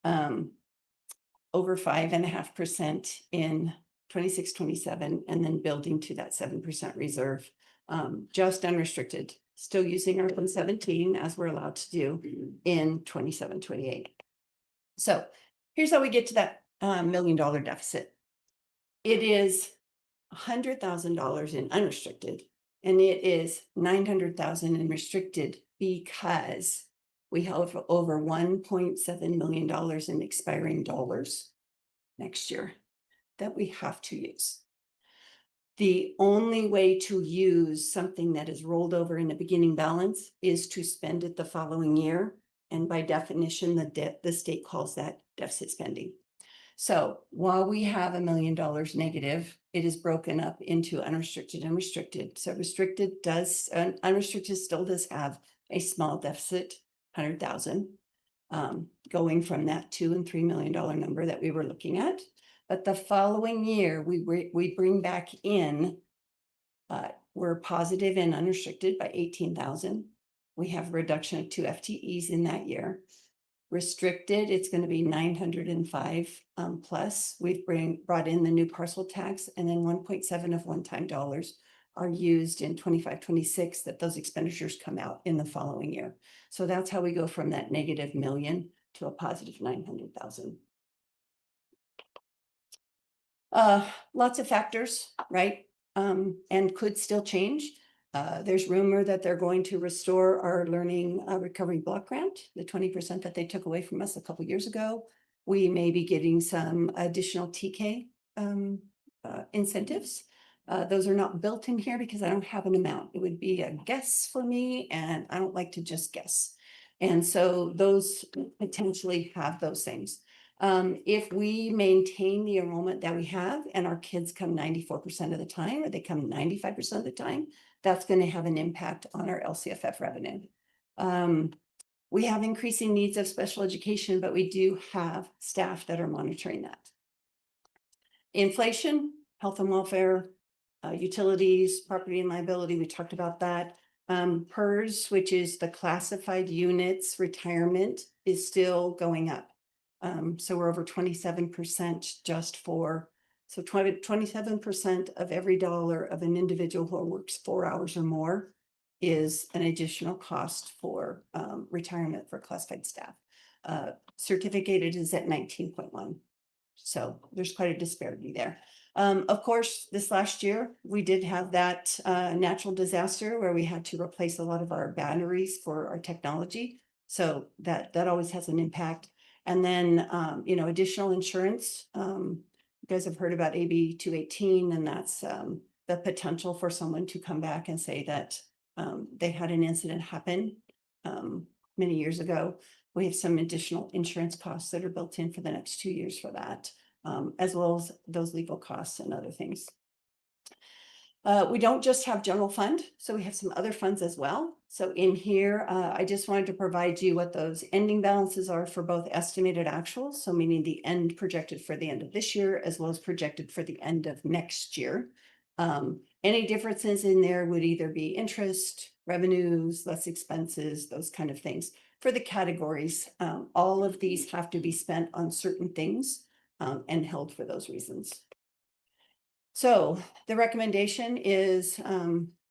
Over 5.5% in 26, 27, and then building to that 7% reserve, just unrestricted, still using our 117 as we're allowed to do in 27, 28. So here's how we get to that $1 million deficit. It is $100,000 in unrestricted, and it is 900,000 in restricted because we have over $1.7 million in expiring dollars next year that we have to use. The only way to use something that is rolled over in a beginning balance is to spend it the following year. And by definition, the state calls that deficit spending. So while we have $1 million negative, it is broken up into unrestricted and restricted. So unrestricted still does have a small deficit, 100,000, going from that $2 and $3 million number that we were looking at. But the following year, we bring back in, we're positive and unrestricted by 18,000. We have a reduction of 2 FTEs in that year. Restricted, it's going to be 905 plus. We've brought in the new parcel tax, and then 1.7 of one-time dollars are used in 25, 26 that those expenditures come out in the following year. So that's how we go from that negative $1 million to a positive 900,000. Lots of factors, right? And could still change. There's rumor that they're going to restore our learning recovery block grant, the 20% that they took away from us a couple years ago. We may be getting some additional TK incentives. Those are not built in here because I don't have an amount. It would be a guess for me, and I don't like to just guess. And so those potentially have those things. If we maintain the enrollment that we have and our kids come 94% of the time, or they come 95% of the time, that's going to have an impact on our LCFF revenue. We have increasing needs of special education, but we do have staff that are monitoring that. Inflation, health and welfare, utilities, property and liability, we talked about that. PERS, which is the classified units retirement, is still going up. So we're over 27% just for, so 27% of every dollar of an individual who works 4 hours or more is an additional cost for retirement for classified staff. Certificated is at 19.1. So there's quite a disparity there. Of course, this last year, we did have that natural disaster where we had to replace a lot of our batteries for our technology. So that always has an impact. And then, additional insurance. You guys have heard about AB 218, and that's the potential for someone to come back and say that they had an incident happen many years ago. We have some additional insurance costs that are built in for the next 2 years for that, as well as those legal costs and other things. We don't just have general fund, so we have some other funds as well. So in here, I just wanted to provide you what those ending balances are for both estimated actuals, so meaning the end projected for the end of this year, as well as projected for the end of next year. Any differences in there would either be interest, revenues, less expenses, those kind of things. For the categories, all of these have to be spent on certain things and held for those reasons. So the recommendation is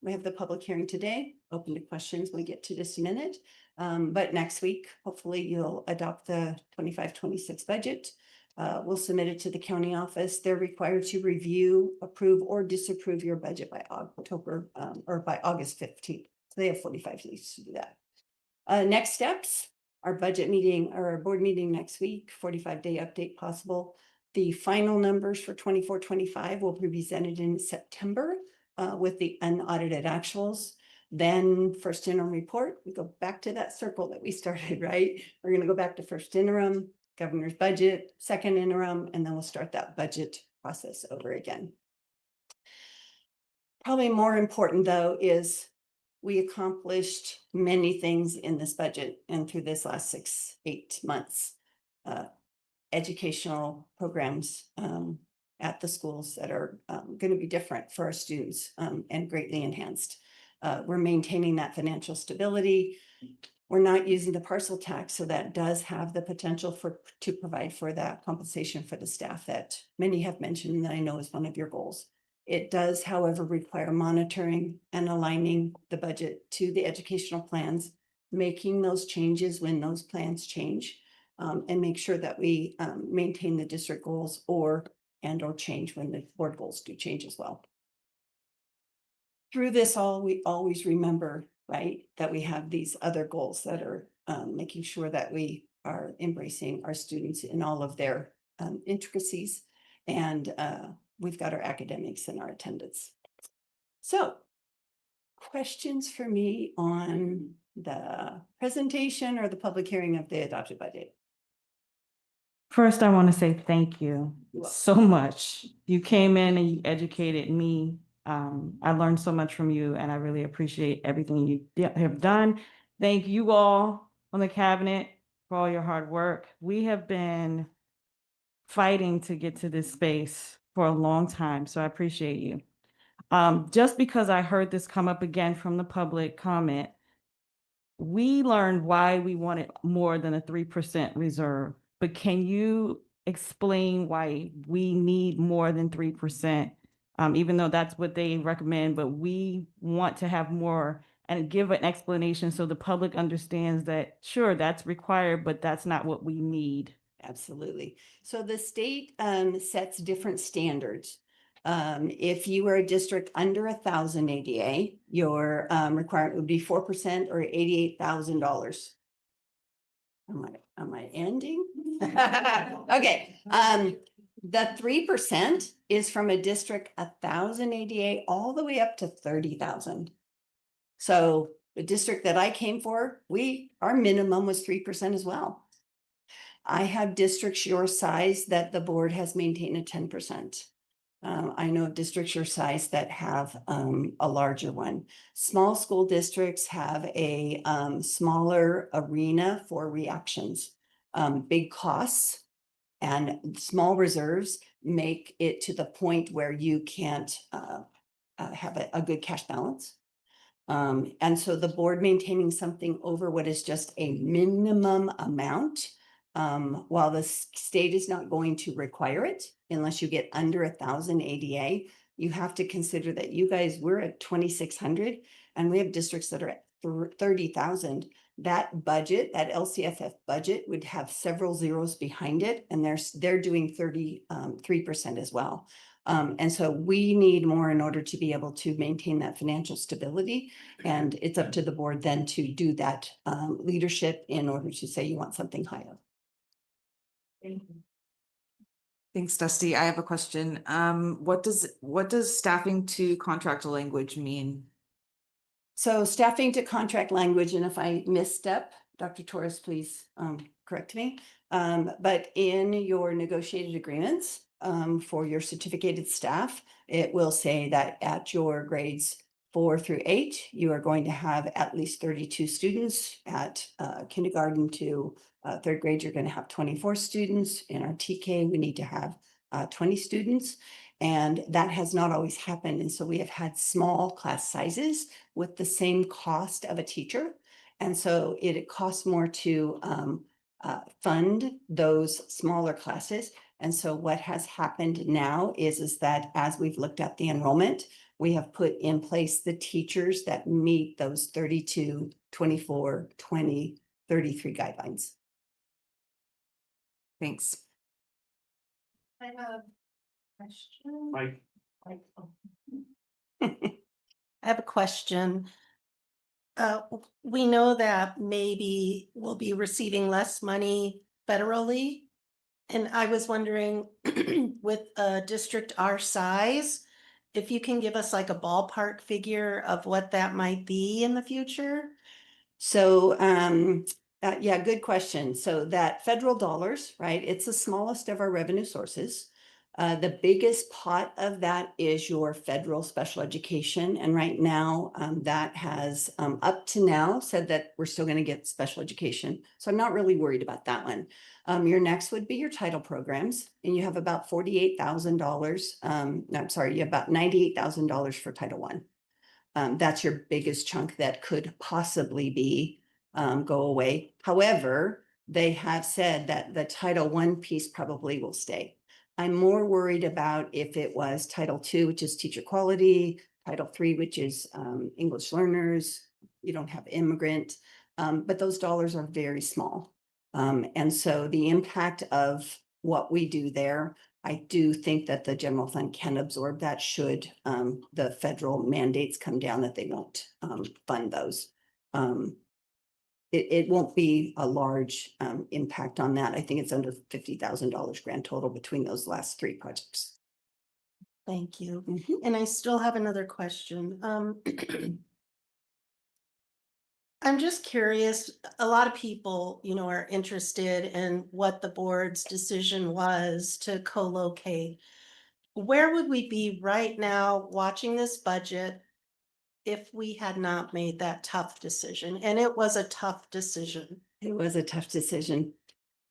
we have the public hearing today, open to questions when we get to this minute. But next week, hopefully you'll adopt the 25-26 budget. We'll submit it to the county office. They're required to review, approve, or disapprove your budget by October or by August 15th. So they have 45 days to do that. Next steps, our budget meeting or our board meeting next week, 45-day update possible. The final numbers for 24-25 will be presented in September with the unaudited actuals. Then first interim report, we go back to that circle that we started, right? We're going to go back to first interim, governor's budget, second interim, and then we'll start that budget process over again. Probably more important though is we accomplished many things in this budget and through this last 6-8 months. Educational programs, at the schools that are going to be different for our students and greatly enhanced. We're maintaining that financial stability. We're not using the parcel tax, so that does have the potential to provide for that compensation for the staff that many have mentioned that I know is one of your goals. It does, however, require monitoring and aligning the budget to the educational plans, making those changes when those plans change, and make sure that we maintain the district goals or change when the board goals do change as well. Through this all, we always remember, right, that we have these other goals that are making sure that we are embracing our students in all of their intricacies, and we've got our academics and our attendance. So, questions for me on the presentation or the public hearing of the adopted budget? First, I want to say thank you so much. You came in and you educated me. I learned so much from you, and I really appreciate everything you have done. Thank you all on the cabinet for all your hard work. We have been fighting to get to this space for a long time, so I appreciate you. Just because I heard this come up again from the public comment, we learned why we wanted more than a 3% reserve, but can you explain why we need more than 3%? Even though that's what they recommend, but we want to have more, and give an explanation so the public understands that, sure, that's required, but that's not what we need. Absolutely. So the state sets different standards. If you are a district under 1,000 ADA, your requirement would be 4% or $88,000. Am I ending? Okay. The 3% is from a district 1,000 ADA all the way up to 30,000. So the district that I came for, our minimum was 3% as well. I have districts your size that the board has maintained at 10%. I know of districts your size that have a larger one. Small school districts have a smaller arena for reactions. Big costs and small reserves make it to the point where you can't have a good cash balance. And so the board maintaining something over what is just a minimum amount, while the state is not going to require it unless you get under 1,000 ADA, you have to consider that you guys, we're at 2,600 and we have districts that are at 30,000. That budget, that LCFF budget would have several zeros behind it, and they're doing 33% as well. And so we need more in order to be able to maintain that financial stability. And it's up to the board then to do that leadership in order to say you want something higher. Thanks, Dusty. I have a question. What does staffing to contract language mean? So staffing to contract language, and if I misstep, Dr. Torres, please correct me. But in your negotiated agreements for your certificated staff, it will say that at your grades 4 through 8, you are going to have at least 32 students. At kindergarten to 3rd grade, you're going to have 24 students. In our TK, we need to have 20 students. And that has not always happened. And so we have had small class sizes with the same cost of a teacher. And so it costs more to fund those smaller classes. And so what has happened now is that as we've looked at the enrollment, we have put in place the teachers that meet those 32, 24, 20, 33 guidelines. Thanks. I have question. Mike. I have a question. We know that maybe we'll be receiving less money federally. And I was wondering, with a district our size, if you can give us like a ballpark figure of what that might be in the future? So, yeah, good question. So that federal dollars, right? It's the smallest of our revenue sources. The biggest pot of that is your federal special education. And right now, that has up to now said that we're still going to get special education. So I'm not really worried about that one. Your next would be your title programs, and you have about $48,000. I'm sorry, you have about $98,000 for Title I. That's your biggest chunk that could possibly be go away. However, they have said that the Title I piece probably will stay. I'm more worried about if it was Title II, which is teacher quality, Title III, which is English learners. You don't have immigrant, but those dollars are very small. And so the impact of what we do there, I do think that the general fund can absorb that should the federal mandates come down that they won't fund those. It won't be a large impact on that. I think it's under $50,000 grand total between those last three projects. Thank you. And I still have another question. I'm just curious, a lot of people, are interested in what the board's decision was to co-locate. Where would we be right now watching this budget if we had not made that tough decision? And it was a tough decision. It was a tough decision.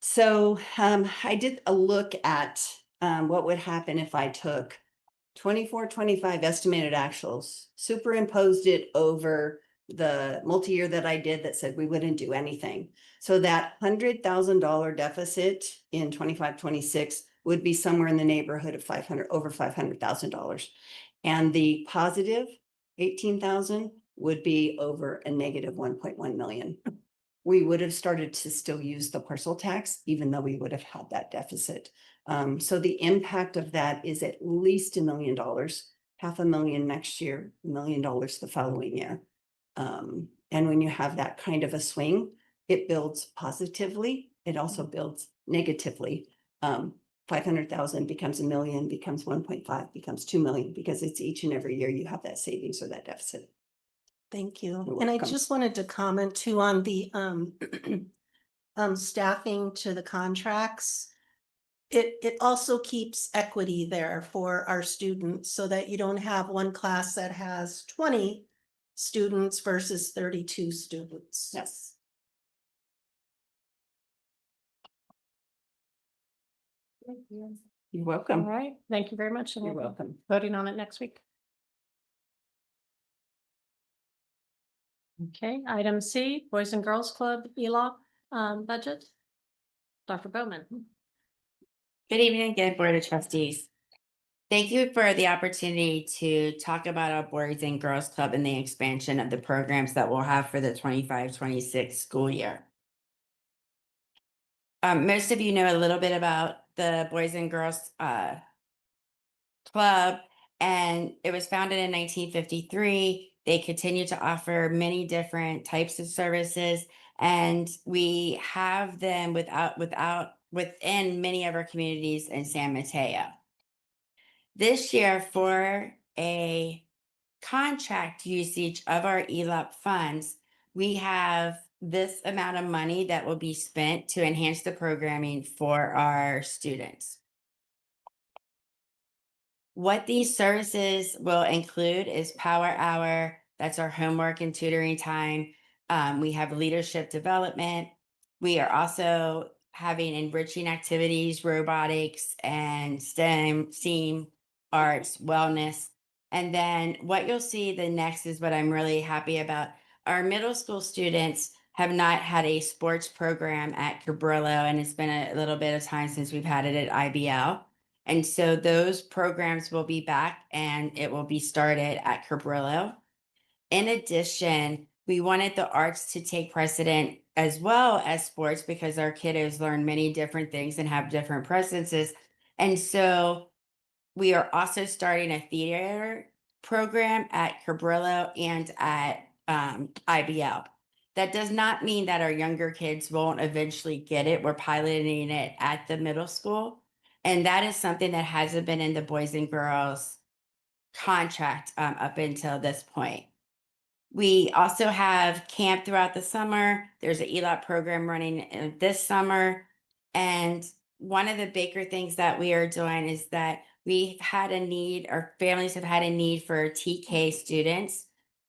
So I did a look at what would happen if I took 24, 25 estimated actuals, superimposed it over the multi-year that I did that said we wouldn't do anything. So that $100,000 deficit in 25, 26 would be somewhere in the neighborhood of over $500,000. And the positive 18,000 would be over a negative 1.1 million. We would have started to still use the parcel tax, even though we would have had that deficit. So the impact of that is at least $1 million, $500,000 next year, $1 million the following year. And when you have that kind of a swing, it builds positively. It also builds negatively. 500,000 becomes $1 million, becomes 1.5, becomes 2 million, because it's each and every year you have that savings or that deficit. Thank you. You're And I welcome. just wanted to comment too on the staffing to the contracts. It also keeps equity there for our students so that you don't have one class that has 20 students versus 32 students. Yes. You're All welcome. right, thank you very much. and You're we'll be welcome. Voting on it next week. Okay, item C, Boys and Girls Club ELOP budget. Dr. Bowman. Good evening again, Board of Trustees. Thank you for the opportunity to talk about our Boys and Girls Club and the expansion of the programs that we'll have for the 25-26 school year. Most of you know a little bit about the Boys and Girls Club, and it was founded in 1953. They continue to offer many different types of services, and we have them within many of our communities in San Mateo. This year, for a contract usage of our ELOP funds, we have this amount of money that will be spent to enhance the programming for our students. What these services will include is Power Hour. That's our homework and tutoring time. We have leadership development. We are also having enriching activities, robotics, and STEAM, arts, wellness. And then what you'll see the next is what I'm really happy about. Our middle school students have not had a sports program at Cabrillo, and it's been a little bit of time since we've had it at IBL. And so those programs will be back and it will be started at Cabrillo. In addition, we wanted the arts to take precedent as well as sports because our kiddos learn many different things and have different presences. And so we are also starting a theater program at Cabrillo and at IBL. That does not mean that our younger kids won't eventually get it. We're piloting it at the middle school. And that is something that hasn't been in the Boys and Girls contract up until this point. We also have camp throughout the summer. There's an ELOP program running this summer. And one of the bigger things that we are doing is that we've had a need, or families have had a need for TK students,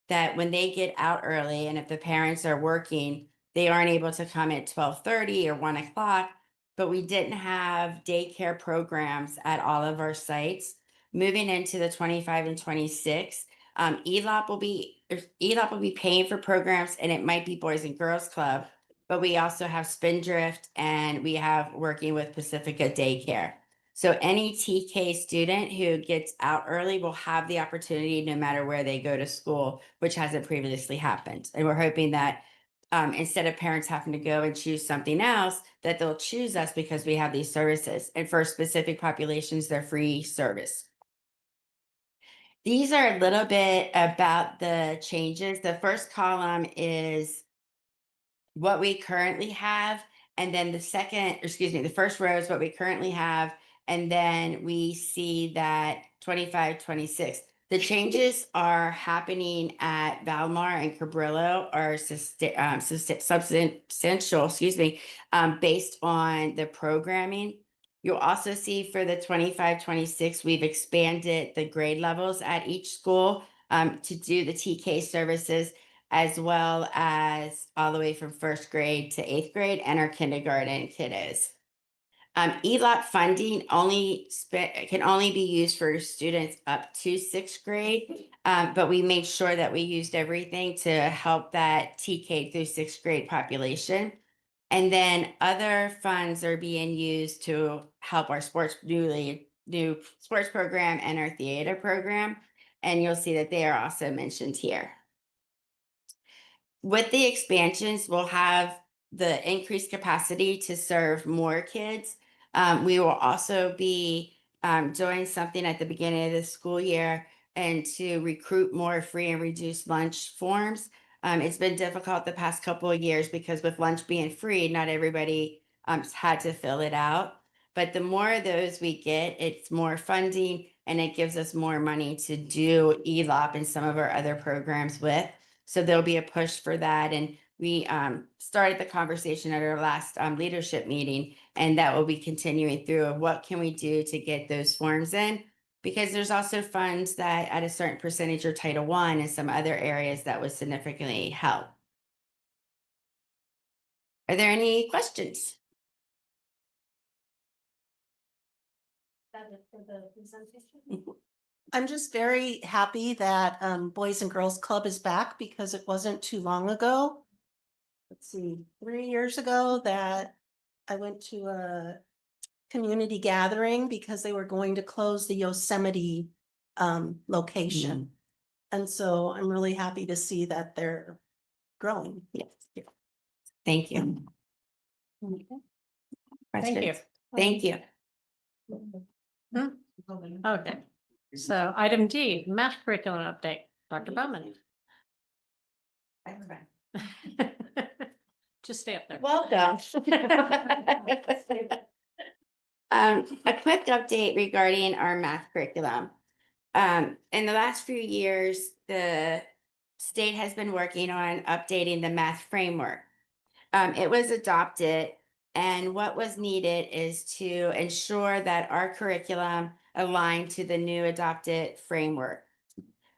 that when they get out early and if the parents are working, they aren't able to come at 12:30 or 1 o'clock, but we didn't have daycare programs at all of our sites. Moving into the 25 and 26, ELOP will be paying for programs, and it might be Boys and Girls Club, but we also have Spindrift and we have working with Pacifica Daycare. So any TK student who gets out early will have the opportunity no matter where they go to school, which hasn't previously happened. And we're hoping that instead of parents having to go and choose something else, that they'll choose us because we have these services. And for specific populations, they're free service. These are a little bit about the changes. The first column is what we currently have. And then the first row is what we currently have. And then we see that 25, 26. The changes are happening at Valmar and Cabrillo are substantial, based on the programming. You'll also see for the 25, 26, we've expanded the grade levels at each school to do the TK services, as well as all the way from 1st grade to 8th grade and our kindergarten kiddos. ELOP funding can only be used for students up to 6th grade, but we made sure that we used everything to help that TK through 6th grade population. And then other funds are being used to help our new sports program and our theater program. And you'll see that they are also mentioned here. With the expansions, we'll have the increased capacity to serve more kids. We will also be doing something at the beginning of the school year and to recruit more free and reduced lunch forms. It's been difficult the past couple of years because with lunch being free, not everybody had to fill it out. But the more of those we get, it's more funding and it gives us more money to do ELOP and some of our other programs with. So there'll be a push for that. And we started the conversation at our last leadership meeting, and that will be continuing through of what can we do to get those forms in, because there's also funds that at a certain percentage are Title I and some other areas that would significantly help. Are there any questions? I'm just very happy that Boys and Girls Club is back because it wasn't too long ago. Let's see, 3 years ago that I went to a community gathering because they were going to close the Yosemite location. And so I'm really happy to see that they're growing. Yes. Thank you. Thank you. Questions? Thank you. Okay, so item D, math curriculum update, Dr. Bowman. Just stay up there. Welcome. A quick update regarding our math curriculum. In the last few years, the state has been working on updating the math framework. It was adopted, and what was needed is to ensure that our curriculum aligned to the new adopted framework.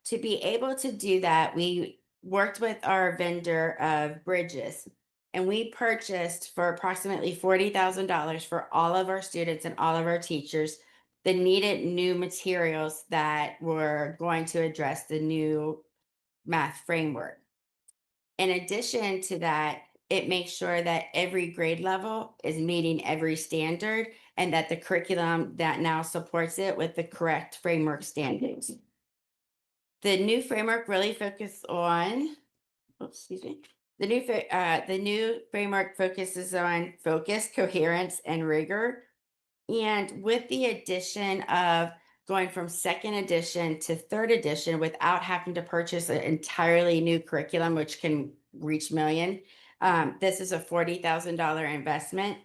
To be able to do that, we worked with our vendor of Bridges, and we purchased for approximately $40,000 for all of our students and all of our teachers the needed new materials that were going to address the new math framework. In addition to that, it makes sure that every grade level is meeting every standard and that the curriculum that now supports it with the correct framework standards. The new framework really focuses on, the new framework focuses on focus, coherence, and rigor. And with the addition of going from 2nd edition to 3rd edition without having to purchase an entirely new curriculum, which can reach million, this is a $40,000 investment,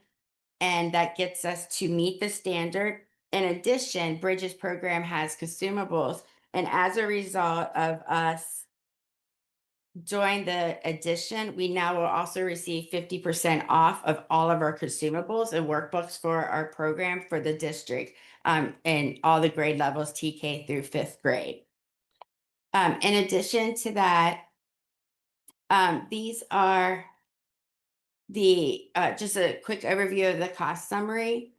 and that gets us to meet the standard. In addition, Bridges program has consumables, and as a result of us join the edition, we now will also receive 50% off of all of our consumables and workbooks for our program for the district, and all the grade levels, TK through 5th grade. In addition to that, these are the, just a quick overview of the cost summary.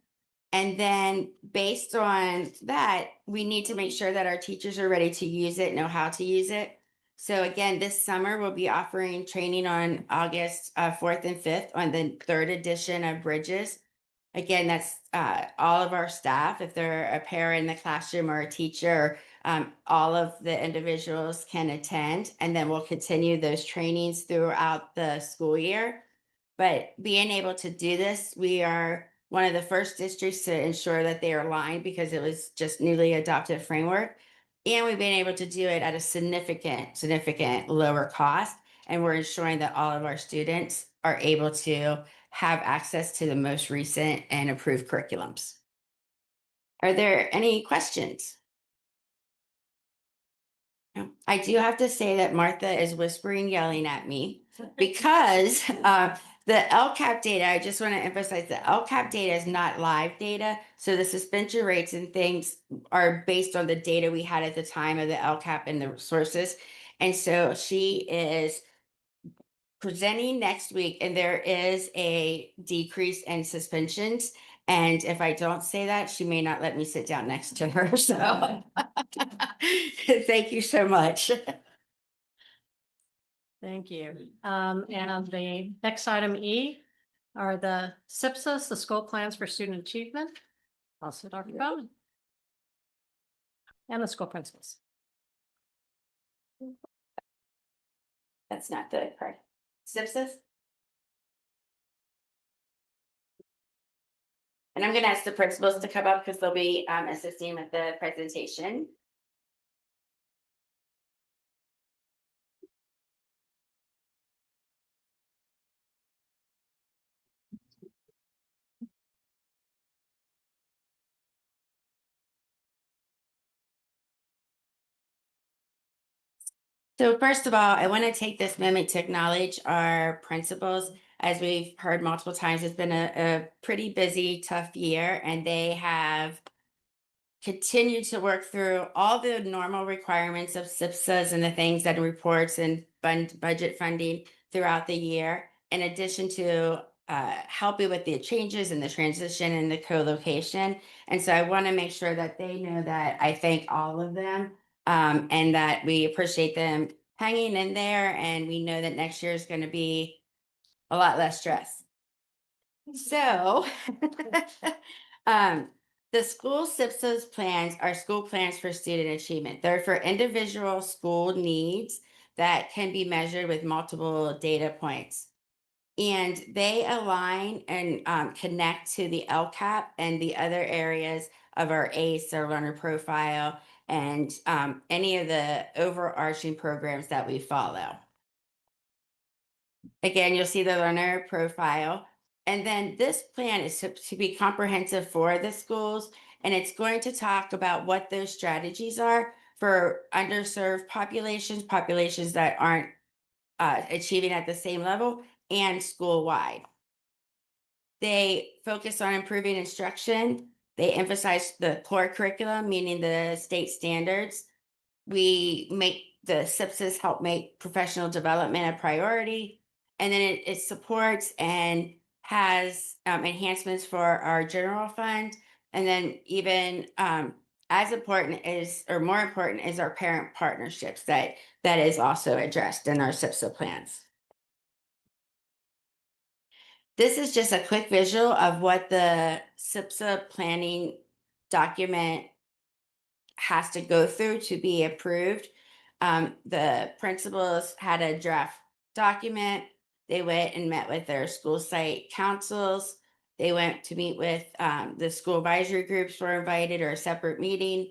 And then based on that, we need to make sure that our teachers are ready to use it, know how to use it. So again, this summer we'll be offering training on August 4th and 5th on the 3rd edition of Bridges. Again, that's all of our staff. If they're a parent in the classroom or a teacher, all of the individuals can attend. And then we'll continue those trainings throughout the school year. But being able to do this, we are one of the first districts to ensure that they are aligned because it was just newly adopted framework. And we've been able to do it at a significant lower cost. And we're ensuring that all of our students are able to have access to the most recent and approved curriculums. Are there any questions? No. I do have to say that Martha is whispering, yelling at me because the LCAP data, I just want to emphasize the LCAP data is not live data. So the suspension rates and things are based on the data we had at the time of the LCAP and the sources. And so she is presenting next week and there is a decrease in suspensions. And if I don't say that, she may not let me sit down next to her. So thank you so much. Thank you. And the next item E are the SIPSAs, the school plans for student achievement. Also Dr. Bowman. And the school principals. That's not the correct. SIPSIS? And I'm going to ask the principals to come up because they'll be assisting with the presentation. So first of all, I want to take this moment to acknowledge our principals. As we've heard multiple times, it's been a pretty busy, tough year, and they have continued to work through all the normal requirements of SIPSAs and the things that reports and budget funding throughout the year, in addition to helping with the changes and the transition and the co-location. And so I want to make sure that they know that I thank all of them, and that we appreciate them hanging in there. And we know that next year is going to be a lot less stress. So, the school SIPSA's plans are school plans for student achievement. They're for individual school needs that can be measured with multiple data points. And they align and connect to the LCAP and the other areas of our ACE, our learner profile, and any of the overarching programs that we follow. Again, you'll see the learner profile. And then this plan is to be comprehensive for the schools. And it's going to talk about what those strategies are for underserved populations that aren't achieving at the same level, and school-wide. They focus on improving instruction. They emphasize the core curriculum, meaning the state standards. We make the SIPSAs help make professional development a priority. And then it supports and has enhancements for our general fund. And then even as important is, or more important, is our parent partnerships that is also addressed in our SIPSA plans. This is just a quick visual of what the SIPSA planning document has to go through to be approved. The principals had a draft document. They went and met with their school site councils. They went to meet with the school advisory groups were invited, or a separate meeting.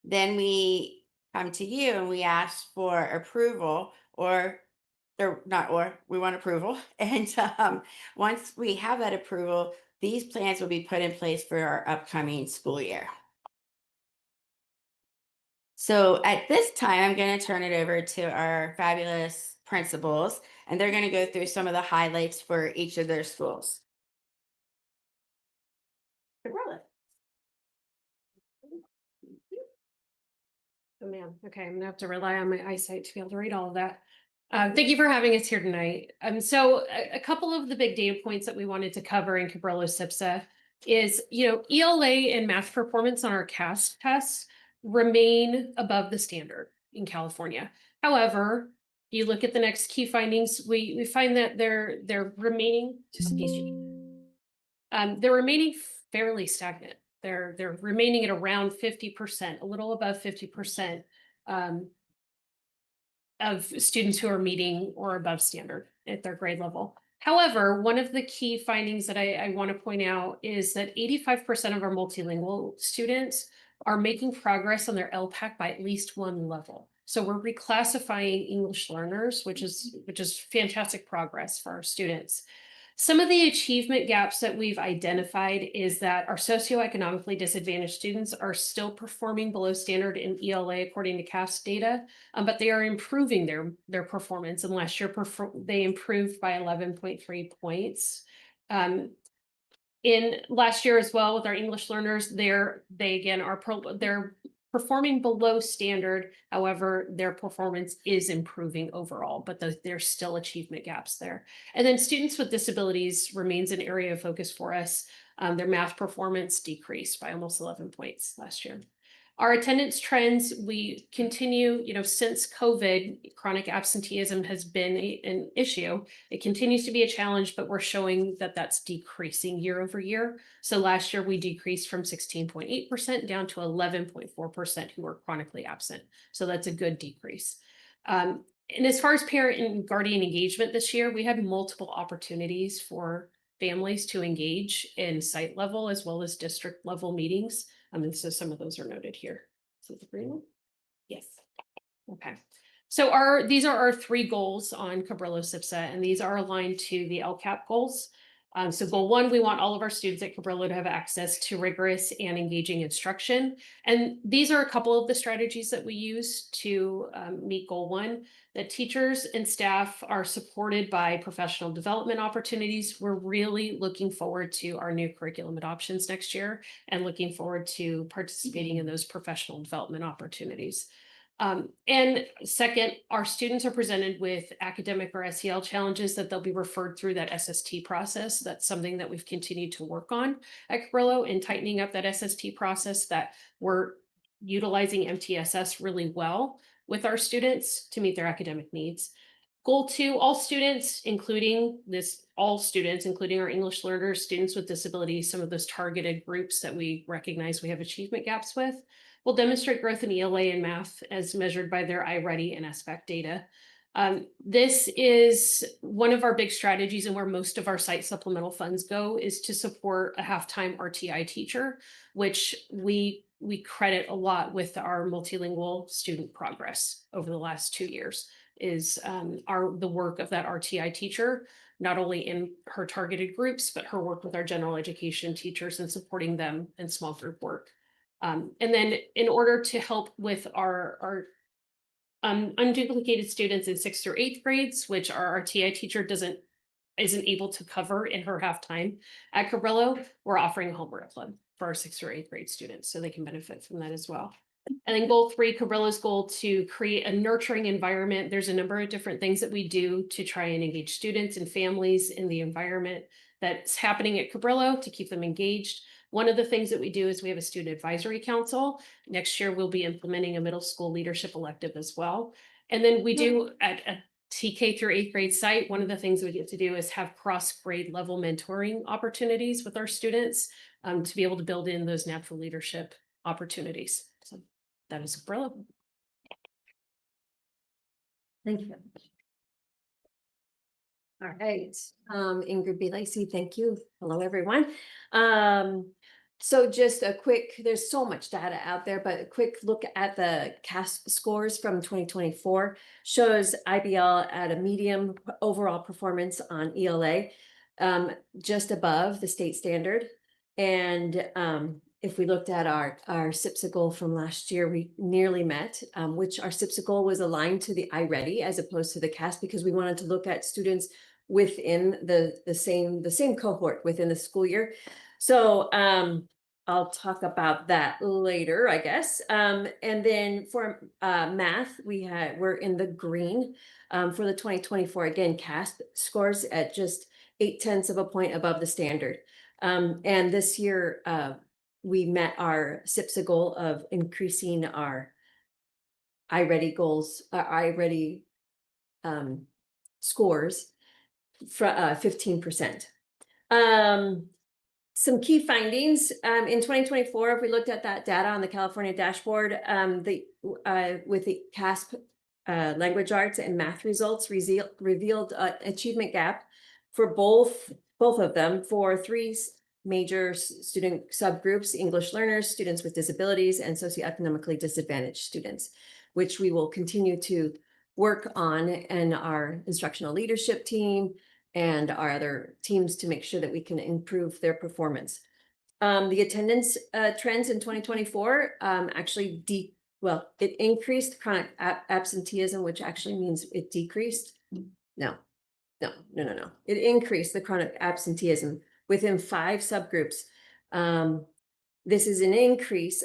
Then we come to you and we ask for approval, or not, or we want approval. And once we have that approval, these plans will be put in place for our upcoming school year. So at this time, I'm going to turn it over to our fabulous principals, and they're going to go through some of the highlights for each of their schools. Gabriella. Oh man, okay, I'm gonna have to rely on my eyesight to be able to read all of that. Thank you for having us here tonight. So a couple of the big data points that we wanted to cover in Cabrillo SIPSA is, ELA and math performance on our CAS tests remain above the standard in California. However, you look at the next key findings, we find that they're remaining, they're remaining fairly stagnant. They're remaining at around 50%, a little above 50%, of students who are meeting or above standard at their grade level. However, one of the key findings that I want to point out is that 85% of our multilingual students are making progress on their LPAC by at least one level. So we're reclassifying English learners, which is fantastic progress for our students. Some of the achievement gaps that we've identified is that our socioeconomically disadvantaged students are still performing below standard in ELA according to CAS data, but they are improving their performance. And last year they improved by 11.3 points. In last year as well with our English learners, they're performing below standard. However, their performance is improving overall, but there's still achievement gaps there. And then students with disabilities remains an area of focus for us. Their math performance decreased by almost 11 points last year. Our attendance trends, we continue, since COVID, chronic absenteeism has been an issue. It continues to be a challenge, but we're showing that that's decreasing year over year. So last year we decreased from 16.8% down to 11.4% who were chronically absent. So that's a good decrease. And as far as parent and guardian engagement this year, we had multiple opportunities for families to engage in site level as well as district level meetings. And so some of those are noted here. So the green one? Yes. Okay. So these are our 3 goals on Cabrillo SIPSA, and these are aligned to the LCAP goals. So goal 1, we want all of our students at Cabrillo to have access to rigorous and engaging instruction. And these are a couple of the strategies that we use to meet goal 1. That teachers and staff are supported by professional development opportunities. We're really looking forward to our new curriculum adoptions next year and looking forward to participating in those professional development opportunities. And second, our students are presented with academic or SEL challenges that they'll be referred through that SST process. That's something that we've continued to work on at Cabrillo in tightening up that SST process, that we're utilizing MTSS really well with our students to meet their academic needs. Goal 2, all students, including our English learners, students with disabilities, some of those targeted groups that we recognize we have achievement gaps with, will demonstrate growth in ELA and math as measured by their iReady and SBAC data. This is one of our big strategies, and where most of our site supplemental funds go is to support a half-time RTI teacher, which we credit a lot with our multilingual student progress over the last 2 years, is the work of that RTI teacher, not only in her targeted groups, but her work with our general education teachers and supporting them in small group work. And then in order to help with our unduplicated students in 6th through 8th grades, which our RTI teacher isn't able to cover in her halftime at Cabrillo, we're offering a homework club for our 6th or 8th grade students so they can benefit from that as well. And then goal 3, Cabrillo's goal to create a nurturing environment. There's a number of different things that we do to try and engage students and families in the environment that's happening at Cabrillo to keep them engaged. One of the things that we do is we have a student advisory council. Next year, we'll be implementing a middle school leadership elective as well. And then we do at a TK through 8th grade site, one of the things we get to do is have cross grade level mentoring opportunities with our students to be able to build in those natural leadership opportunities. So that is Cabrillo. Thank you. All right, Ingrid B. Lacey, thank you. Hello, everyone. So just a quick, there's so much data out there, but a quick look at the CAS scores from 2024 shows IBL at a medium overall performance on ELA, just above the state standard. And if we looked at our SIPSA goal from last year, we nearly met, which our SIPSA goal was aligned to the iReady as opposed to the CAS, because we wanted to look at students within the same cohort within the school year. So I'll talk about that later, I guess. And then for math, we're in the green for the 2024, again, CAS scores at just 0.8 of a point above the standard. And this year, we met our SIPSA goal of increasing our iReady goals, iReady scores for 15%. Some key findings in 2024, if we looked at that data on the California dashboard, with the CASP language arts and math results revealed achievement gap for both of them for three major student subgroups: English learners, students with disabilities, and socioeconomically disadvantaged students, which we will continue to work on in our instructional leadership team and our other teams to make sure that we can improve their performance. The attendance trends in 2024 actually it increased chronic absenteeism, which actually means it decreased. No. It increased the chronic absenteeism within 5 subgroups. This is an increase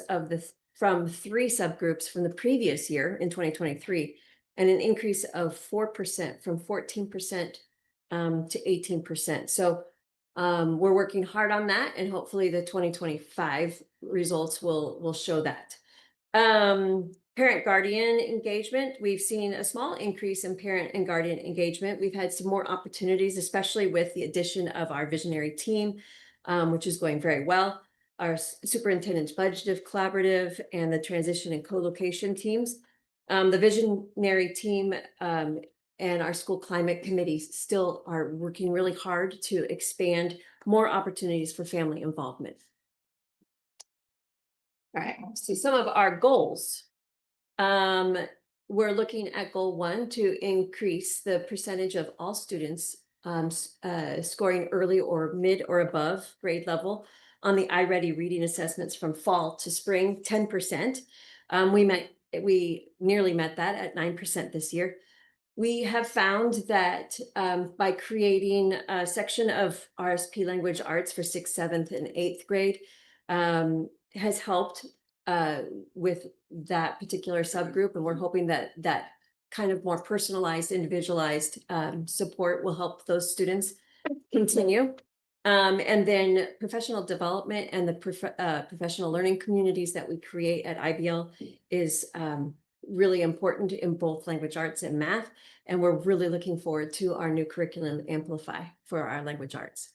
from 3 subgroups from the previous year in 2023, and an increase of 4% from 14% to 18%. So we're working hard on that, and hopefully the 2025 results will show that. Parent guardian engagement, we've seen a small increase in parent and guardian engagement. We've had some more opportunities, especially with the addition of our visionary team, which is going very well. Our superintendent's budget collaborative and the transition and co-location teams. The visionary team and our school climate committee still are working really hard to expand more opportunities for family involvement. All right, so some of our goals. We're looking at goal 1 to increase the percentage of all students scoring early or mid or above grade level on the iReady reading assessments from fall to spring, 10%. We nearly met that at 9% this year. We have found that by creating a section of RSP language arts for 6th, 7th, and 8th grade has helped with that particular subgroup. And we're hoping that that kind of more personalized, individualized support will help those students continue. And then professional development and the professional learning communities that we create at IBL is really important in both language arts and math. And we're really looking forward to our new curriculum Amplify for our language arts.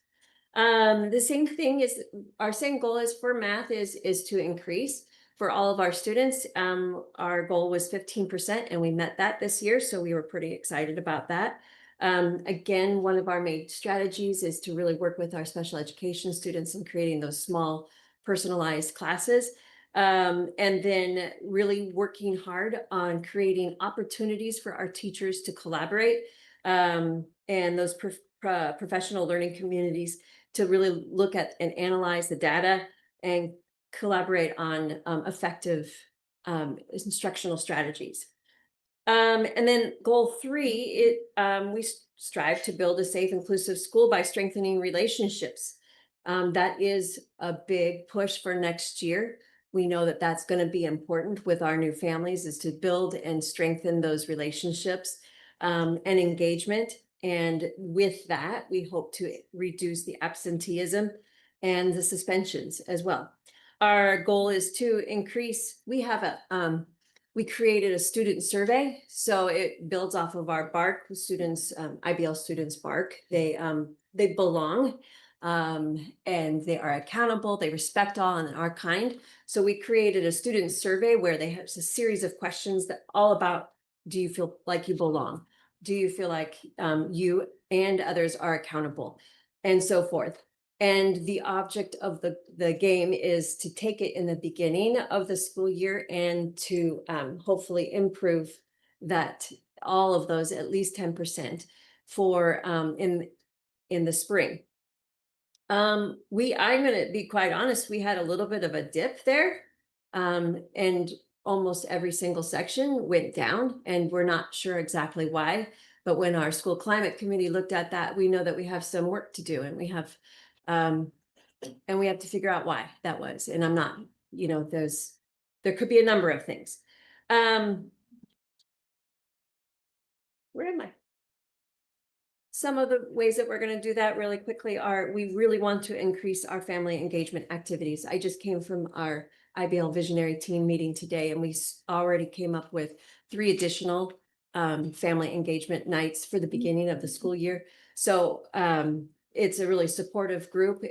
The same thing is our same goal is for math is to increase for all of our students. Our goal was 15% and we met that this year. So we were pretty excited about that. Again, one of our main strategies is to really work with our special education students in creating those small personalized classes. And then really working hard on creating opportunities for our teachers to collaborate and those professional learning communities to really look at and analyze the data and collaborate on effective instructional strategies. And then goal 3, we strive to build a safe, inclusive school by strengthening relationships. That is a big push for next year. We know that that's going to be important with our new families, is to build and strengthen those relationships and engagement. And with that, we hope to reduce the absenteeism and the suspensions as well. Our goal is to increase, we created a student survey, so it builds off of our BARC students, IBL students BARC. They belong and they are accountable, they respect all and are kind. So we created a student survey where they have a series of questions that all about, do you feel like you belong? Do you feel like you and others are accountable? And so forth. And the object of the game is to take it in the beginning of the school year and to hopefully improve that all of those at least 10% for in the spring. I'm gonna be quite honest, we had a little bit of a dip there. And almost every single section went down, and we're not sure exactly why. But when our school climate committee looked at that, we know that we have some work to do, and we have to figure out why that was. And I'm not, there could be a number of things. Where am I? Some of the ways that we're going to do that really quickly are, we really want to increase our family engagement activities. I just came from our IBL visionary team meeting today, and we already came up with 3 additional family engagement nights for the beginning of the school year. So it's a really supportive group.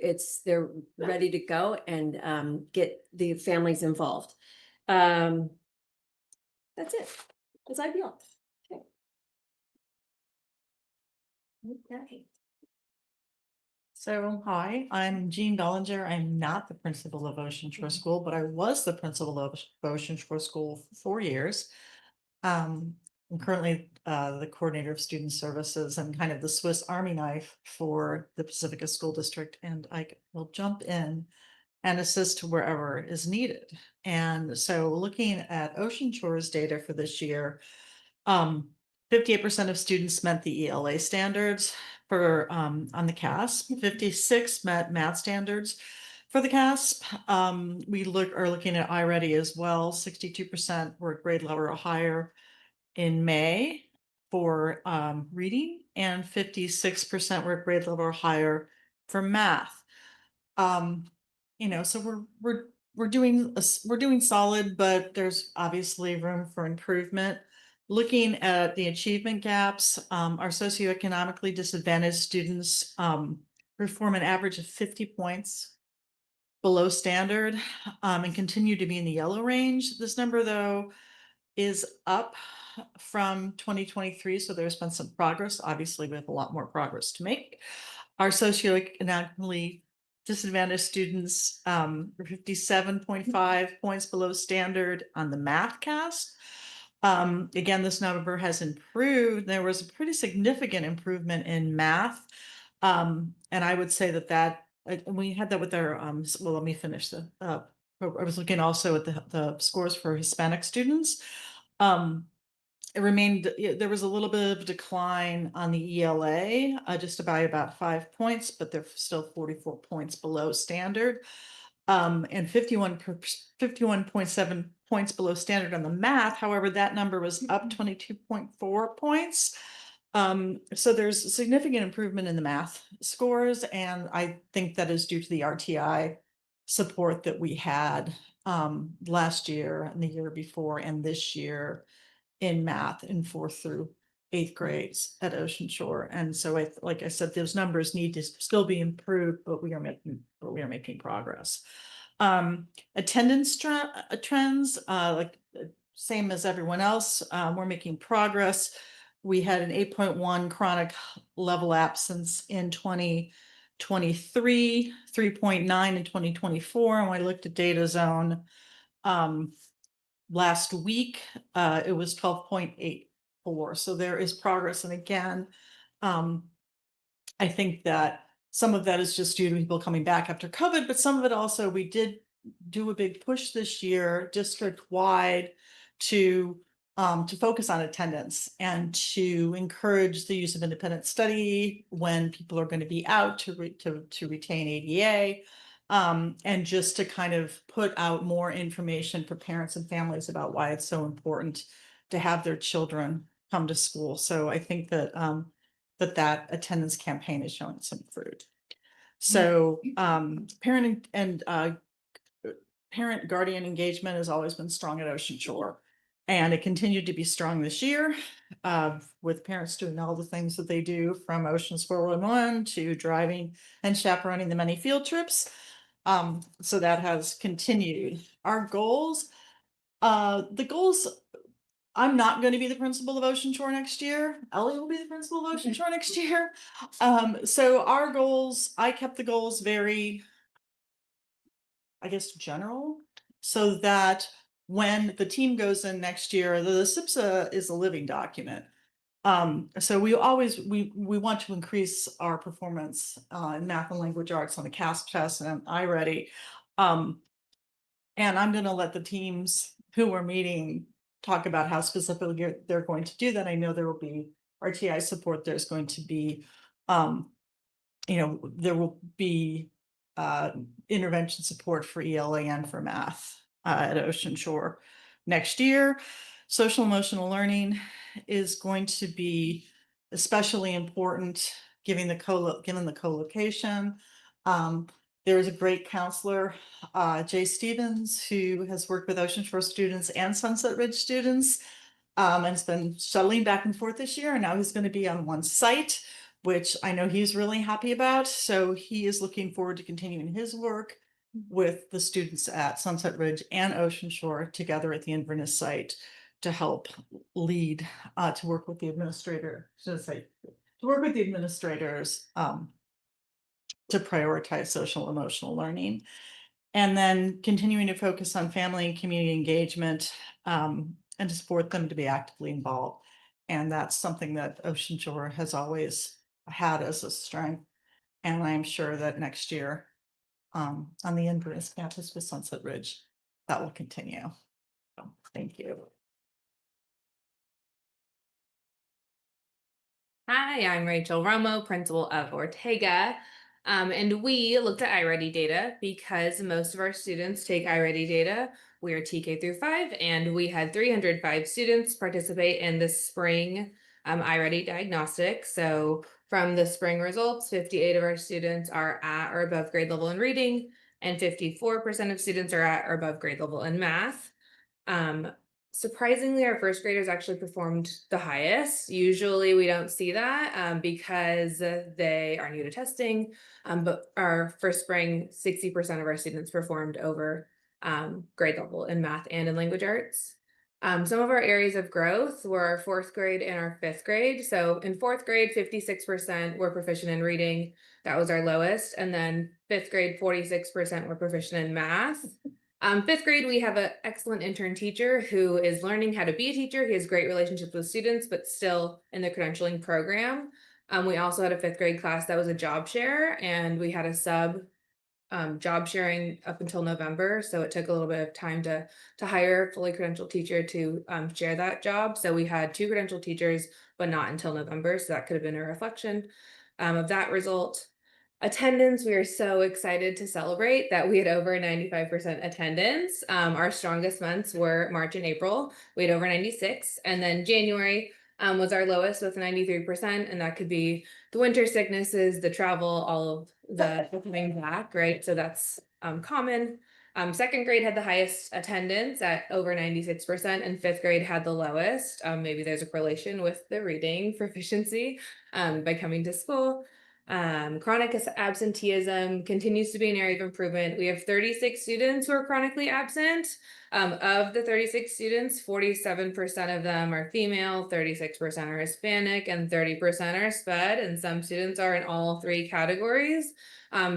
They're ready to go and get the families involved. That's it. That's IBL. Okay. So, hi, I'm Jean Bellinger. I'm not the principal of Ocean Shore School, but I was the principal of Ocean Shore School for 4 years. I'm currently the coordinator of student services and kind of the Swiss Army knife for the Pacifica School District, and I will jump in and assist wherever is needed. And so, looking at Ocean Shore's data for this year, 58% of students met the ELA standards for on the CASP. 56 met math standards for the CASP. We are looking at iReady as well. 62% were at grade level or higher in May for reading, and 56% were at grade level or higher for math. So we're doing solid, but there's obviously room for improvement. Looking at the achievement gaps, our socioeconomically disadvantaged students perform an average of 50 points below standard and continue to be in the yellow range. This number, though, is up from 2023, so there's been some progress. Obviously, we have a lot more progress to make. Our socioeconomically disadvantaged students are 57.5 points below standard on the math cast. Again, this number has improved. There was a pretty significant improvement in math. And I would say that we had that with our, well, let me finish I was looking also at the scores for Hispanic students. There was a little bit of decline on the ELA, just by about 5 points, but they're still 44 points below standard. And 51.7 points below standard on the math. However, that number was up 22.4 points. So there's a significant improvement in the math scores, and I think that is due to the RTI support that we had last year and the year before and this year in math in 4th through 8th grades at Ocean Shore. And so like I said, those numbers need to still be improved, but we are making progress. Attendance trends, same as everyone else, we're making progress. We had an 8.1 chronic level absence in 2023, 3.9 in 2024. And when I looked at Data Zone last week, it was 12.84. So there is progress. And again, I think that some of that is just due to people coming back after COVID, but some of it also, we did do a big push this year district-wide to focus on attendance and to encourage the use of independent study when people are going to be out to retain ADA, and just to kind of put out more information for parents and families about why it's so important to have their children come to school. So I think that that attendance campaign is showing some fruit. So parent and parent guardian engagement has always been strong at Ocean Shore, and it continued to be strong this year with parents doing all the things that they do, from Oceans 411 to driving and chaperoning the many field trips. So that has continued. Our goals, I'm not going to be the principal of Ocean Shore next year. Ellie will be the principal of Ocean Shore next year. So our goals, I kept the goals very, I guess, general, so that when the team goes in next year, the SIPSA is a living document. So we want to increase our performance in math and language arts on the CASP test and iReady. And I'm gonna let the teams who we're meeting talk about how specifically they're going to do that. I know there will be RTI support, there's going to be, there will be intervention support for ELA and for math at Ocean Shore next year. Social emotional learning is going to be especially important given the co-location. There is a great counselor, Jay Stevens, who has worked with Ocean Shore students and Sunset Ridge students, and has been shuttling back and forth this year. And now he's going to be on one site, which I know he's really happy about. So he is looking forward to continuing his work with the students at Sunset Ridge and Ocean Shore together at the Inverness site to help lead, to work with the administrators to prioritize social emotional learning. And then continuing to focus on family and community engagement, and to support them to be actively involved. And that's something that Ocean Shore has always had as a strength. And I'm sure that next year, on the Inverness campus with Sunset Ridge, that will continue. So, thank you. Hi, I'm Rachel Romo, principal of Ortega. And we looked at iReady data because most of our students take iReady data. We are TK through 5, and we had 305 students participate in the spring iReady diagnostic. So from the spring results, 58 of our students are at or above grade level in reading, and 54% of students are at or above grade level in math. Surprisingly, our first graders actually performed the highest. Usually we don't see that because they are new to testing, but our first spring, 60% of our students performed over grade level in math and in language arts. Some of our areas of growth were our 4th grade and our 5th grade. So in 4th grade, 56% were proficient in reading. That was our lowest. And then 5th grade, 46% were proficient in math. 5th grade, we have an excellent intern teacher who is learning how to be a teacher. He has great relationships with students, but still in the credentialing program. We also had a 5th grade class that was a job share, and we had a sub job sharing up until November. So it took a little bit of time to hire a fully credentialed teacher to share that job. So we had 2 credentialed teachers, but not until November. So that could have been a reflection of that result. Attendance, we are so excited to celebrate that we had over 95% attendance. Our strongest months were March and April. We had over 96, and then January was our lowest with 93%, and that could be the winter sicknesses, the travel, all of the coming back, right? So that's common. 2nd grade had the highest attendance at over 96%, and 5th grade had the lowest. Maybe there's a correlation with the reading proficiency by coming to school. Chronic absenteeism continues to be an area of improvement. We have 36 students who are chronically absent. Of the 36 students, 47% of them are female, 36% are Hispanic, and 30% are SPED, and some students are in all 3 categories.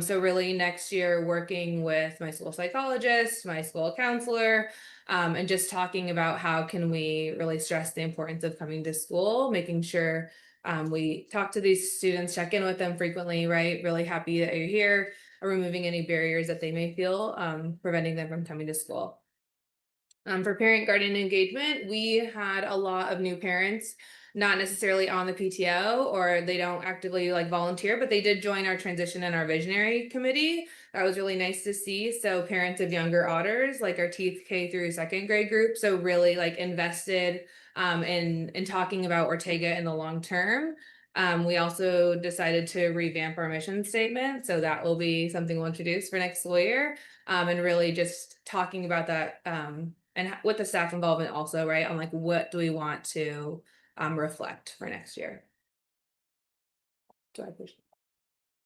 So really next year, working with my school psychologist, my school counselor, and just talking about how can we really stress the importance of coming to school, making sure we talk to these students, check in with them frequently, right? Really happy that you're here, removing any barriers that they may feel, preventing them from coming to school. For parent guardian engagement, we had a lot of new parents, not necessarily on the PTO, or they don't actively like volunteer, but they did join our transition and our visionary committee. That was really nice to see. So parents of younger otters, like our TK through 2nd grade group, so really like invested in talking about Ortega in the long term. We also decided to revamp our mission statement. So that will be something we'll introduce for next school year, and really just talking about that and with the staff involvement also, right? On like, what do we want to reflect for next year? Do I push?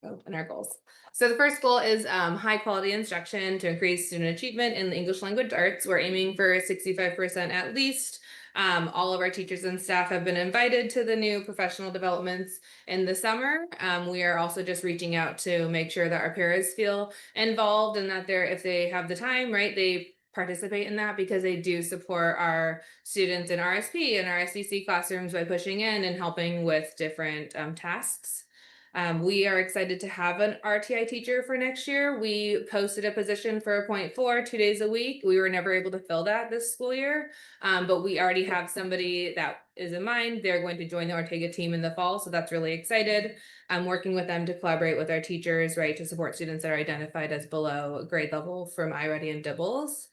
Oh, and our goals. So the first goal is high quality instruction to increase student achievement in the English language arts. We're aiming for 65% at least. All of our teachers and staff have been invited to the new professional developments in the summer. We are also just reaching out to make sure that our paras feel involved and that if they have the time, right, they participate in that because they do support our students in RSP and our SDC classrooms by pushing in and helping with different tasks. We are excited to have an RTI teacher for next year. We posted a position for a 0.4, 2 days a week. We were never able to fill that this school year, but we already have somebody that is in mind. They're going to join the Ortega team in the fall, so that's really excited. I'm working with them to collaborate with our teachers, right, to support students that are identified as below grade level from iReady and Dibbles.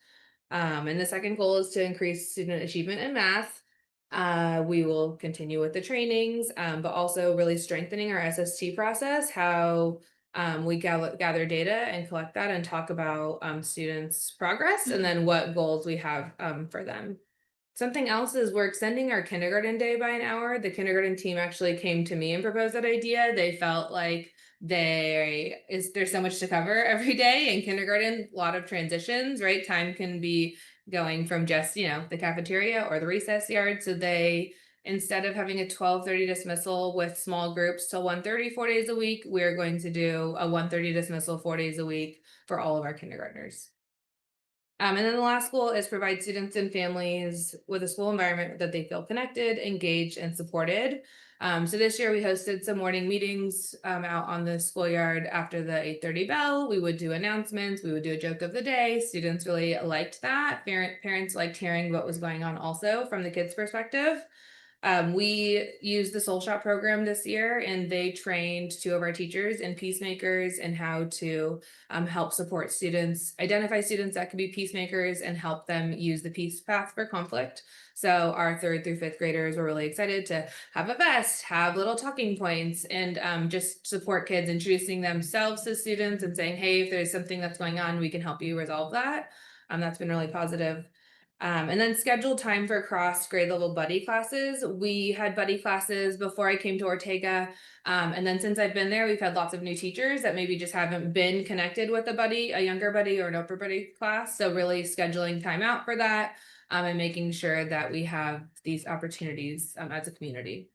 And the second goal is to increase student achievement in math. We will continue with the trainings, but also really strengthening our SST process, how we gather data and collect that and talk about students' progress and then what goals we have for them. Something else is we're extending our kindergarten day by an hour. The kindergarten team actually came to me and proposed that idea. They felt like there's so much to cover every day in kindergarten, a lot of transitions, right? Time can be going from just, the cafeteria or the recess yard. So they, instead of having a 12:30 dismissal with small groups till 1:30, 4 days a week, we're going to do a 1:30 dismissal 4 days a week for all of our kindergartners. And then the last goal is provide students and families with a school environment that they feel connected, engaged, and supported. So this year we hosted some morning meetings out on the schoolyard after the 8:30 bell. We would do announcements, we would do a joke of the day. Students really liked that. Parents liked hearing what was going on also from the kids' perspective. We used the Soul Shop program this year, and they trained 2 of our teachers in peacemakers and how to help support students, identify students that could be peacemakers and help them use the peace path for conflict. So our 3rd through 5th graders were really excited to have a vest, have little talking points, and just support kids introducing themselves to students and saying, hey, if there's something that's going on, we can help you resolve that. That's been really positive. And then scheduled time for cross grade level buddy classes. We had buddy classes before I came to Ortega. And then since I've been there, we've had lots of new teachers that maybe just haven't been connected with a younger buddy or an upper buddy class. So really scheduling time out for that and making sure that we have these opportunities as a community.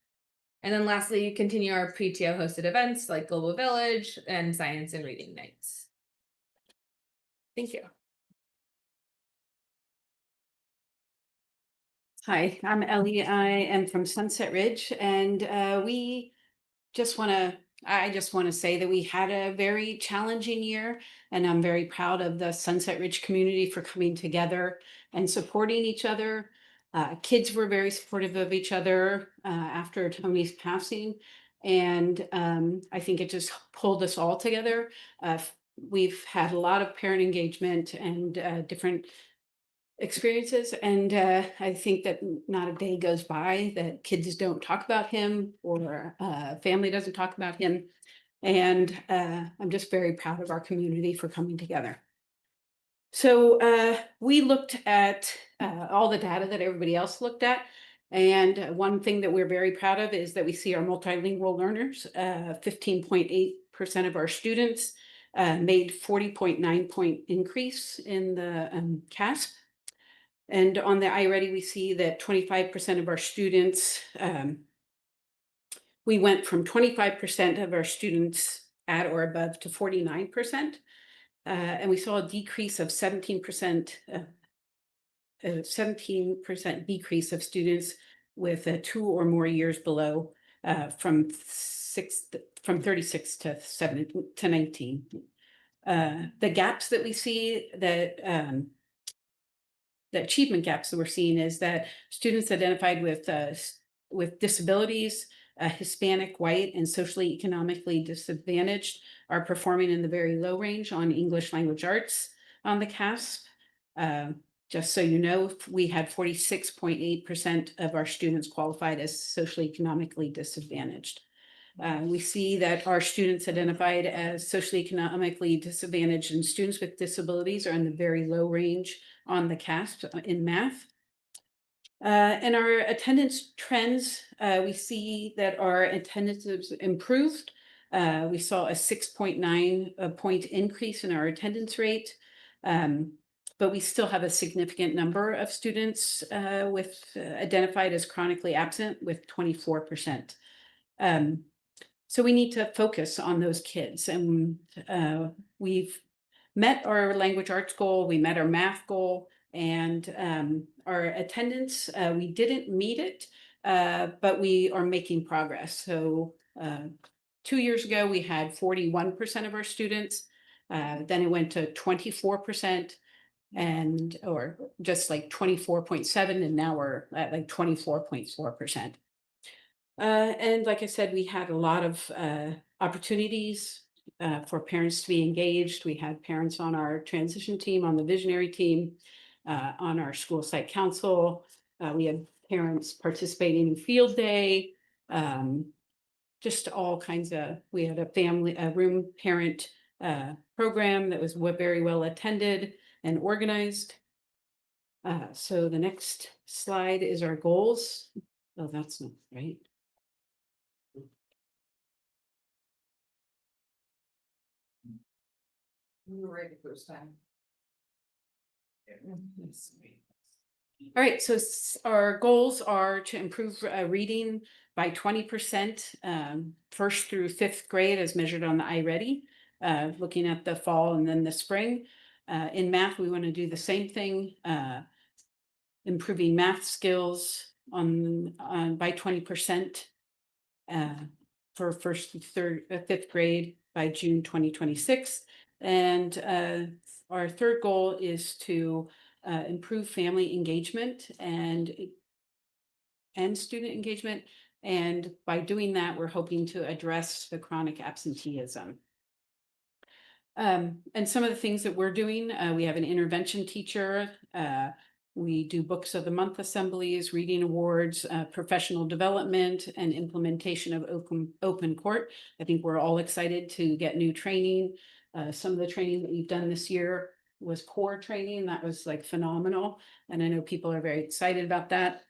And then lastly, continue our PTO hosted events like Global Village and Science and Reading Nights. Thank you. Hi, I'm Ellie. I am from Sunset Ridge, and I just want to say that we had a very challenging year, and I'm very proud of the Sunset Ridge community for coming together and supporting each other. Kids were very supportive of each other after Tony's passing, and I think it just pulled us all together. We've had a lot of parent engagement and different experiences, and I think that not a day goes by that kids don't talk about him or family doesn't talk about him, and I'm just very proud of our community for coming together. So we looked at all the data that everybody else looked at, and one thing that we're very proud of is that we see our multilingual learners. 15.8% of our students made 40.9 point increase in the CASP. And on the iReady, we see that 25% of our students, we went from 25% of our students at or above to 49%. And we saw a decrease of 17%, 17% decrease of students with 2 or more years below from 36 to 19. The gaps that we see that the achievement gaps that we're seeing is that students identified with disabilities, Hispanic, white, and socially economically disadvantaged are performing in the very low range on English language arts on the CASP. Just so you know, we had 46.8% of our students qualified as socially economically disadvantaged. We see that our students identified as socially economically disadvantaged and students with disabilities are in the very low range on the CASP in math. And our attendance trends, we see that our attendance has improved. We saw a 6.9 point increase in our attendance rate, but we still have a significant number of students with identified as chronically absent with 24%. So we need to focus on those kids, and we've met our language arts goal, we met our math goal, And our attendance, we didn't meet it, but we are making progress. So 2 years ago, we had 41% of our students. Then it went to 24%, and or just like 24.7, and now we're at like 24.4%. And like I said, we had a lot of opportunities for parents to be engaged. We had parents on our transition team, on the visionary team, on our school site council. We had parents participating in field day, just all kinds of, we had a room parent program that was very well attended and organized. So the next slide is our goals. Oh, that's not right. We were right the first time. All right, so our goals are to improve reading by 20%, first through fifth grade as measured on the iReady, looking at the fall and then the spring. In math, we want to do the same thing, improving math skills by 20% for first through fifth grade by June 2026. And our third goal is to improve family engagement and student engagement. And by doing that, we're hoping to address the chronic absenteeism. And some of the things that we're doing, we have an intervention teacher. We do books of the month assemblies, reading awards, professional development, and implementation of open court. I think we're all excited to get new training. Some of the training that we've done this year was core training. That was like phenomenal. And I know people are very excited about that.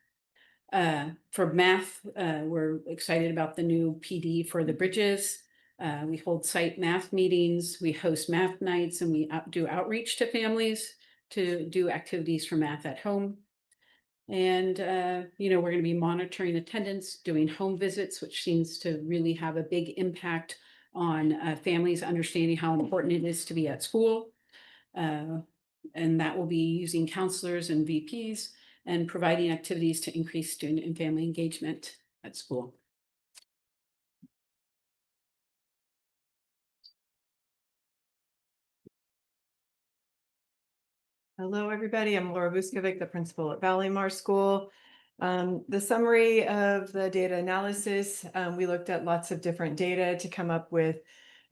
For math, we're excited about the new PD for the bridges. We hold site math meetings, we host math nights, and we do outreach to families to do activities for math at home. And, we're going to be monitoring attendance, doing home visits, which seems to really have a big impact on families understanding how important it is to be at school. And that will be using counselors and VPs and providing activities to increase student and family engagement at school. Hello, everybody. I'm Laura Vuskovic, the principal at Valleymar School. The summary of the data analysis, we looked at lots of different data to come up with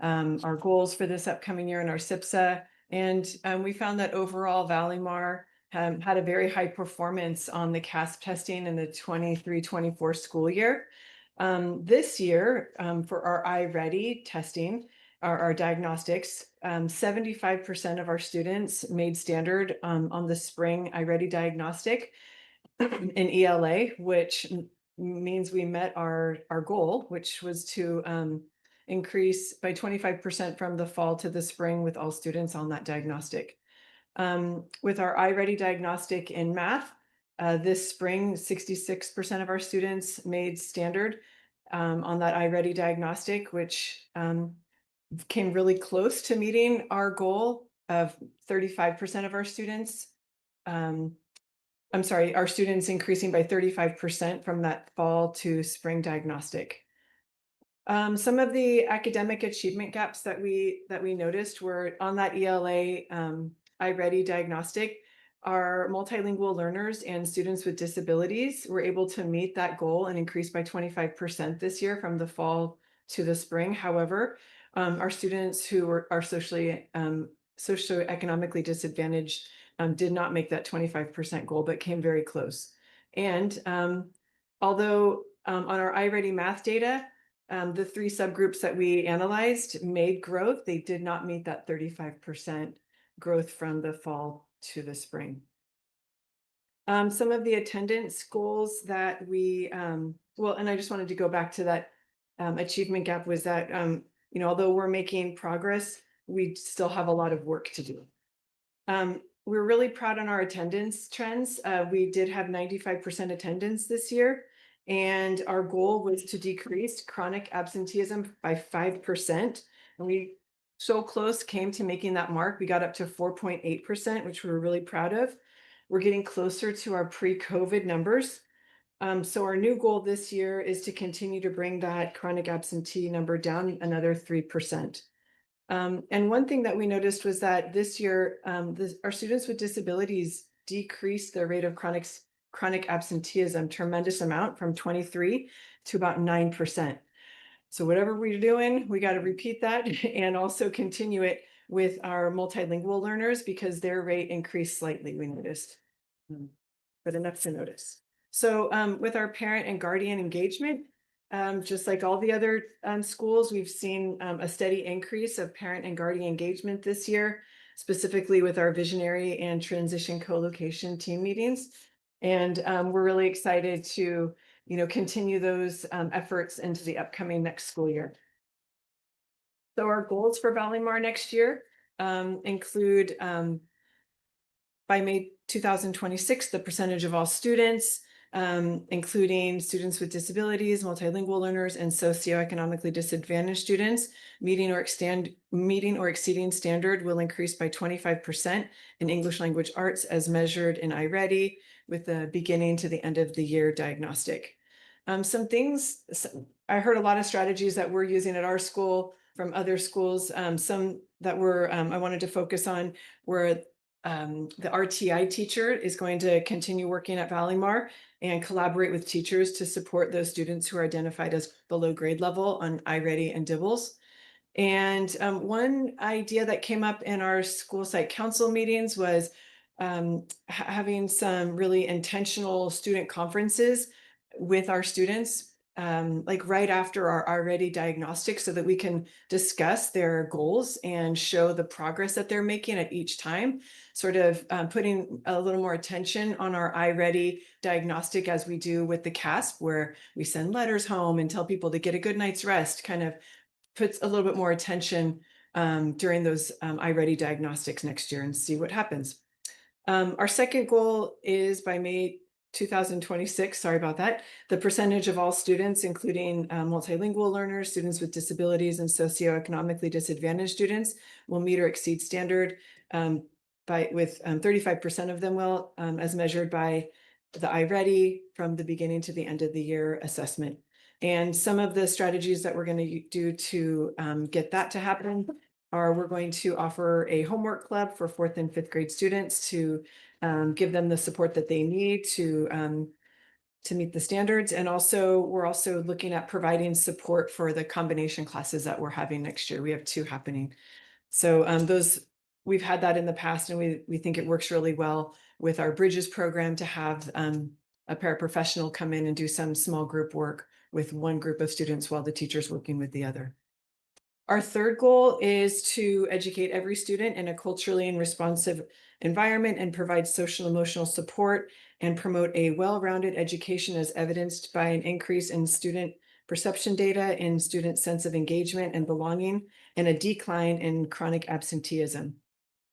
our goals for this upcoming year in our SIPSA. And we found that overall Valleymar had a very high performance on the CASP testing in the 23-24 school year. This year, for our iReady testing, our diagnostics, 75% of our students made standard on the spring iReady diagnostic in ELA, which means we met our goal, which was to increase by 25% from the fall to the spring with all students on that diagnostic. With our iReady diagnostic in math, this spring, 66% of our students made standard on that iReady diagnostic, which came really close to meeting our goal of 35% of our students. Our students increasing by 35% from that fall to spring diagnostic. Some of the academic achievement gaps that we noticed were on that ELA iReady diagnostic. Our multilingual learners and students with disabilities were able to meet that goal and increase by 25% this year from the fall to the spring. However, our students who are socioeconomically disadvantaged did not make that 25% goal, but came very close. And although on our iReady math data, the 3 subgroups that we analyzed made growth, they did not meet that 35% growth from the fall to the spring. Some of the attendance goals that we, and I just wanted to go back to that achievement gap was that, although we're making progress, we still have a lot of work to do. We're really proud on our attendance trends. We did have 95% attendance this year, and our goal was to decrease chronic absenteeism by 5%. And we so close came to making that mark. We got up to 4.8%, which we were really proud of. we're getting closer to our pre-COVID numbers. So our new goal this year is to continue to bring that chronic absentee number down another 3%. And one thing that we noticed was that this year, our students with disabilities decreased their rate of chronic absenteeism tremendous amount from 23 to about 9%. So whatever we're doing, we got to repeat that and also continue it with our multilingual learners because their rate increased slightly, we noticed. But enough to notice. So with our parent and guardian engagement, just like all the other schools, we've seen a steady increase of parent and guardian engagement this year, specifically with our visionary and transition co-location team meetings. And we're really excited to, continue those efforts into the upcoming next school year. So our goals for Valleymar next year include by May 2026, the percentage of all students, including students with disabilities, multilingual learners, and socioeconomically disadvantaged students, meeting or exceeding standard will increase by 25% in English language arts as measured in iReady with the beginning to the end of the year diagnostic. Some things, I heard a lot of strategies that we're using at our school from other schools. Some that I wanted to focus on were the RTI teacher is going to continue working at Valleymar and collaborate with teachers to support those students who are identified as below grade level on iReady and Dibbles. And one idea that came up in our school site council meetings was having some really intentional student conferences with our students, like right after our already diagnostic so that we can discuss their goals and show the progress that they're making at each time, sort of putting a little more attention on our iReady diagnostic as we do with the CASP, where we send letters home and tell people to get a good night's rest, kind of puts a little bit more attention during those iReady diagnostics next year and see what happens. Our second goal is by May 2026, sorry about that, the percentage of all students, including multilingual learners, students with disabilities, and socioeconomically disadvantaged students will meet or exceed standard with 35% of them will, as measured by the iReady from the beginning to the end of the year assessment. And some of the strategies that we're going to do to get that to happen are we're going to offer a homework club for 4th and 5th grade students to give them the support that they need to meet the standards. And also, we're also looking at providing support for the combination classes that we're having next year. We have 2 happening. So we've had that in the past, and we think it works really well with our Bridges program to have a paraprofessional come in and do some small group work with one group of students while the teacher's working with the other. Our third goal is to educate every student in a culturally and responsive environment and provide social emotional support and promote a well-rounded education as evidenced by an increase in student perception data, in student sense of engagement and belonging, and a decline in chronic absenteeism.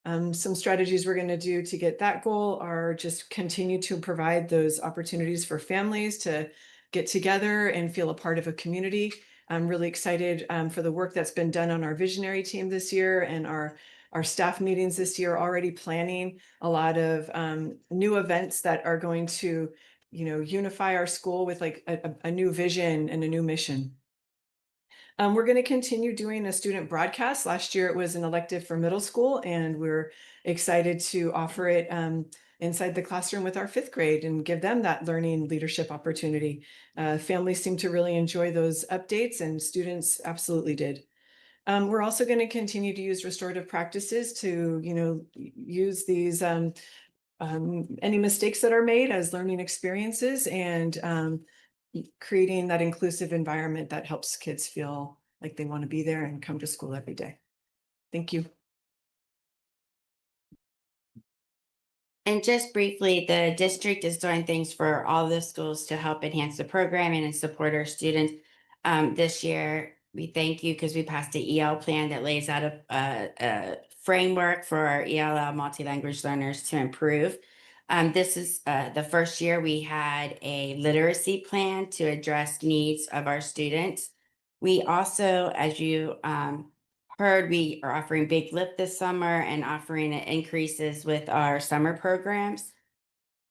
Some strategies we're going to do to get that goal are just continue to provide those opportunities for families to get together and feel a part of a community. I'm really excited for the work that's been done on our visionary team this year, and our staff meetings this year, already planning a lot of new events that are going to, unify our school with like a new vision and a new mission. We're going to continue doing a student broadcast. Last year, it was an elective for middle school, and we're excited to offer it inside the classroom with our 5th grade and give them that learning leadership opportunity. Families seem to really enjoy those updates, and students absolutely did. We're also going to continue to use restorative practices to, use these any mistakes that are made as learning experiences, and creating that inclusive environment that helps kids feel like they want to be there and come to school every day. Thank you. And just briefly, the district is doing things for all the schools to help enhance the programming and support our students. This year, we thank you because we passed the EL plan that lays out a framework for our ELL multi-language learners to improve. This is the first year we had a literacy plan to address needs of our students. We also, as you heard, we are offering Big Lift this summer and offering increases with our summer programs.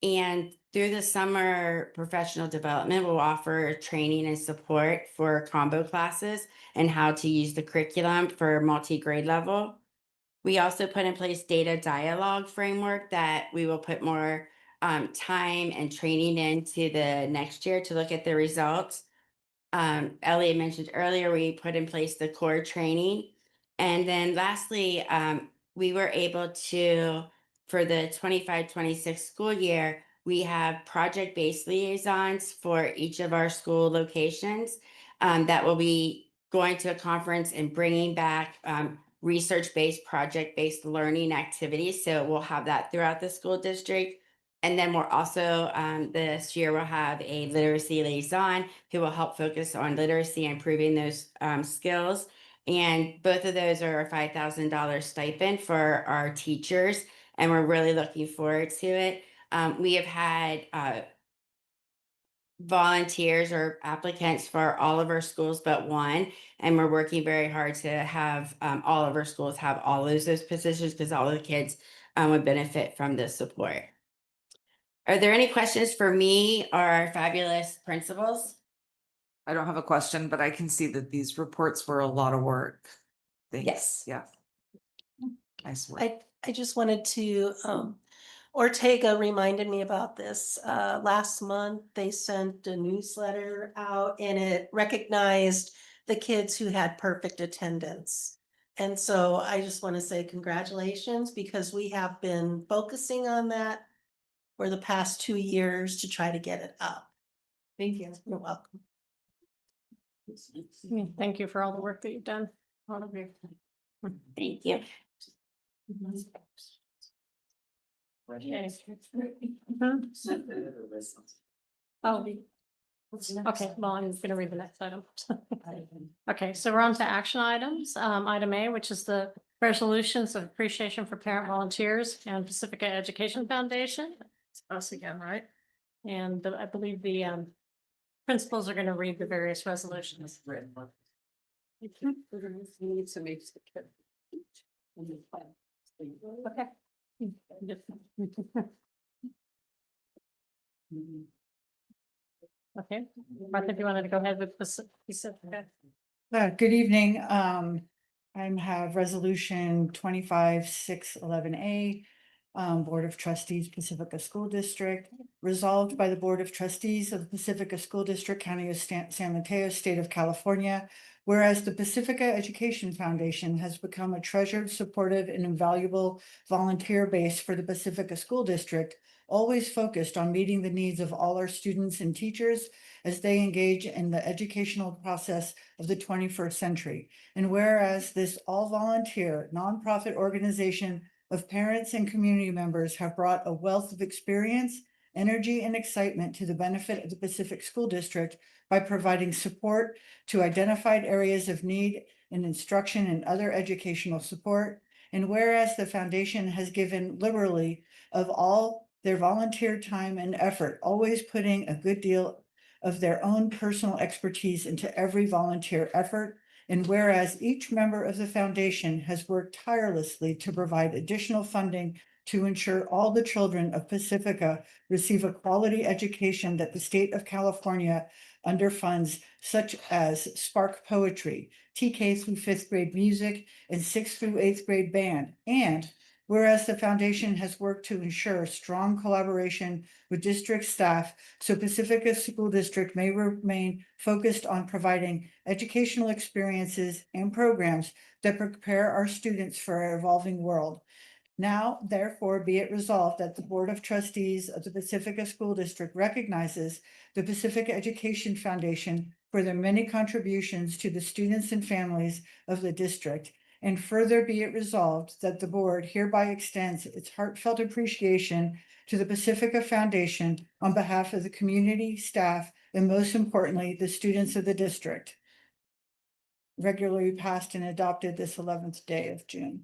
And through the summer professional development, we'll offer training and support for combo classes and how to use the curriculum for multi-grade level. We also put in place data dialogue framework that we will put more time and training into the next year to look at the results. Elliot mentioned earlier, we put in place the core training. And then lastly, we were able to, for the 25-26 school year, we have project-based liaisons for each of our school locations that will be going to a conference and bringing back research-based, project-based learning activities. So we'll have that throughout the school district. And then we're also, this year we'll have a literacy liaison who will help focus on literacy and improving those skills. And both of those are a $5,000 stipend for our teachers. And we're really looking forward to it. We have had volunteers or applicants for all of our schools but one. And we're working very hard to have all of our schools have all those positions because all of the kids would benefit from this support. Are there any questions for me or our fabulous principals? I don't have a question, but I can see that these reports were a lot of work. Thanks. Yes. Yeah. Nice work. I just wanted to, Ortega reminded me about this. Last month, they sent a newsletter out and it recognized the kids who had perfect attendance. And so I just want to say congratulations because we have been focusing on that for the past 2 years to try to get it up. Thank you. You're welcome. Thank you for all the work that you've done, all of you. Thank you. Okay. Oh. Okay, well, I'm gonna read the next item. Okay, so we're on to action items. Item A, which is the resolutions of appreciation for parent volunteers and Pacifica Education Foundation. It's us again, right? And I believe the principals are gonna read the various resolutions. Okay. Okay, Martha, if you wanted to go ahead with Pacifica. Good evening. I have resolution 25-611A. Board of Trustees, Pacifica School District, resolved by the Board of Trustees of the Pacifica School District, County of San Mateo, State of California. Whereas the Pacifica Education Foundation has become a treasured, supportive, and invaluable volunteer base for the Pacifica School District, always focused on meeting the needs of all our students and teachers as they engage in the educational process of the 21st century. And whereas this all-volunteer nonprofit organization of parents and community members have brought a wealth of experience, energy, and excitement to the benefit of the Pacific School District by providing support to identified areas of need in instruction and other educational support. And whereas the foundation has given liberally of all their volunteer time and effort, always putting a good deal of their own personal expertise into every volunteer effort. And whereas each member of the foundation has worked tirelessly to provide additional funding to ensure all the children of Pacifica receive a quality education that the state of California underfunds, such as Spark Poetry, TK through 5th grade music, and 6th through 8th grade band. And whereas the foundation has worked to ensure strong collaboration with district staff so Pacifica School District may remain focused on providing educational experiences and programs that prepare our students for our evolving world. Now, therefore, be it resolved that the Board of Trustees of the Pacifica School District recognizes the Pacifica Education Foundation for their many contributions to the students and families of the district. And further be it resolved that the board hereby extends its heartfelt appreciation to the Pacifica Foundation on behalf of the community, staff, and most importantly, the students of the district. Regularly passed and adopted this 11th day of June,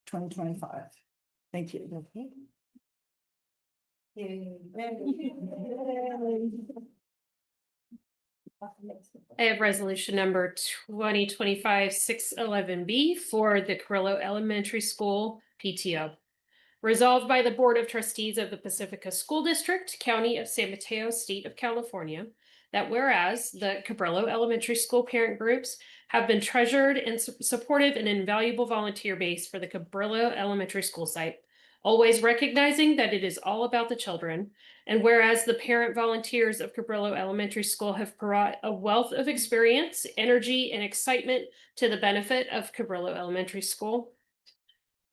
2025. Thank you. I have resolution number 2025-611B for the Carrillo Elementary School PTO. Resolved by the Board of Trustees of the Pacifica School District, County of San Mateo, State of California, that whereas the Cabrillo Elementary School parent groups have been treasured and supportive and invaluable volunteer base for the Cabrillo Elementary School site, always recognizing that it is all about the children. And whereas the parent volunteers of Cabrillo Elementary School have brought a wealth of experience, energy, and excitement to the benefit of Cabrillo Elementary School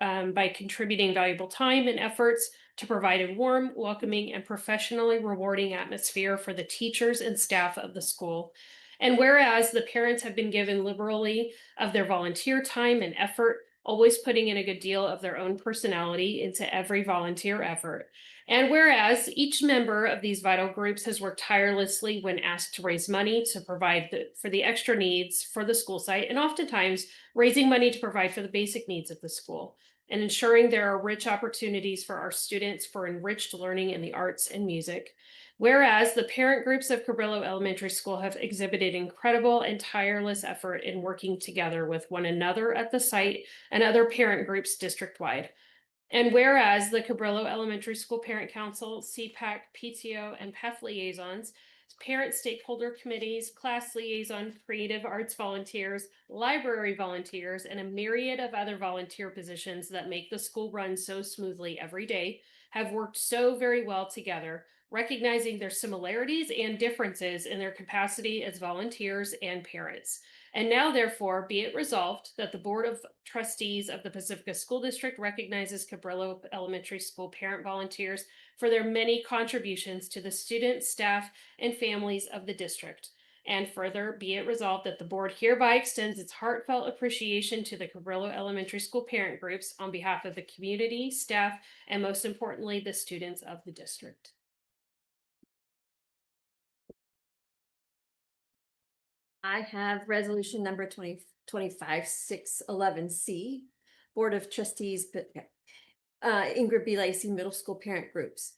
by contributing valuable time and efforts to provide a warm, welcoming, and professionally rewarding atmosphere for the teachers and staff of the school. And whereas the parents have been given liberally of their volunteer time and effort, always putting in a good deal of their own personality into every volunteer effort. And whereas each member of these vital groups has worked tirelessly when asked to raise money to provide for the extra needs for the school site, and oftentimes raising money to provide for the basic needs of the school, and ensuring there are rich opportunities for our students for enriched learning in the arts and music. Whereas the parent groups of Cabrillo Elementary School have exhibited incredible and tireless effort in working together with one another at the site and other parent groups district-wide. And whereas the Cabrillo Elementary School Parent Council, CPAC, PTO, and PEF liaisons, parent stakeholder committees, class liaison, creative arts volunteers, library volunteers, and a myriad of other volunteer positions that make the school run so smoothly every day, have worked so very well together, recognizing their similarities and differences in their capacity as volunteers and parents. And now, therefore, be it resolved that the Board of Trustees of the Pacifica School District recognizes Cabrillo Elementary School parent volunteers for their many contributions to the students, staff, and families of the district. And further, be it resolved that the board hereby extends its heartfelt appreciation to the Cabrillo Elementary School parent groups on behalf of the community, staff, and most importantly, the students of the district. I have resolution number 2025-611C, Board of Trustees, Ingrid B. Lacey Middle School Parent Groups.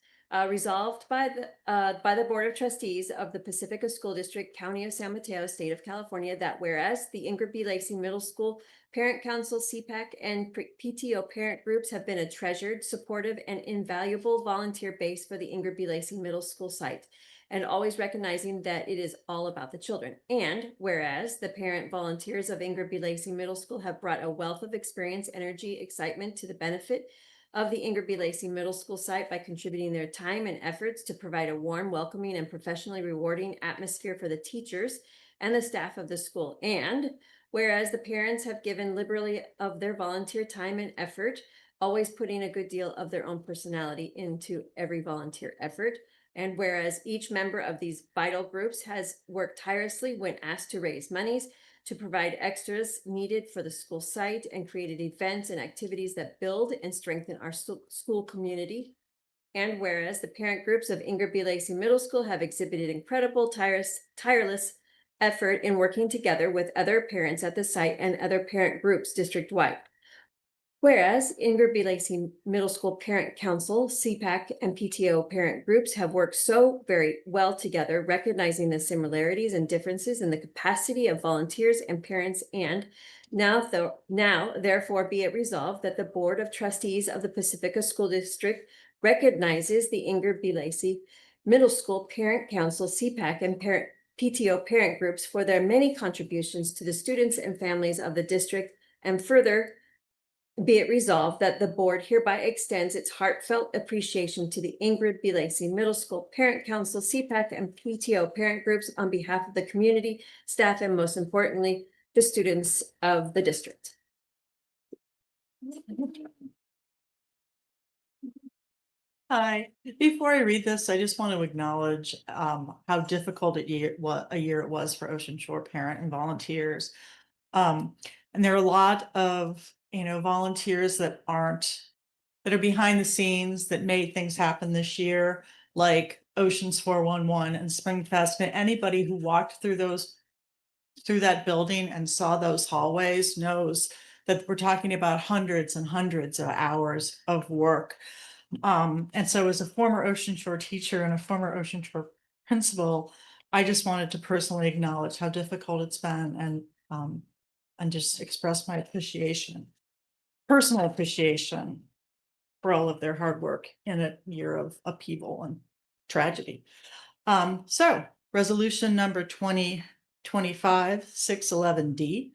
Resolved by the Board of Trustees of the Pacifica School District, County of San Mateo, State of California, that whereas the Ingrid B. Lacey Middle School Parent Council, CPAC, and PTO parent groups have been a treasured, supportive, and invaluable volunteer base for the Ingrid B. Lacey Middle School site, and always recognizing that it is all about the children. And whereas the parent volunteers of Ingrid B. Lacey Middle School have brought a wealth of experience, energy, excitement to the benefit of the Ingrid B. Lacey Middle School site by contributing their time and efforts to provide a warm, welcoming, and professionally rewarding atmosphere for the teachers and the staff of the school. And whereas the parents have given liberally of their volunteer time and effort, always putting a good deal of their own personality into every volunteer effort. And whereas each member of these vital groups has worked tirelessly when asked to raise monies to provide extras needed for the school site and created events and activities that build and strengthen our school community. And whereas the parent groups of Ingrid B. Lacey Middle School have exhibited incredible, tireless effort in working together with other parents at the site and other parent groups district-wide. Whereas Ingrid B. Lacey Middle School Parent Council, CPAC, and PTO parent groups have worked so very well together, recognizing the similarities and differences in the capacity of volunteers and parents, and now therefore be it resolved that the Board of Trustees of the Pacifica School District recognizes the Ingrid B. Lacey Middle School Parent Council, CPAC, and PTO parent groups for their many contributions to the students and families of the district, and further be it resolved that the board hereby extends its heartfelt appreciation to the Ingrid B. Lacey Middle School Parent Council, CPAC, and PTO parent groups on behalf of the community, staff, and most importantly, the students of the district. Hi, before I read this, I just want to acknowledge how difficult a year it was for Ocean Shore parent and volunteers. And there are a lot of, volunteers that are behind the scenes that made things happen this year, like Oceans 411 and Springfest. And anybody who walked through that building and saw those hallways knows that we're talking about hundreds and hundreds of hours of work. And so as a former Ocean Shore teacher and a former Ocean Shore principal, I just wanted to personally acknowledge how difficult it's been and just express my personal appreciation. for all of their hard work in a year of upheaval and tragedy. So resolution number 2025-611D.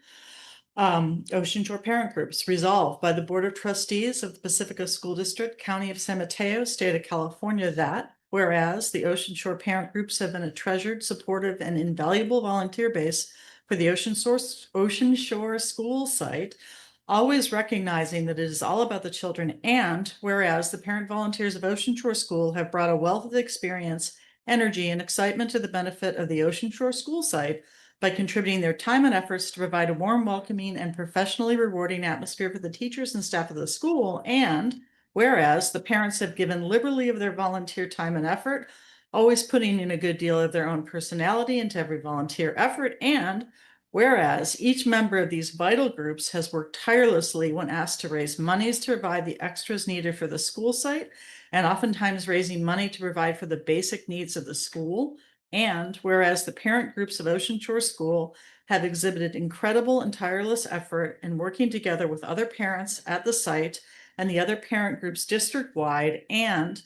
Ocean Shore Parent Groups resolved by the Board of Trustees of the Pacifica School District, County of San Mateo, State of California, that whereas the Ocean Shore Parent Groups have been a treasured, supportive, and invaluable volunteer base for the Ocean Shore School site, always recognizing that it is all about the children, and whereas the parent volunteers of Ocean Shore School have brought a wealth of experience, energy, and excitement to the benefit of the Ocean Shore School site by contributing their time and efforts to provide a warm, welcoming, and professionally rewarding atmosphere for the teachers and staff of the school. And whereas the parents have given liberally of their volunteer time and effort, always putting in a good deal of their own personality into every volunteer effort. And whereas each member of these vital groups has worked tirelessly when asked to raise monies to provide the extras needed for the school site, and oftentimes raising money to provide for the basic needs of the school. And whereas the parent groups of Ocean Shore School have exhibited incredible and tireless effort in working together with other parents at the site and the other parent groups district-wide, and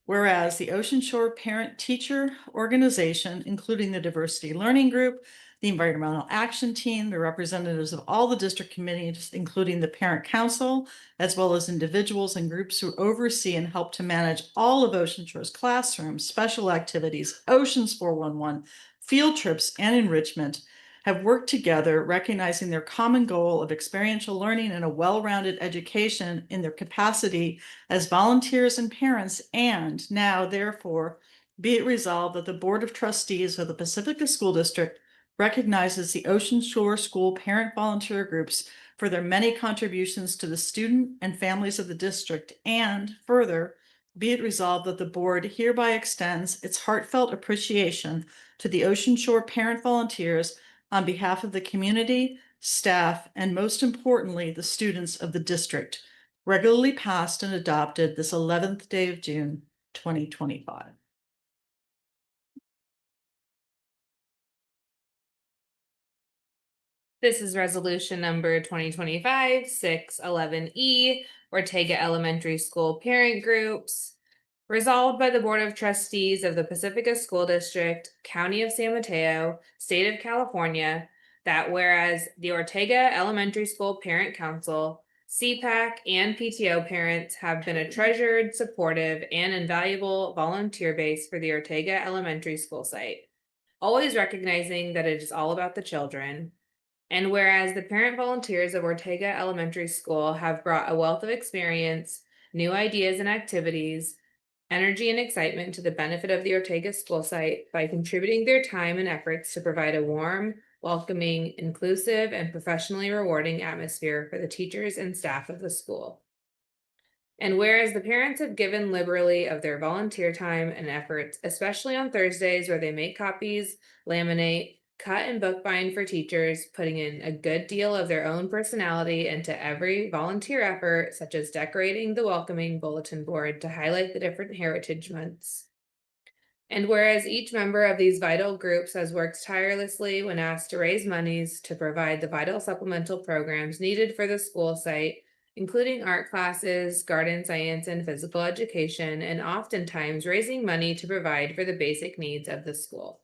whereas the Ocean Shore Parent Teacher Organization, including the Diversity Learning Group, the Environmental Action Team, the representatives of all the district committees, including the Parent Council, as well as individuals and groups who oversee and help to manage all of Ocean Shore's classrooms, special activities, Oceans 411, field trips, and enrichment, have worked together, recognizing their common goal of experiential learning and a well-rounded education in their capacity as volunteers and parents. And now, therefore, be it resolved that the Board of Trustees of the Pacifica School District recognizes the Ocean Shore School parent volunteer groups for their many contributions to the student and families of the district. And further, be it resolved that the board hereby extends its heartfelt appreciation to the Ocean Shore parent volunteers on behalf of the community, staff, and most importantly, the students of the district, regularly passed and adopted this 11th day of June, 2025. This is resolution number 2025-611E, Ortega Elementary School Parent Groups. Resolved by the Board of Trustees of the Pacifica School District, County of San Mateo, State of California, that whereas the Ortega Elementary School Parent Council, CPAC, and PTO parents have been a treasured, supportive, and invaluable volunteer base for the Ortega Elementary School site, always recognizing that it is all about the children. And whereas the parent volunteers of Ortega Elementary School have brought a wealth of experience, new ideas and activities, energy and excitement to the benefit of the Ortega school site by contributing their time and efforts to provide a warm, welcoming, inclusive, and professionally rewarding atmosphere for the teachers and staff of the school. And whereas the parents have given liberally of their volunteer time and efforts, especially on Thursdays where they make copies, laminate, cut and bookbind for teachers, putting in a good deal of their own personality into every volunteer effort, such as decorating the welcoming bulletin board to highlight the different heritage months. And whereas each member of these vital groups has worked tirelessly when asked to raise monies to provide the vital supplemental programs needed for the school site, including art classes, garden science, and physical education, and oftentimes raising money to provide for the basic needs of the school.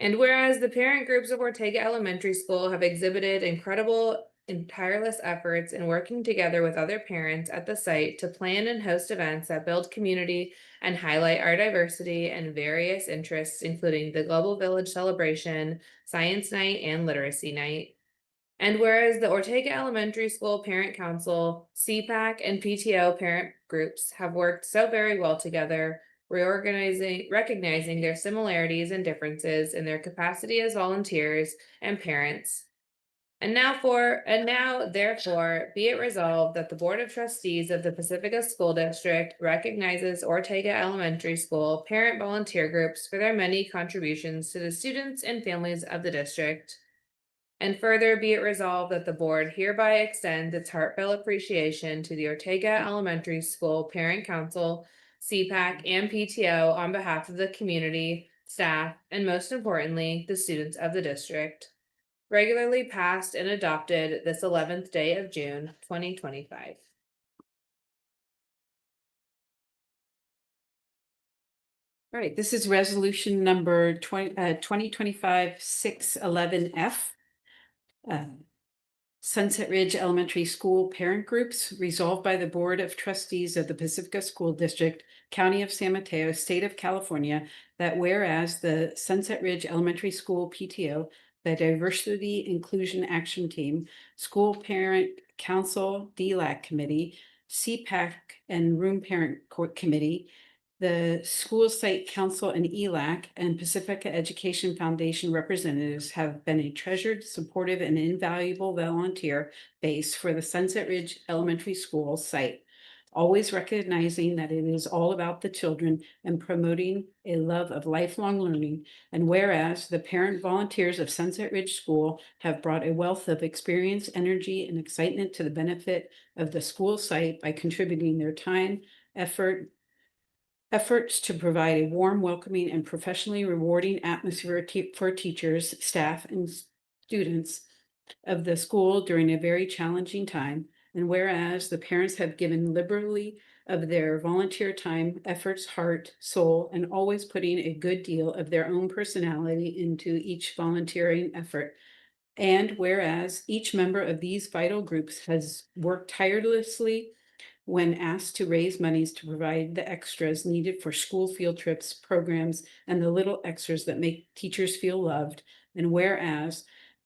And whereas the parent groups of Ortega Elementary School have exhibited incredible and tireless efforts in working together with other parents at the site to plan and host events that build community and highlight our diversity and various interests, including the Global Village Celebration, Science Night, and Literacy Night. And whereas the Ortega Elementary School Parent Council, CPAC, and PTO parent groups have worked so very well together, recognizing their similarities and differences in their capacity as volunteers and parents. And now therefore, be it resolved that the Board of Trustees of the Pacifica School District recognizes Ortega Elementary School parent volunteer groups for their many contributions to the students and families of the district. And further, be it resolved that the board hereby extends its heartfelt appreciation to the Ortega Elementary School Parent Council, CPAC, and PTO on behalf of the community, staff, and most importantly, the students of the district. Regularly passed and adopted this 11th day of June, 2025. All right, this is resolution number 2025-611F. Sunset Ridge Elementary School Parent Groups resolved by the Board of Trustees of the Pacifica School District, County of San Mateo, State of California, that whereas the Sunset Ridge Elementary School PTO, the Diversity Inclusion Action Team, School Parent Council DLAC Committee, CPAC and Room Parent Committee, the School Site Council and ELAC and Pacifica Education Foundation representatives have been a treasured, supportive, and invaluable volunteer base for the Sunset Ridge Elementary School site, always recognizing that it is all about the children and promoting a love of lifelong learning. And whereas the parent volunteers of Sunset Ridge School have brought a wealth of experience, energy, and excitement to the benefit of the school site by contributing their time, efforts to provide a warm, welcoming, and professionally rewarding atmosphere for teachers, staff, and students of the school during a very challenging time. And whereas the parents have given liberally of their volunteer time, efforts, heart, soul, and always putting a good deal of their own personality into each volunteering effort. And whereas each member of these vital groups has worked tirelessly when asked to raise monies to provide the extras needed for school field trips, programs, and the little extras that make teachers feel loved. And whereas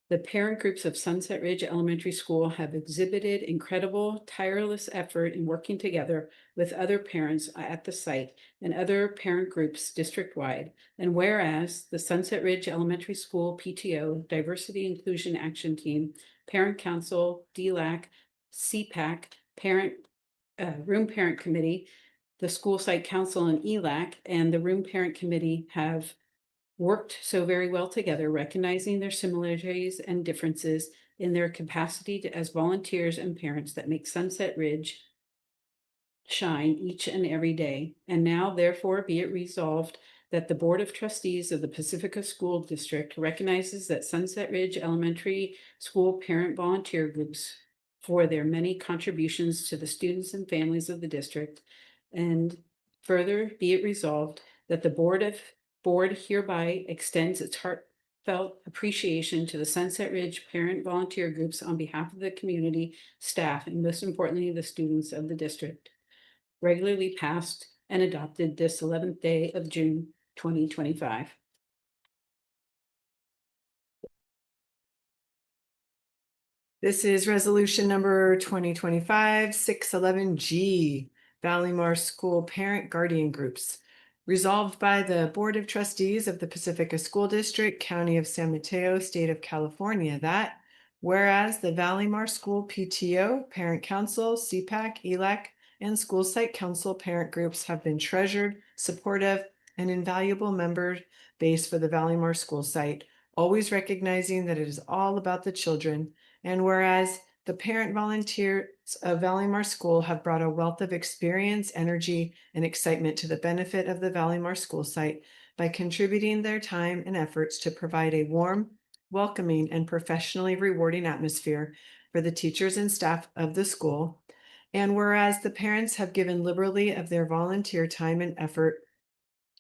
the parent groups of Sunset Ridge Elementary School have exhibited incredible, tireless effort in working together with other parents at the site and other parent groups district-wide. And whereas the Sunset Ridge Elementary School PTO, Diversity Inclusion Action Team, Parent Council, DLAC, CPAC, Room Parent Committee, the School Site Council and ELAC, and the Room Parent Committee have worked so very well together, recognizing their similarities and differences in their capacity as volunteers and parents that make Sunset Ridge shine each and every day. And now, therefore, be it resolved that the Board of Trustees of the Pacifica School District recognizes that Sunset Ridge Elementary School parent volunteer groups for their many contributions to the students and families of the district. And further, be it resolved that the board hereby extends its heartfelt appreciation to the Sunset Ridge parent volunteer groups on behalf of the community, staff, and most importantly, the students of the district. Regularly passed and adopted this 11th day of June, 2025. This is resolution number 2025-611G, Valleymar School Parent Guardian Groups. Resolved by the Board of Trustees of the Pacifica School District, County of San Mateo, State of California, that whereas the Valleymar School PTO, Parent Council, CPAC, ELAC, and School Site Council parent groups have been treasured, supportive, and invaluable member base for the Valleymar School site, always recognizing that it is all about the children. And whereas the parent volunteers of Valleymar School have brought a wealth of experience, energy, and excitement to the benefit of the Valleymar School site by contributing their time and efforts to provide a warm, welcoming, and professionally rewarding atmosphere for the teachers and staff of the school. And whereas the parents have given liberally of their volunteer time and effort,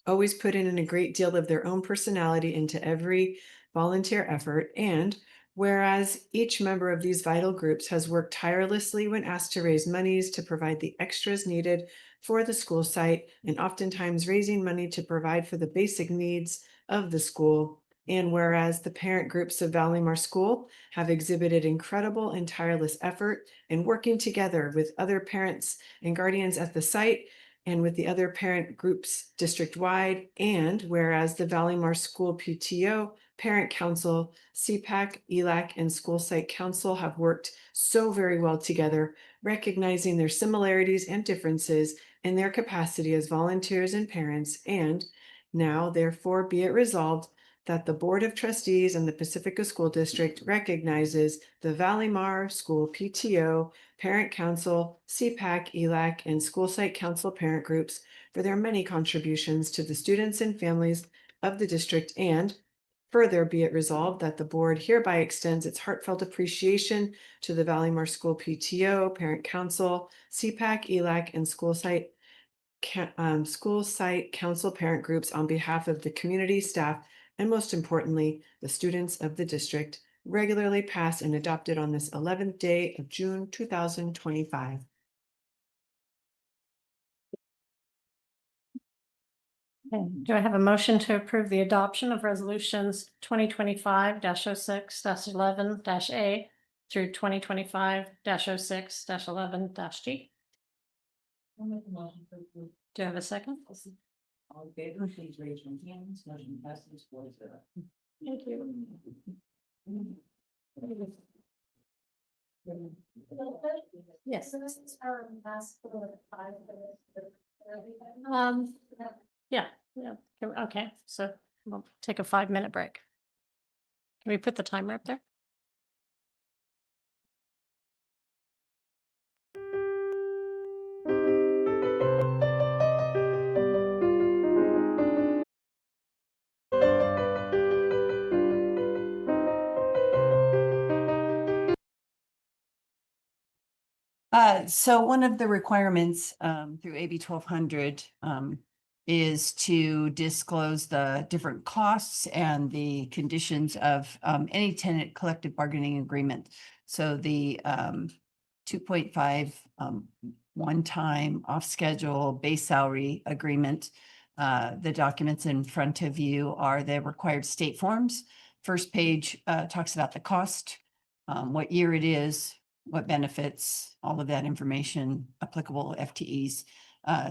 always putting in a great deal of their own personality into every volunteer effort. And whereas each member of these vital groups has worked tirelessly when asked to raise monies to provide the extras needed for the school site, and oftentimes raising money to provide for the basic needs of the school. And whereas the parent groups of Valleymar School have exhibited incredible and tireless effort in working together with other parents and guardians at the site and with the other parent groups district-wide. And whereas the Valleymar School PTO, Parent Council, CPAC, ELAC, and School Site Council have worked so very well together, recognizing their similarities and differences in their capacity as volunteers and parents. And now, therefore, be it resolved that the Board of Trustees and the Pacifica School District recognizes the Valleymar School PTO, Parent Council, CPAC, ELAC, and School Site Council parent groups for their many contributions to the students and families of the district. And further, be it resolved that the board hereby extends its heartfelt appreciation to the Valleymar School PTO, Parent Council, CPAC, ELAC, and School Site school site council parent groups on behalf of the community, staff, and most importantly, the students of the district, regularly passed and adopted on this 11th day of June 2025. Okay, do I have a motion to approve the adoption of resolutions 2025-06-11-A through 2025-06-11-G? Do I have a second? All in favor, please raise your hands. Motion passes 4-0. Thank you. Yes. Yeah, okay, so we'll take a 5-minute break. Can we put the timer up there? So one of the requirements through AB 1200 is to disclose the different costs and the conditions of any tenant collective bargaining agreement. So the 2.5 one-time off-schedule base salary agreement. The documents in front of you are the required state forms. First page talks about the cost, what year it is, what benefits, all of that information, applicable FTEs.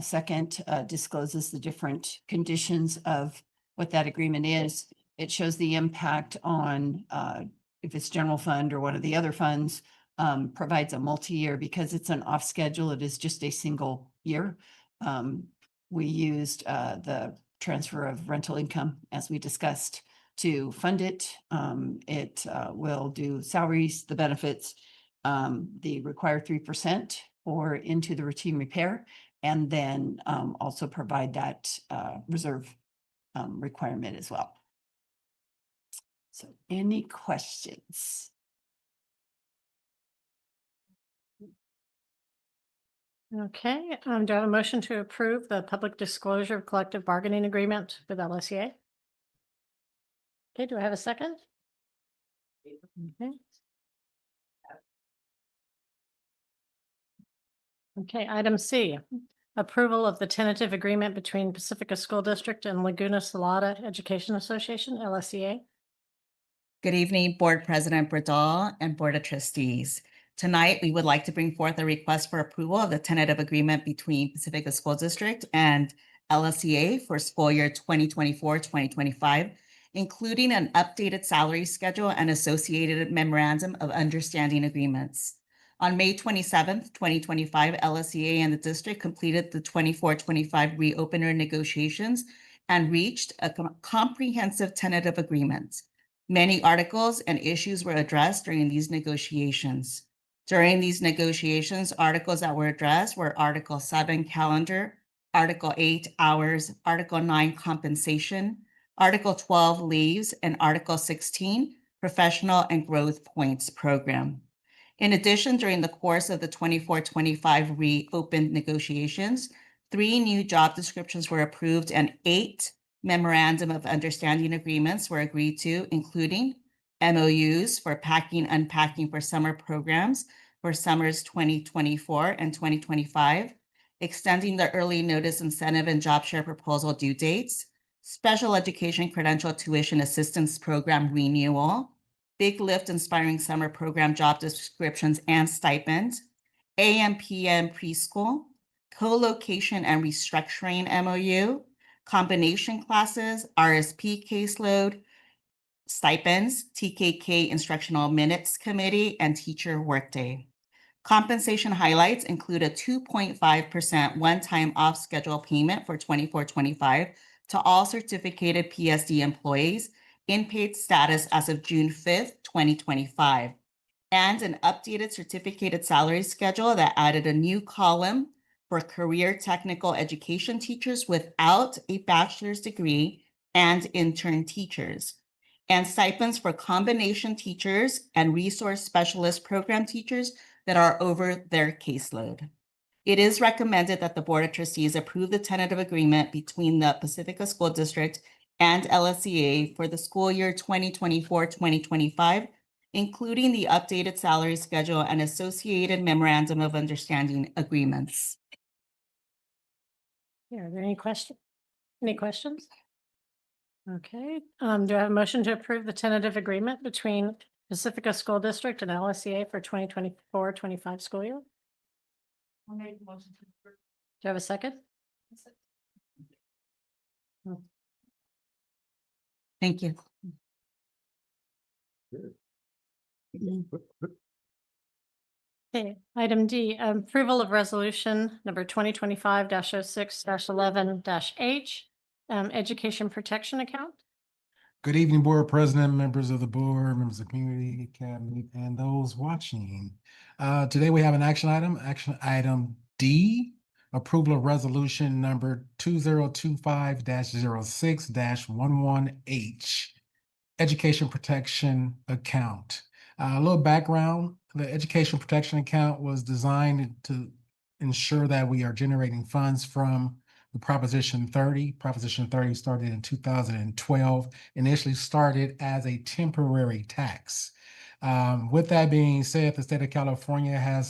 Second, discloses the different conditions of what that agreement is. It shows the impact on if it's general fund or one of the other funds, provides a multi-year because it's an off schedule. It is just a single year. We used the transfer of rental income as we discussed to fund it. It will do salaries, the benefits, the required 3% or into the routine repair, and then also provide that reserve requirement as well. So any questions? Okay, do I have a motion to approve the public disclosure of collective bargaining agreement with LSEA? Okay, do I have a second? Okay. Okay, item C, approval of the tentative agreement between Pacifica School District and Laguna Salada Education Association, LSEA. Good evening, Board President Bradal and Board of Trustees. Tonight, we would like to bring forth a request for approval of the tentative agreement between Pacifica School District and LSEA for school year 2024-2025, including an updated salary schedule and associated memorandum of understanding agreements. On May 27th, 2025, LSEA and the district completed the 24-25 reopener negotiations and reached a comprehensive tentative agreement. Many articles and issues were addressed during these negotiations. During these negotiations, articles that were addressed were Article 7, calendar, Article 8, hours, Article 9, compensation, Article 12, leaves, and Article 16, professional and growth points program. In addition, during the course of the 24-25 reopened negotiations, 3 new job descriptions were approved and 8 memorandum of understanding agreements were agreed to, including MOUs for packing, unpacking for summer programs for summers 2024 and 2025, extending the early notice incentive and job share proposal due dates, special education credential tuition assistance program renewal, Big Lift Inspiring Summer Program job descriptions and stipends, AM/PM preschool, co-location and restructuring MOU, combination classes, RSP caseload, stipends, TKK instructional minutes committee, and teacher workday. Compensation highlights include a 2.5% one-time off-schedule payment for 24-25 to all certificated PSD employees in paid status as of June 5th, 2025, and an updated certificated salary schedule that added a new column for career technical education teachers without a bachelor's degree and intern teachers, and stipends for combination teachers and resource specialist program teachers that are over their caseload. It is recommended that the Board of Trustees approve the tentative agreement between the Pacifica School District and LSEA for the school year 2024-2025, including the updated salary schedule and associated memorandum of understanding agreements. Are there any questions? Any questions? Okay, do I have a motion to approve the tentative agreement between Pacifica School District and LSEA for 2024-25 school year? I'll make a motion to approve. Do I have a second? Thank you. Okay, item D, approval of resolution number 2025-06-11-H, education protection account. Good evening, Board President, members of the board, members of the community, cabinet, and those watching. Today we have an action item D, approval of resolution number 2025-06-11H, education protection account. A little background, the education protection account was designed to ensure that we are generating funds from the Proposition 30. Proposition 30 started in 2012, initially started as a temporary tax. With that being said, the state of California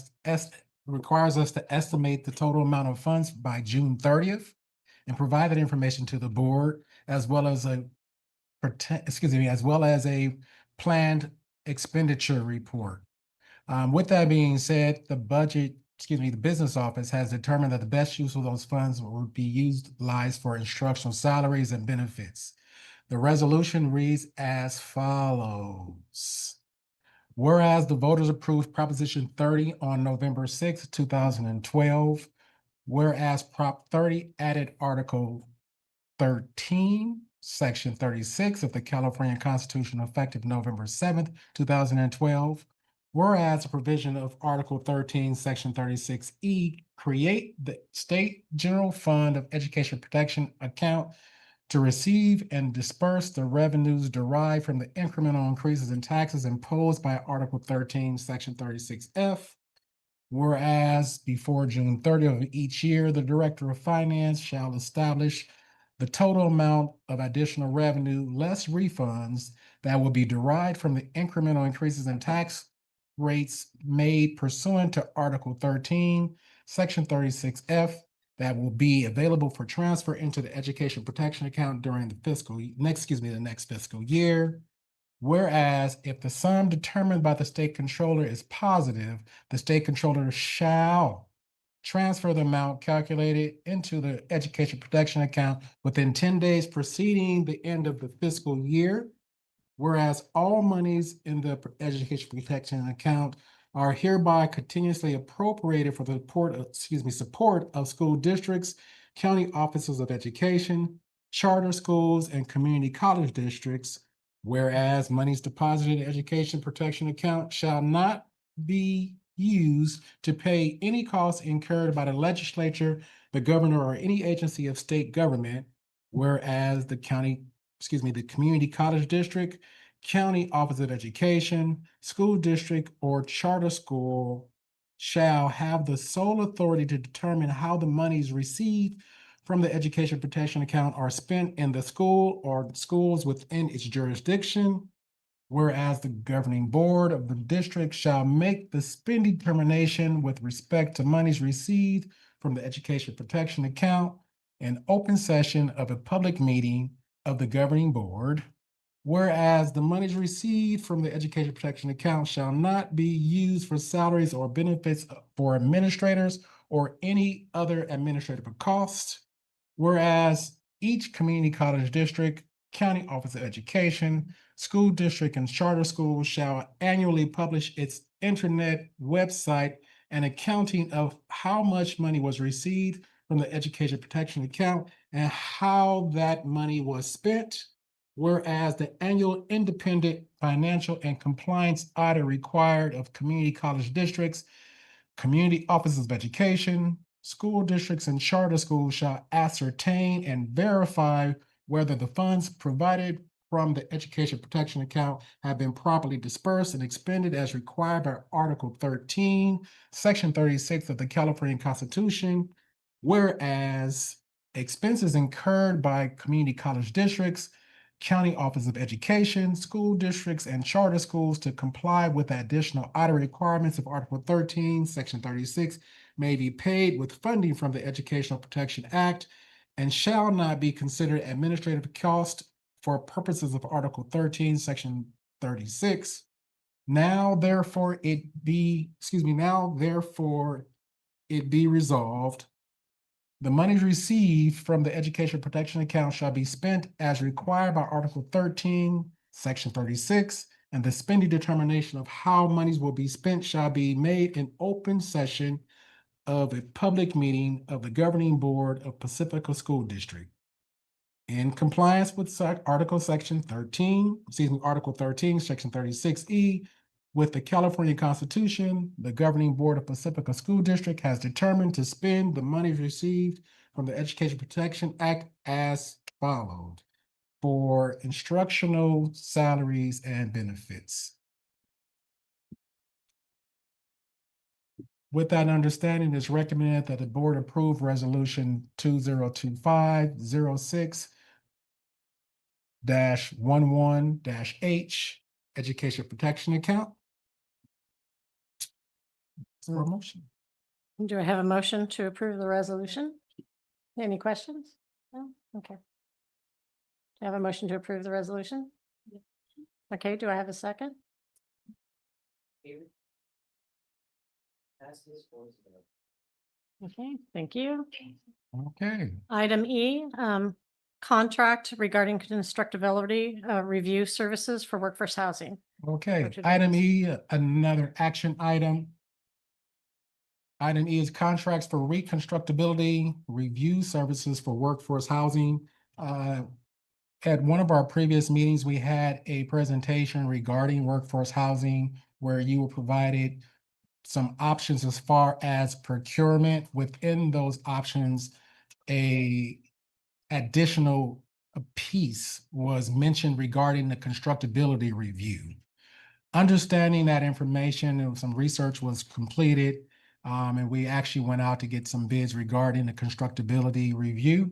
requires us to estimate the total amount of funds by June 30th and provide that information to the board, as well as a planned expenditure report. With that being said, the business office has determined that the best use of those funds will be utilized for instructional salaries and benefits. The resolution reads as follows. Whereas the voters approved Proposition 30 on November 6, 2012, whereas Prop 30 added Article 13, Section 36 of the California Constitution effective November 7th, 2012, whereas the provision of Article 13, Section 36E create the State General Fund of Education Protection account to receive and disperse the revenues derived from the incremental increases in taxes imposed by Article 13, Section 36F. Whereas before June 30th of each year, the Director of Finance shall establish the total amount of additional revenue less refunds that will be derived from the incremental increases in tax rates made pursuant to Article 13, Section 36F, that will be available for transfer into the education protection account during the next fiscal year. Whereas if the sum determined by the state controller is positive, the state controller shall transfer the amount calculated into the education protection account within 10 days preceding the end of the fiscal year. Whereas all monies in the education protection account are hereby continuously appropriated for the support of school districts, county offices of education, charter schools, and community college districts. Whereas monies deposited in the education protection account shall not be used to pay any costs incurred by the legislature, the governor, or any agency of state government. Whereas the community college district, county office of education, school district, or charter school shall have the sole authority to determine how the monies received from the education protection account are spent in the school or schools within its jurisdiction. Whereas the governing board of the district shall make the spending determination with respect to monies received from the education protection account in open session of a public meeting of the governing board. Whereas the monies received from the education protection account shall not be used for salaries or benefits for administrators or any other administrative costs. Whereas each community college district, county office of education, school district, and charter school shall annually publish its internet website an accounting of how much money was received from the education protection account and how that money was spent. Whereas the annual independent financial and compliance audit required of community college districts, community offices of education, school districts, and charter schools shall ascertain and verify whether the funds provided from the education protection account have been properly dispersed and expended as required by Article 13, Section 36 of the California Constitution. Whereas expenses incurred by community college districts, county office of education, school districts, and charter schools to comply with the additional audit requirements of Article 13, Section 36 may be paid with funding from the Educational Protection Act and shall not be considered administrative cost for purposes of Article 13, Section 36. Now therefore it be resolved. The monies received from the Education Protection Account shall be spent as required by Article 13, Section 36, and the spending determination of how monies will be spent shall be made in open session of a public meeting of the governing board of Pacifica School District. In compliance with Article 13, Section 36E, with the California Constitution, the governing board of Pacifica School District has determined to spend the monies received from the Education Protection Act as followed: for instructional salaries and benefits. With that understanding, it's recommended that the board approve resolution 2025-06-11-H, Education Protection Account. For a motion. Do I have a motion to approve the resolution? Any questions? No? Okay. Do I have a motion to approve the resolution? Okay, do I have a second? Okay, thank you. Okay. Item E, contract regarding constructability review services for workforce housing. Okay, Richard item Davis. E, another action item. Item E is contracts for reconstructability review services for workforce housing. At one of our previous meetings, we had a presentation regarding workforce housing where you were provided some options as far as procurement. Within those options, a additional piece was mentioned regarding the constructability review. Understanding that information and some research was completed, and we actually went out to get some bids regarding the constructability review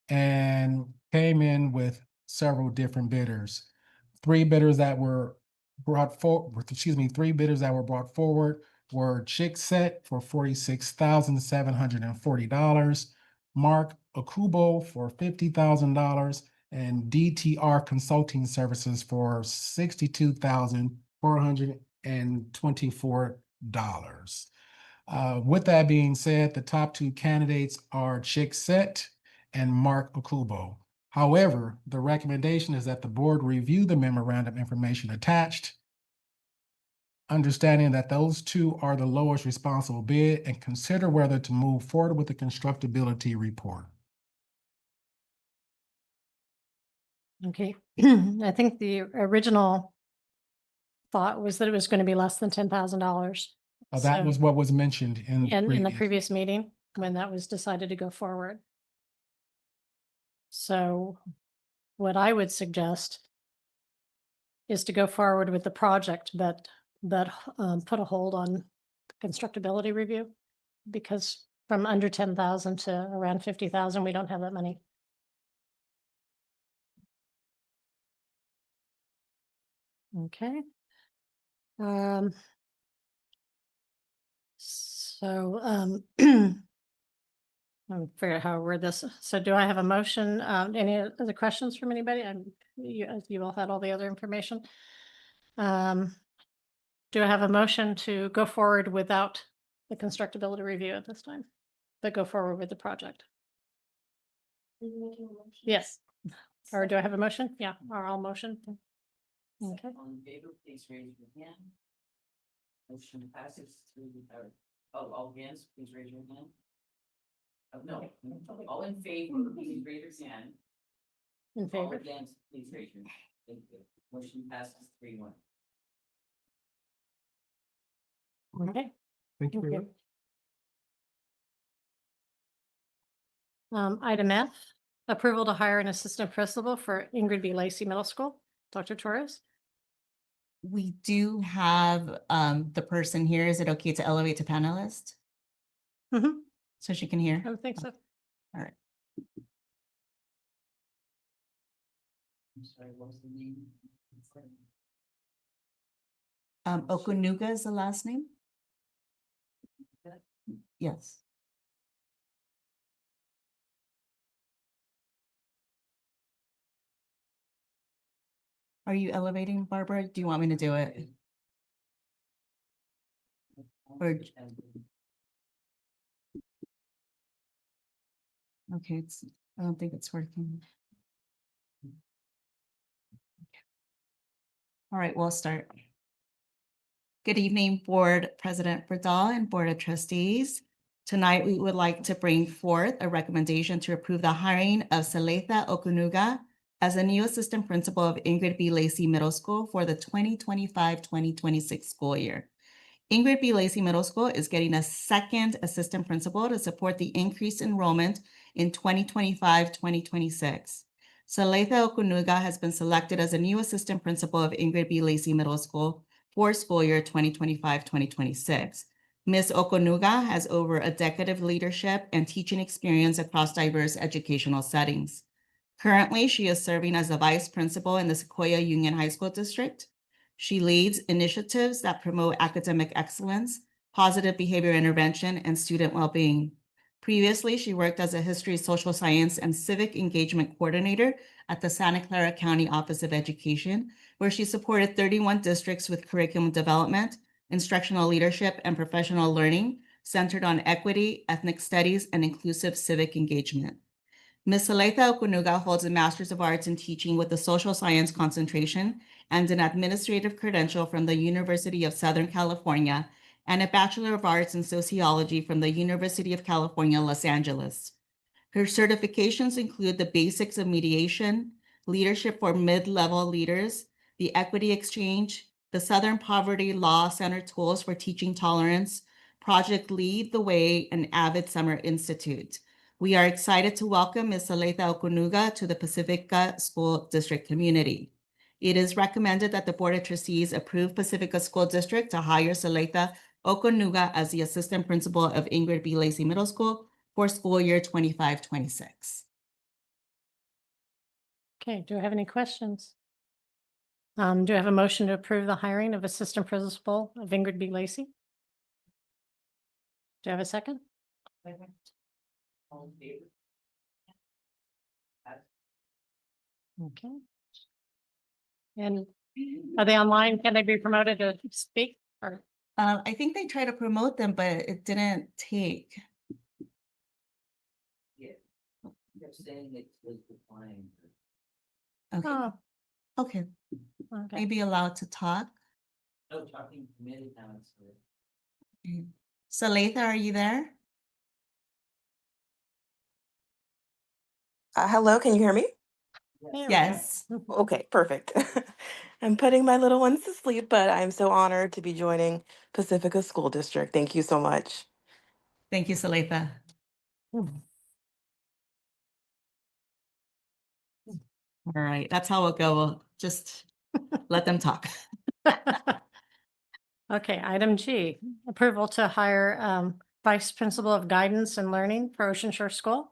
and came in with several different bidders. Three bidders that were brought forward were Chickset for $46,740, Mark Akubo for $50,000, and DTR Consulting Services for $62,424. With that being said, the top two candidates are Chickset and Mark Akubo. However, the recommendation is that the board review the memorandum information attached, understanding that those two are the lowest responsible bid, and consider whether to move forward with the constructability report. Okay, I think the original thought was that it was going to be less than $10,000. That was what was mentioned in In the previous meeting, when that was decided to go forward. So what I would suggest is to go forward with the project, but put a hold on the constructability review, because from under 10,000 to around 50,000, we don't have that money. Okay. I'm figuring out how to word this. So do I have a motion? Any other questions from anybody? You all had all the other information. Do I have a motion to go forward without the constructability review at this time, but go forward with the project? Yes. Or do I have a motion? Yeah, or I'll motion. Okay. All in favor, please raise your hand. Motion passes all hands, please raise your hand. No, all in favor, please raise your hand. In All favor? against, please raise your hand. Thank you. Motion passes 3-1. Okay. Thank you. Okay. Item F, Approval to hire an assistant principal for Ingrid B. Lacey Middle School. Dr. Torres? We do have the person here. Is it okay to elevate to panelist Mm-hmm. so she can hear? I would think so. All right. I'm sorry, what was the name? Okunuga is the last name? Yes. Are you elevating, Barbara? Do you want me to do it? Or okay, I don't think it's working. All right, we'll start. Good evening, Board President Bradal and Board of Trustees. Tonight, we would like to bring forth a recommendation to approve the hiring of Saletha Okunuga as a new assistant principal of Ingrid B. Lacey Middle School for the 2025-2026 school year. Ingrid B. Lacey Middle School is getting a second assistant principal to support the increased enrollment in 2025-2026. Saletha Okunuga has been selected as a new assistant principal of Ingrid B. Lacey Middle School for school year 2025-2026. Ms. Okunuga has over a decade of leadership and teaching experience across diverse educational settings. Currently, she is serving as the vice principal in the Sequoia Union High School District. She leads initiatives that promote academic excellence, positive behavior intervention, and student well-being. Previously, she worked as a history, social science, and civic engagement coordinator at the Santa Clara County Office of Education, where she supported 31 districts with curriculum development, instructional leadership, and professional learning centered on equity, ethnic studies, and inclusive civic engagement. Ms. Saletha Okunuga holds a Master's of Arts in Teaching with a social science concentration and an administrative credential from the University of Southern California and a Bachelor of Arts in Sociology from the University of California, Los Angeles. Her certifications include the Basics of Mediation, Leadership for Mid-Level Leaders, the Equity Exchange, the Southern Poverty Law Center Tools for Teaching Tolerance, Project Lead the Way, and Avid Summer Institute. We are excited to welcome Ms. Saletha Okunuga to the Pacifica School District community. It is recommended that the Board of Trustees approve Pacifica School District to hire Saletha Okunuga as the Assistant Principal of Ingrid B. Lacey Middle School for school year 25-26. Okay, do I have any questions? Do I have a motion to approve the hiring of assistant principal of Ingrid B. Lacey? Do I have a second? All in favor? Okay. And are they online? Can they be promoted to speak or? I think they tried to promote them, but it didn't take. Yeah. They're saying it was declined. Okay. Oh, Okay. okay. Maybe allowed to talk. No, talking committed now. Okay. Saletha, are you there? Hello, can you hear me? There we go. Yes. Okay, perfect. I'm putting my little ones to sleep, but I'm so honored to be joining Pacifica School District. Thank you so much. Thank you, Saletha. All right, that's how it'll go. We'll just let them talk. Okay, item G, approval to hire vice principal of guidance and learning for Ocean Shore School.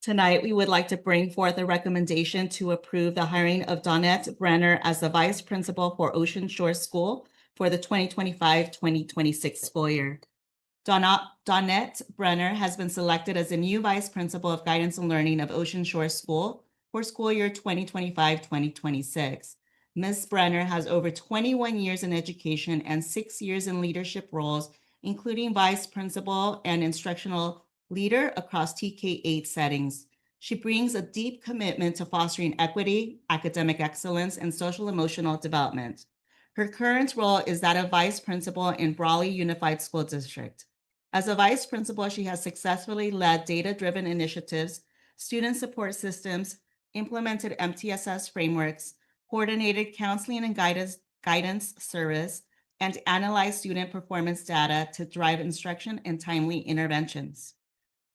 Tonight, we would like to bring forth a recommendation to approve the hiring of Donette Brenner as the vice principal for Ocean Shore School for the 2025-2026 school year. Donette Brenner has been selected as the new vice principal of guidance and learning of Ocean Shore School for school year 2025-2026. Ms. Brenner has over 21 years in education and 6 years in leadership roles, including vice principal and instructional leader across TK-8 settings. She brings a deep commitment to fostering equity, academic excellence, and social emotional development. Her current role is that of vice principal in Brawley Unified School District. As a vice principal, she has successfully led data-driven initiatives, student support systems, implemented MTSS frameworks, coordinated counseling and guidance service, and analyzed student performance data to drive instruction and timely interventions.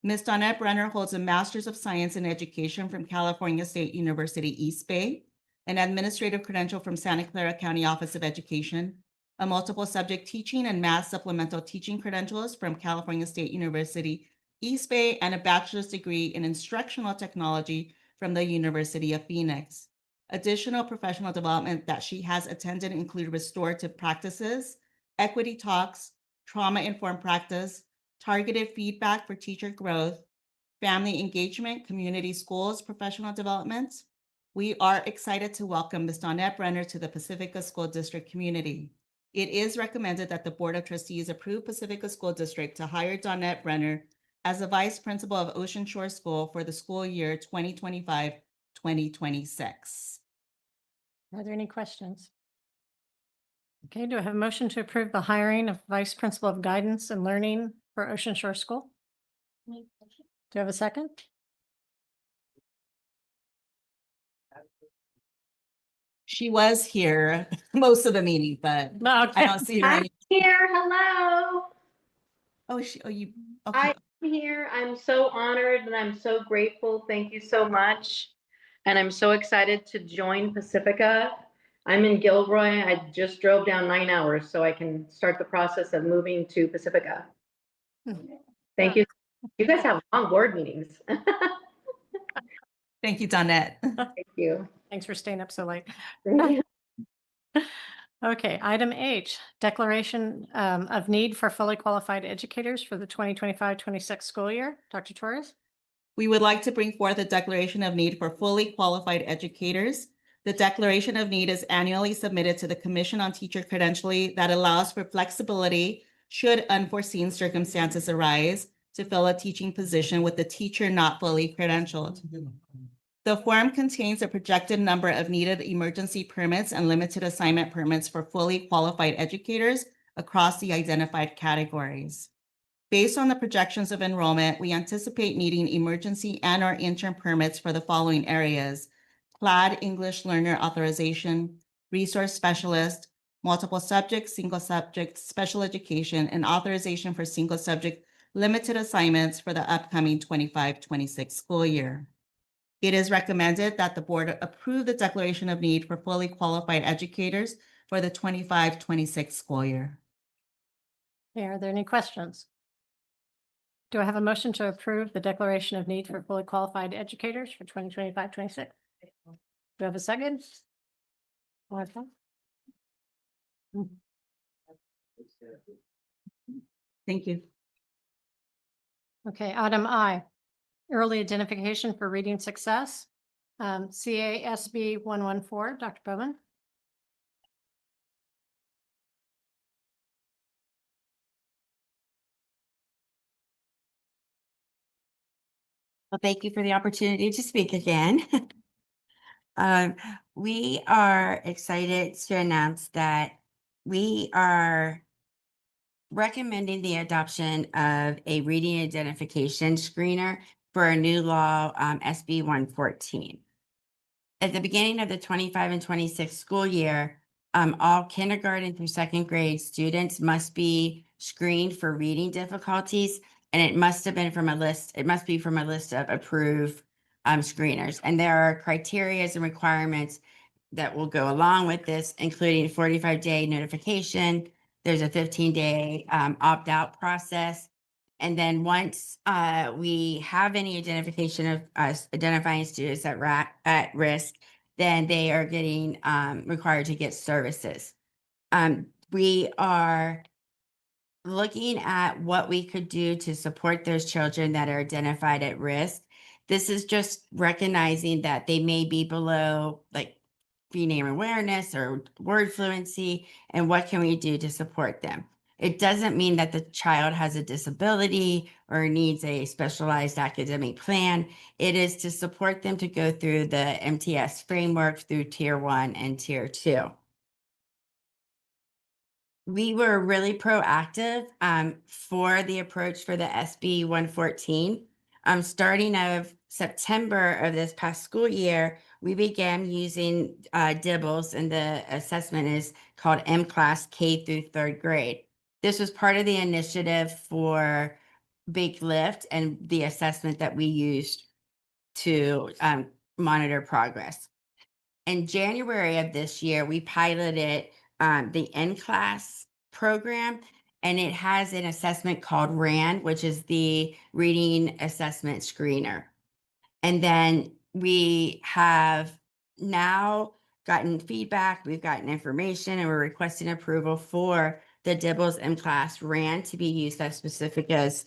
Ms. Donette Brenner holds a Master's of Science in Education from California State University, East Bay, an administrative credential from Santa Clara County Office of Education, a multiple subject teaching and math supplemental teaching credentials from California State University, East Bay, and a bachelor's degree in instructional technology from the University of Phoenix. Additional professional development that she has attended include restorative practices, equity talks, trauma-informed practice, targeted feedback for teacher growth, family engagement, community schools, professional development. We are excited to welcome Ms. Donette Brenner to the Pacifica School District community. It is recommended that the Board of Trustees approve Pacifica School District to hire Donette Brenner as the Vice Principal of Ocean Shore School for the school year 2025-2026. Are there any questions? Okay, do I have a motion to approve the hiring of Vice Principal of Guidance and Learning for Ocean Shore School? Do you have a second? She was here most of the meeting, but I don't see her. I'm here. Hello. Oh, you, okay. I'm here. I'm so honored and I'm so grateful. Thank you so much. And I'm so excited to join Pacifica. I'm in Gilroy. I just drove down 9 hours so I can start the process of moving to Pacifica. Thank you. You guys have long board meetings. Thank you, Donette. Thank you. Thanks for staying up so late. Thank you. Okay, item H, declaration of need for fully qualified educators for the 2025-26 school year. Dr. Torres? We would like to bring forth a declaration of need for fully qualified educators. The declaration of need is annually submitted to the Commission on Teacher Credentialing that allows for flexibility should unforeseen circumstances arise to fill a teaching position with the teacher not fully credentialed. The form contains a projected number of needed emergency permits and limited assignment permits for fully qualified educators across the identified categories. Based on the projections of enrollment, we anticipate needing emergency and/or interim permits for the following areas: CLAD English Learner Authorization, Resource Specialist, Multiple Subject, Single Subject, Special Education, and Authorization for Single Subject Limited Assignments for the upcoming 25-26 school year. It is recommended that the board approve the declaration of need for fully qualified educators for the 25-26 school year. Okay, are there any questions? Do I have a motion to approve the declaration of need for fully qualified educators for 2025-26? Do I have a second? Martha? Thank you. Okay, item I, early identification for reading success. CASB 114, Dr. Bowman. Well, thank you for the opportunity to speak again. We are excited to announce that we are recommending the adoption of a reading identification screener for a new law, SB 114. At the beginning of the 25 and 26 school year, all kindergarten through second grade students must be screened for reading difficulties, and it must have been from a list. It must be from a list of approved screeners. And there are criteria and requirements that will go along with this, including 45-day notification. There's a 15-day opt-out process. And then once we have any identification of us identifying students at risk, then they are getting required to get services. We are looking at what we could do to support those children that are identified at risk. This is just recognizing that they may be below like reading awareness or word fluency, and what can we do to support them? It doesn't mean that the child has a disability or needs a specialized academic plan. It is to support them to go through the MTS framework through Tier 1 and Tier 2. We were really proactive for the approach for the SB 114. Starting of September of this past school year, we began using DIBELS, and the assessment is called M-Class K through third grade. This was part of the initiative for Big Lift and the assessment that we used to monitor progress. In January of this year, we piloted the in-class program, and it has an assessment called RAN, which is the Reading Assessment Screener. And then we have now gotten feedback, we've gotten information, and we're requesting approval for the Dibbles in-class RAN to be used as Pacifica's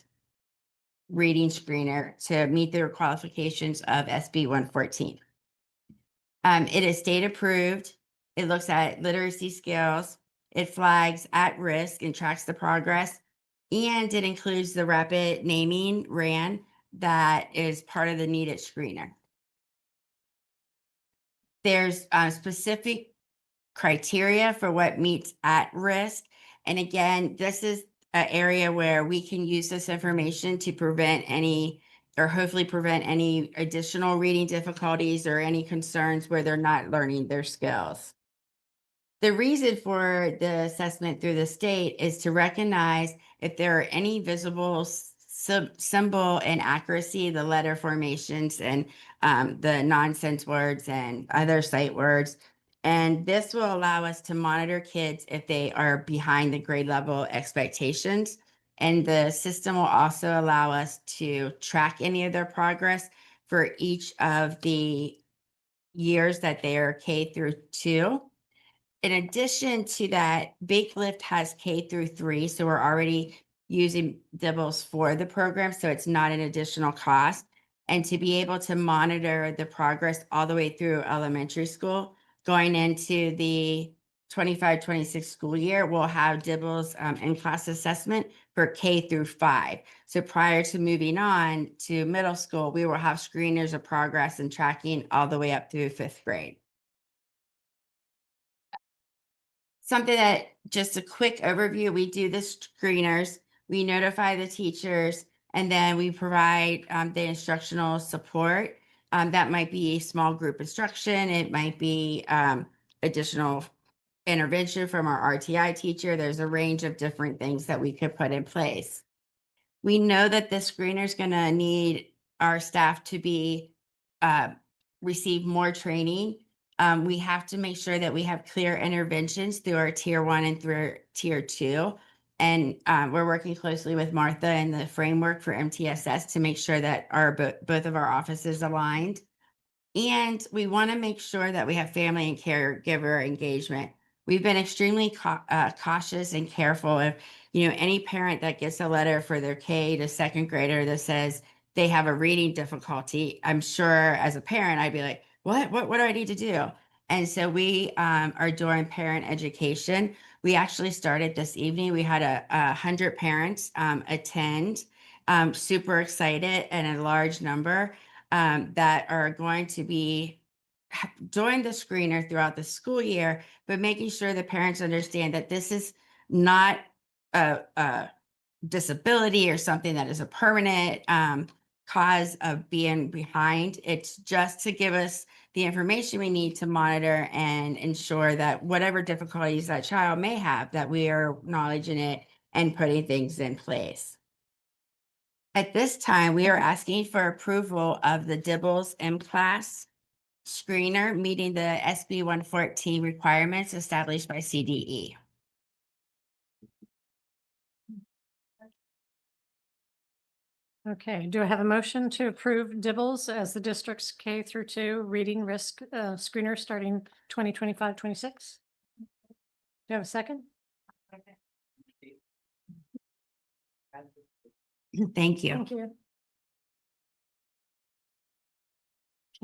reading screener to meet the qualifications of SB 114. It is state approved. It looks at literacy skills. It flags at risk and tracks the progress. And it includes the rapid naming RAN that is part of the needed screener. There's specific criteria for what meets at risk. And again, this is an area where we can use this information to prevent any, or hopefully prevent any additional reading difficulties or any concerns where they're not learning their skills. The reason for the assessment through the state is to recognize if there are any visible symbol inaccuracy, the letter formations and the nonsense words and other sight words. And this will allow us to monitor kids if they are behind the grade level expectations. And the system will also allow us to track any of their progress for each of the years that they are K through 2. In addition to that, Big Lift has K through 3, so we're already using Dibbles for the program, so it's not an additional cost. And to be able to monitor the progress all the way through elementary school, going into the 25-26 school year, we'll have Dibbles in-class assessment for K through 5. So prior to moving on to middle school, we will have screeners of progress and tracking all the way up through 5th grade. Something that, just a quick overview, we do the screeners, we notify the teachers, and then we provide the instructional support. That might be small group instruction, it might be additional intervention from our RTI teacher. There's a range of different things that we could put in place. We know that the screener is going to need our staff to be receive more training. We have to make sure that we have clear interventions through our tier 1 and through tier 2. And we're working closely with Martha and the framework for MTSS to make sure that our both of our offices aligned. And we want to make sure that we have family and caregiver engagement. We've been extremely cautious and careful. If any parent that gets a letter for their K to 2nd grader that says they have a reading difficulty, I'm sure as a parent I'd be like, what do I need to do? And so we are doing parent education. We actually started this evening. We had 100 parents attend, super excited, and a large number that are going to be doing the screener throughout the school year, but making sure the parents understand that this is not a disability or something that is a permanent cause of being behind. It's just to give us the information we need to monitor and ensure that whatever difficulties that child may have, that we are acknowledging it and putting things in place. At this time, we are asking for approval of the Dibbles M-Class screener meeting the SB 114 requirements established by CDE. Okay, do I have a motion to approve Dibbles as the district's K through 2 reading risk screener starting 2025-26? Do you have a second? Thank you. Thank you.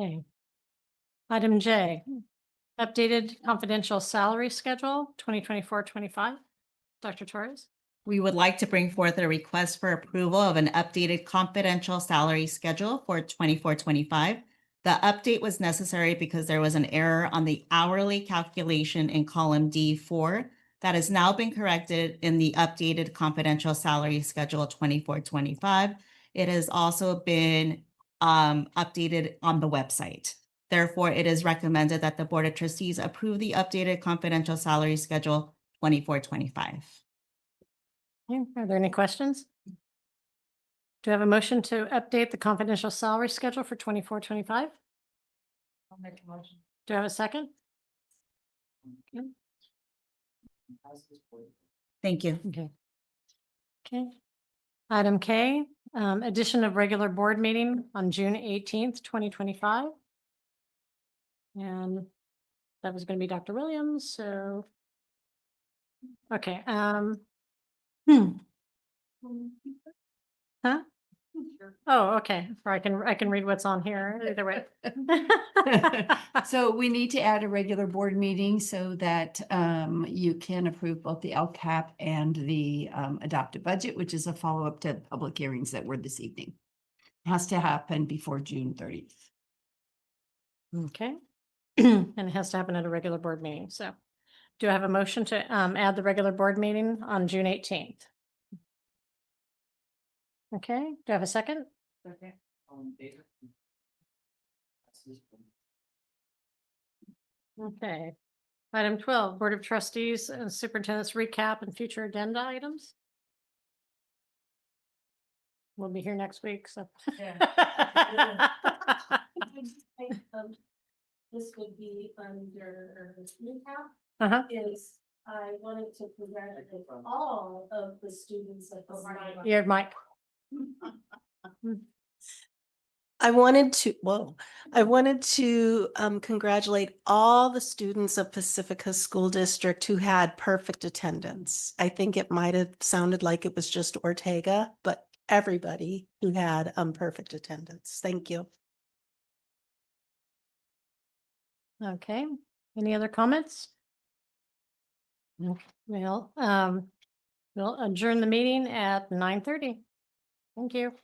Okay. Item J, updated confidential salary schedule 2024-25. Dr. Torres? We would like to bring forth a request for approval of an updated confidential salary schedule for 24-25. The update was necessary because there was an error on the hourly calculation in column D4 that has now been corrected in the updated confidential salary schedule 24-25. It has also been updated on the website. Therefore, it is recommended that the Board of Trustees approve the updated confidential salary schedule 24-25. Are there any questions? Do I have a motion to update the confidential salary schedule for 24-25? I'll make a motion. Do I have a second? Okay. Thank you. Okay. Okay. Item K, addition of regular board meeting on June 18th, 2025. And that was going to be Dr. Williams, so. Okay, Huh? Oh, okay, or I can read what's on here either way. So we need to add a regular board meeting so that you can approve both the LCAP and the adopted budget, which is a follow-up to public hearings that were this evening. Has to happen before June 30th. Okay. And it has to happen at a regular board meeting, so. Do I have a motion to add the regular board meeting on June 18th? Okay, do I have a second? Okay. All in favor? Okay. Item 12, Board of Trustees and Superintendent's recap and future agenda items. We'll be here next week, so. This would be under recap. Uh-huh. Is I wanted to congratulate all of the students at the. Your mic. I wanted to congratulate all the students of Pacifica School District who had perfect attendance. I think it might have sounded like it was just Ortega, but everybody who had perfect attendance. Thank you. Okay, any other comments? Well, we'll adjourn the meeting at 9:30. Thank you.